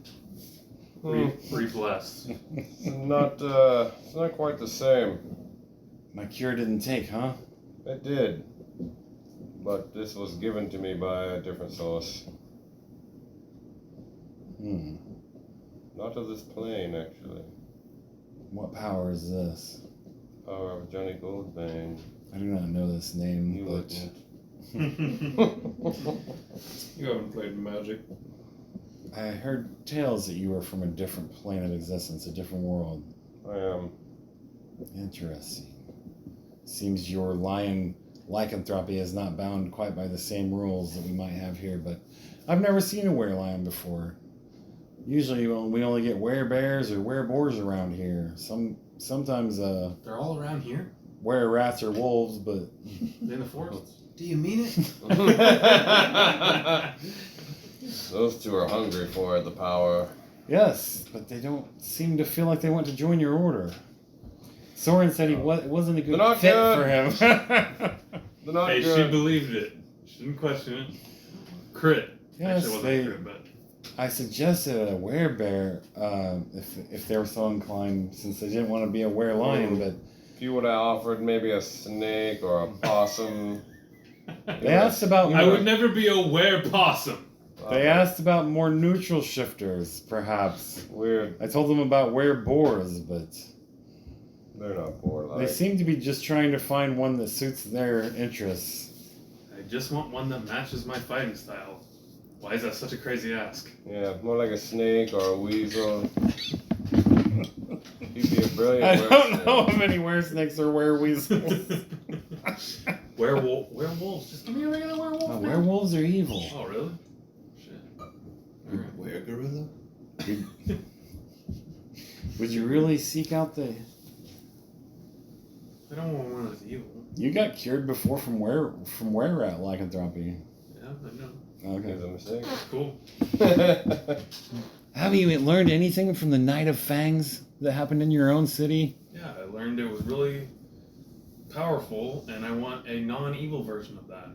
Re-blessed. It's not quite the same. My cure didn't take, huh? It did. But this was given to me by a different source. Not of this plane, actually. What power is this? Power of Johnny Goldbane. I do not know this name, You but wouldn't. You haven't played Magic. I heard tales that you were from a different plane of existence, a different world. I am. Interesting. Seems your lycanthropy is not bound quite by the same rules that we might have here, but I've never seen a were-lion before. Usually we only get were-bears or were-boars around here. Sometimes They're all around here? were-rats or wolves, but In the forest? Do you mean it? Those two are hungry for the power. yes, but they don't seem to feel like they want to join your order. Soren said it wasn't a good They're not fit good. for him. They're not Hey, she good. believed it. She didn't question it. Crit. Yes, Actually, it wasn't they- a crit, but I suggested a werebear if they were so inclined, since they didn't want to be a were-lion, but If you would have offered maybe a snake or a possum. they asked about I would never be a were-possum. they asked about more neutral shifters, perhaps. Weird. I told them about were-boars, but They're not bored. they seem to be just trying to find one that suits their interests. I just want one that matches my fighting style. Why is that such a crazy ask? Yeah, more like a snake or a weasel. You'd be a brilliant I don't were-snake. know of any were-snakes or were-weasels. Werewolves. Just give me a regular werewolf. Oh, now. werewolves are evil. Oh, really? Shit. Alright. Were gorilla? Would you really seek out the... I don't want one that's evil. You got cured before from were-rat lycanthropy. Yeah, I know. Okay. Here's a mistake. Cool. Have you learned anything from the Night of Fangs that happened in your own city? Yeah, I learned it was really powerful, and I want a non-evil version of that.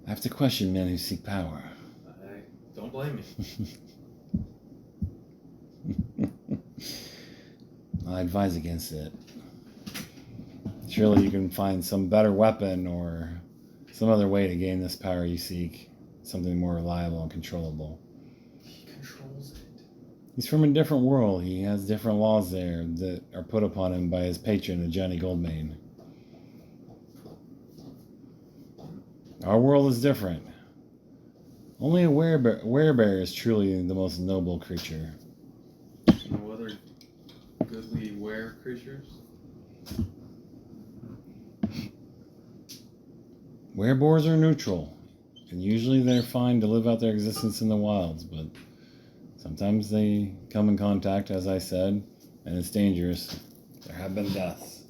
I have to question men who seek power. I don't blame me. I advise against it. Surely you can find some better weapon or some other way to gain this power you seek. Something more reliable and controllable. He controls it. He's from a different world. He has different laws there that are put upon him by his patron, the Johnny Goldmane. Our world is different. Only a werebear is truly the most noble creature. No other goodly were creatures? Wereboars are neutral, and usually they're fine to live out their existence in the wilds, but sometimes they come in contact, as I said, and it's dangerous. There have been deaths.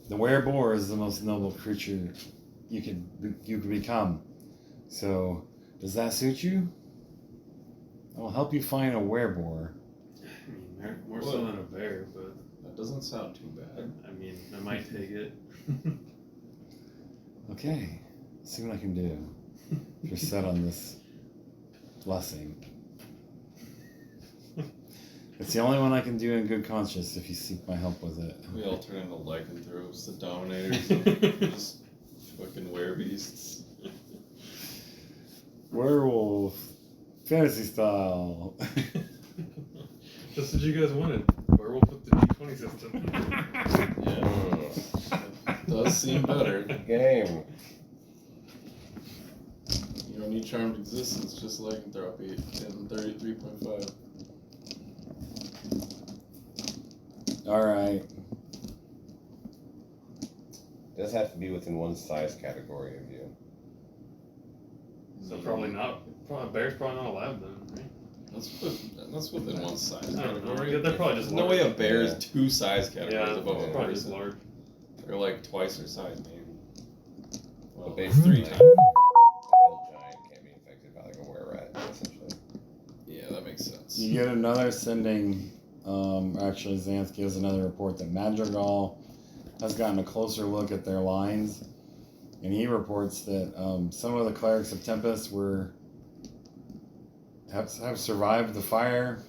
The wereboar is the most noble creature you could become. So, does that suit you? I'll help you find a wereboar. I mean, more so than a bear, but That doesn't sound too bad. I mean, I might take it. Okay, let's see what I can do. If you're set on this blessing. It's the only one I can do in good conscience if you seek my help with it. We all turn into lycanthropes, the dominators, just fucking werebeasts. Werewolf, fantasy style. That's what you guys wanted. Werewolf with the D20 system. Yeah, it does seem better. Game. You don't need charmed existence, just lycanthropy in 33.5. Alright. Does have to be within one size category of you. So probably not. Probably bear's probably not allowed then, right? That's within one size I don't know. category. Yeah, they're probably just There's no large. way a bear is Yeah. 2 size categories Yeah, above a probably just person. large. They're like twice their size, maybe. Well, But basically, 3 like, times. a hill giant can't be infected by like a were-rat, essentially. Yeah, that makes sense. You get another sending. Actually, Xanth gives another report that Madrigal has gotten a closer look at their lines. And he reports that some of the clerics of Tempest were have survived the fire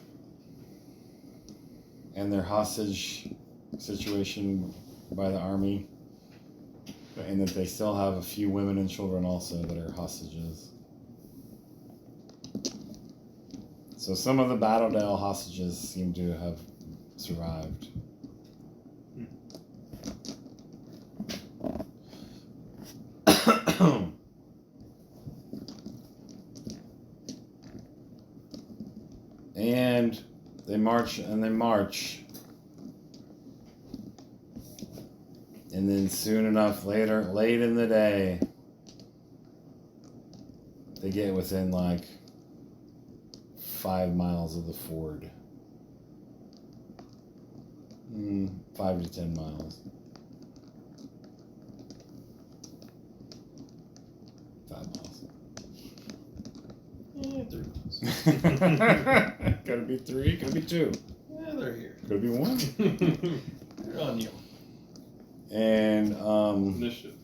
and their hostage situation by the army, and that they still have a few women and children also that are hostages. So some of the Battledale hostages seem to have survived. And they march and they march. And then soon enough, late in the day, they get within like 5 miles of the ford. 5 to 10 miles. 5 miles. 3 miles. Could it be 3? Could it be 2? Yeah, they're here. Could it be 1? They're on you. And Initiative.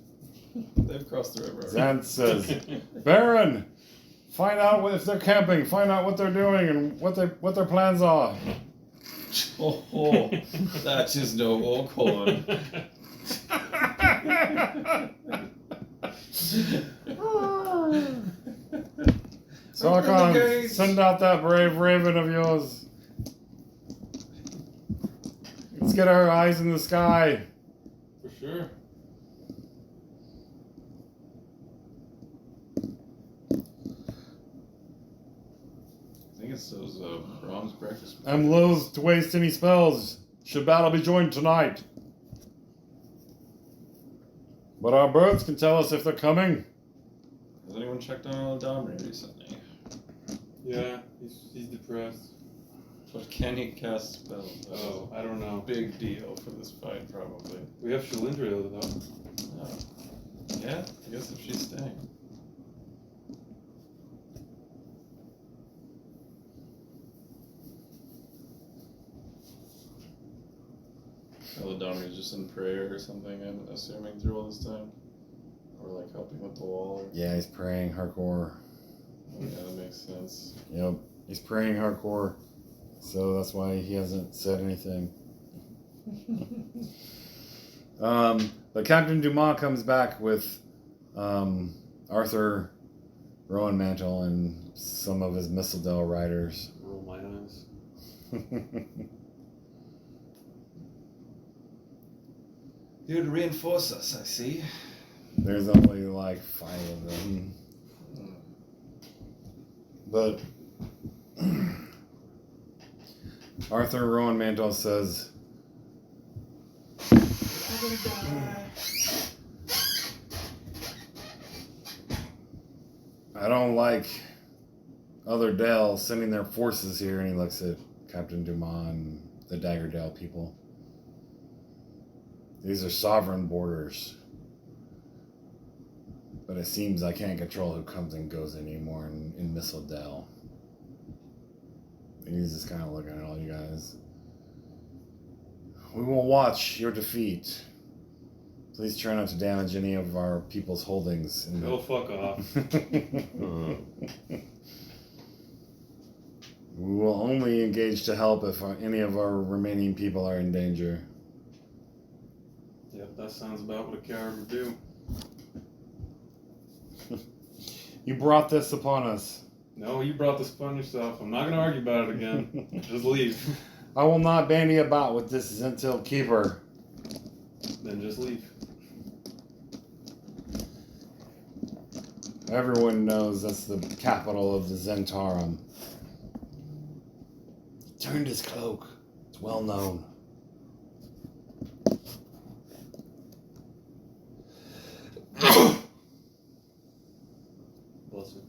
They've crossed the river. Zant says, Baron, find out if they're camping. Find out what they're doing and what their plans are. Oh, that is no old corn. Sarkon, send out that brave raven of yours. Let's get our eyes in the sky. For sure. I think it's those Brahms breakfast. I'm loath to waste any spells, should battle be joined tonight. But our birds can tell us if they're coming. Has anyone checked on Domri recently? Yeah, he's depressed. But can he cast spells? Oh, I don't know. Big deal for this fight, probably. We have Shalindria though. Oh. Yeah, I guess if she's staying. Domri's just in prayer or something, I'm assuming, through all this time. Or like helping with the wall. Or... Yeah, he's praying hardcore. Yeah, that makes sense. Yep, he's praying hardcore. So that's why he hasn't said anything. But Captain Dumas comes back with Arthur Rowan-Mantle and some of his Mistledale riders. Roll my eyes. Here to reinforce us, I see. There's only like 5 of them. But Arthur Rowan-Mantle says, I don't like other Dale sending their forces here, and he looks at Captain Dumas and the Daggerdale people. These are sovereign borders. But it seems I can't control who comes and goes anymore in Mistledale. And he's just kind of looking at all you guys. We will watch your defeat. Please try not to damage any of our people's holdings. Go fuck off. We will only engage to help if any of our remaining people are in danger. Yep, that sounds about what a coward would do. You brought this upon us. No, you brought this upon yourself. I'm not going to argue about it again. Just leave. I will not bandy about with this Zentil keeper. Then just leave. Everyone knows that's the capital of the Zentarum. He turned his cloak. It's well known. Bless him.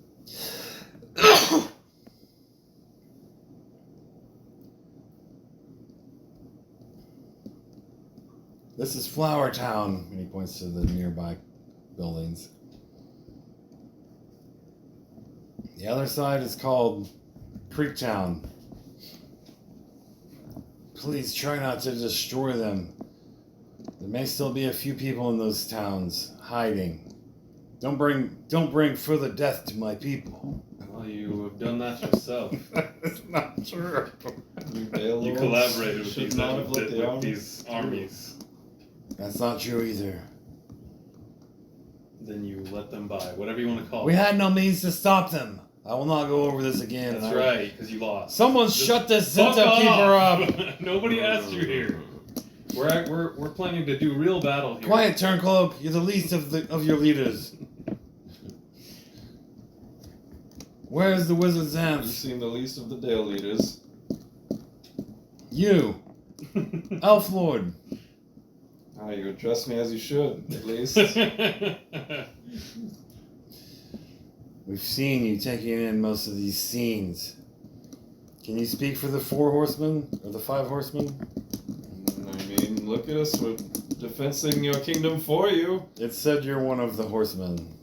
This is Flower Town, and he points to the nearby buildings. The other side is called Creektown. Please try not to destroy them. There may still be a few people in those towns hiding. Don't bring further death to my people. Well, you have done that yourself. That's not true. You collaborated with should these, not have let the with army these armies. That's not true either. Then you let them by, whatever you want to call We it. had no means to stop them. I will not go over this again. That's right, because you lost. Someone Just shut this fuck Zinta keeper off. up. Nobody asked you here. We're planning to do real battle here. Quiet, Turncloak. You're the least of your leaders. Where's the wizard You've Xanth? seen the least of the Dale leaders. You, Elf Lord. Ah, you address me as you should, at least. We've seen you taking in most of these scenes. Can you speak for the 4 horsemen or the 5 horsemen? I mean, look at us. We're defending your kingdom for you. It said you're one of the horsemen.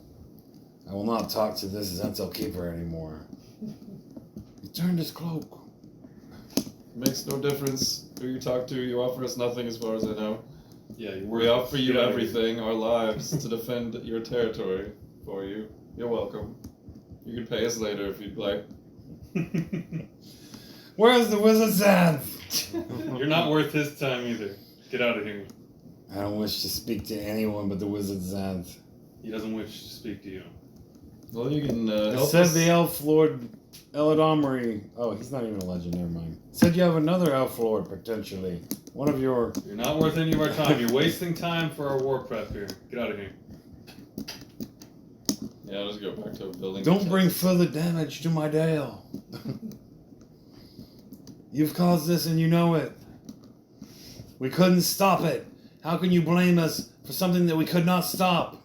I will not talk to this Zentel keeper anymore. He turned his cloak. Makes no difference who you talk to. You offer us nothing, as far as I know. Yeah, We offer you Get out of everything, our lives, to defend your territory for you. You're welcome. You can pay us later if you'd like. here. Where's the wizard Xanth? You're not worth his time either. Get out of here. I don't wish to speak to anyone but the wizard Xanth. He doesn't wish to speak to you. Well, you can It help said us. the elf lord Elidomri. Oh, he's not even a legend. Never mind. It said you have another elf lord potentially. One of your. You're not worth any of our time. You're wasting time for our war prep here. Get out of here. Yeah, let's go back to building. Don't bring further damage to my Dale. You've caused this and you know it. We couldn't stop it. How can you blame us for something that we could not stop?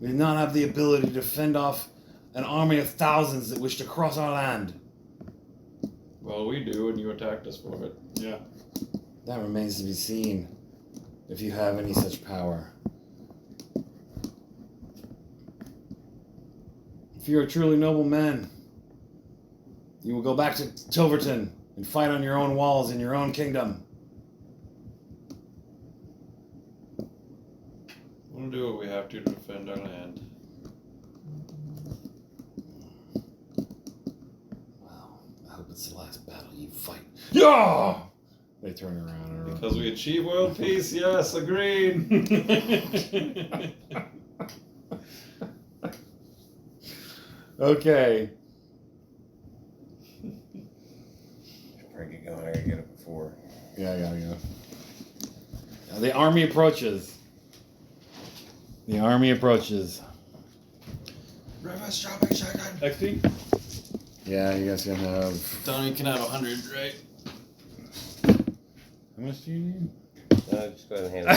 We did not have the ability to fend off an army of thousands that wish to cross our land. Well, we do, and you attacked us for it. Yeah. That remains to be seen, if you have any such power. If you're a truly noble man, you will go back to Tilverton and fight on your own walls in your own kingdom. We'll do what we have to defend our land. Well, I hope it's the last battle you fight. Yeah! They turn around. Because we achieve world peace, yes, agreed. Okay. Try to get going. I gotta get up before. Yeah. Now the army approaches. Reverse shopping shotgun. XP? Yeah, you guys can have. Donnie can have 100, right? How much do you need? Just go ahead and hand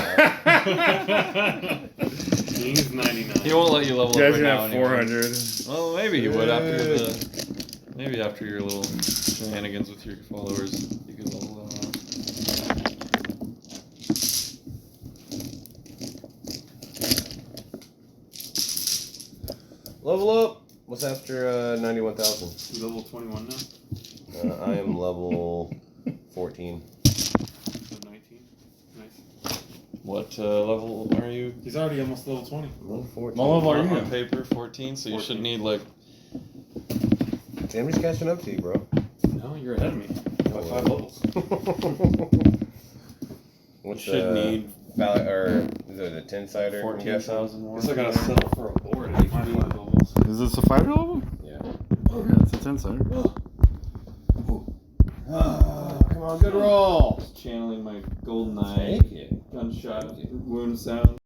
it out. He's 99. He won't let you level You up guys right can now. have anyway. 400. Well, maybe he would maybe after your little shenanigans with your followers, you could level them up. Level up. What's after 91,000? You level 21 now? I am level 14. So 19. Nice. What level are you? He's already almost level 20. Level 14. What level are you? On paper, 14, so you 14. should need like. See, I'm just catching up to you, bro. No, you're ahead of me. By 5 levels. What's You should need or is it a 10-sider? 14,000 more. Guess I gotta settle for a board at 5 levels. Is this a fighter level? Yeah. Oh, yeah, it's a 10 sider. Come on, good roll. Channeling my golden eye Take it. gunshot wound sound.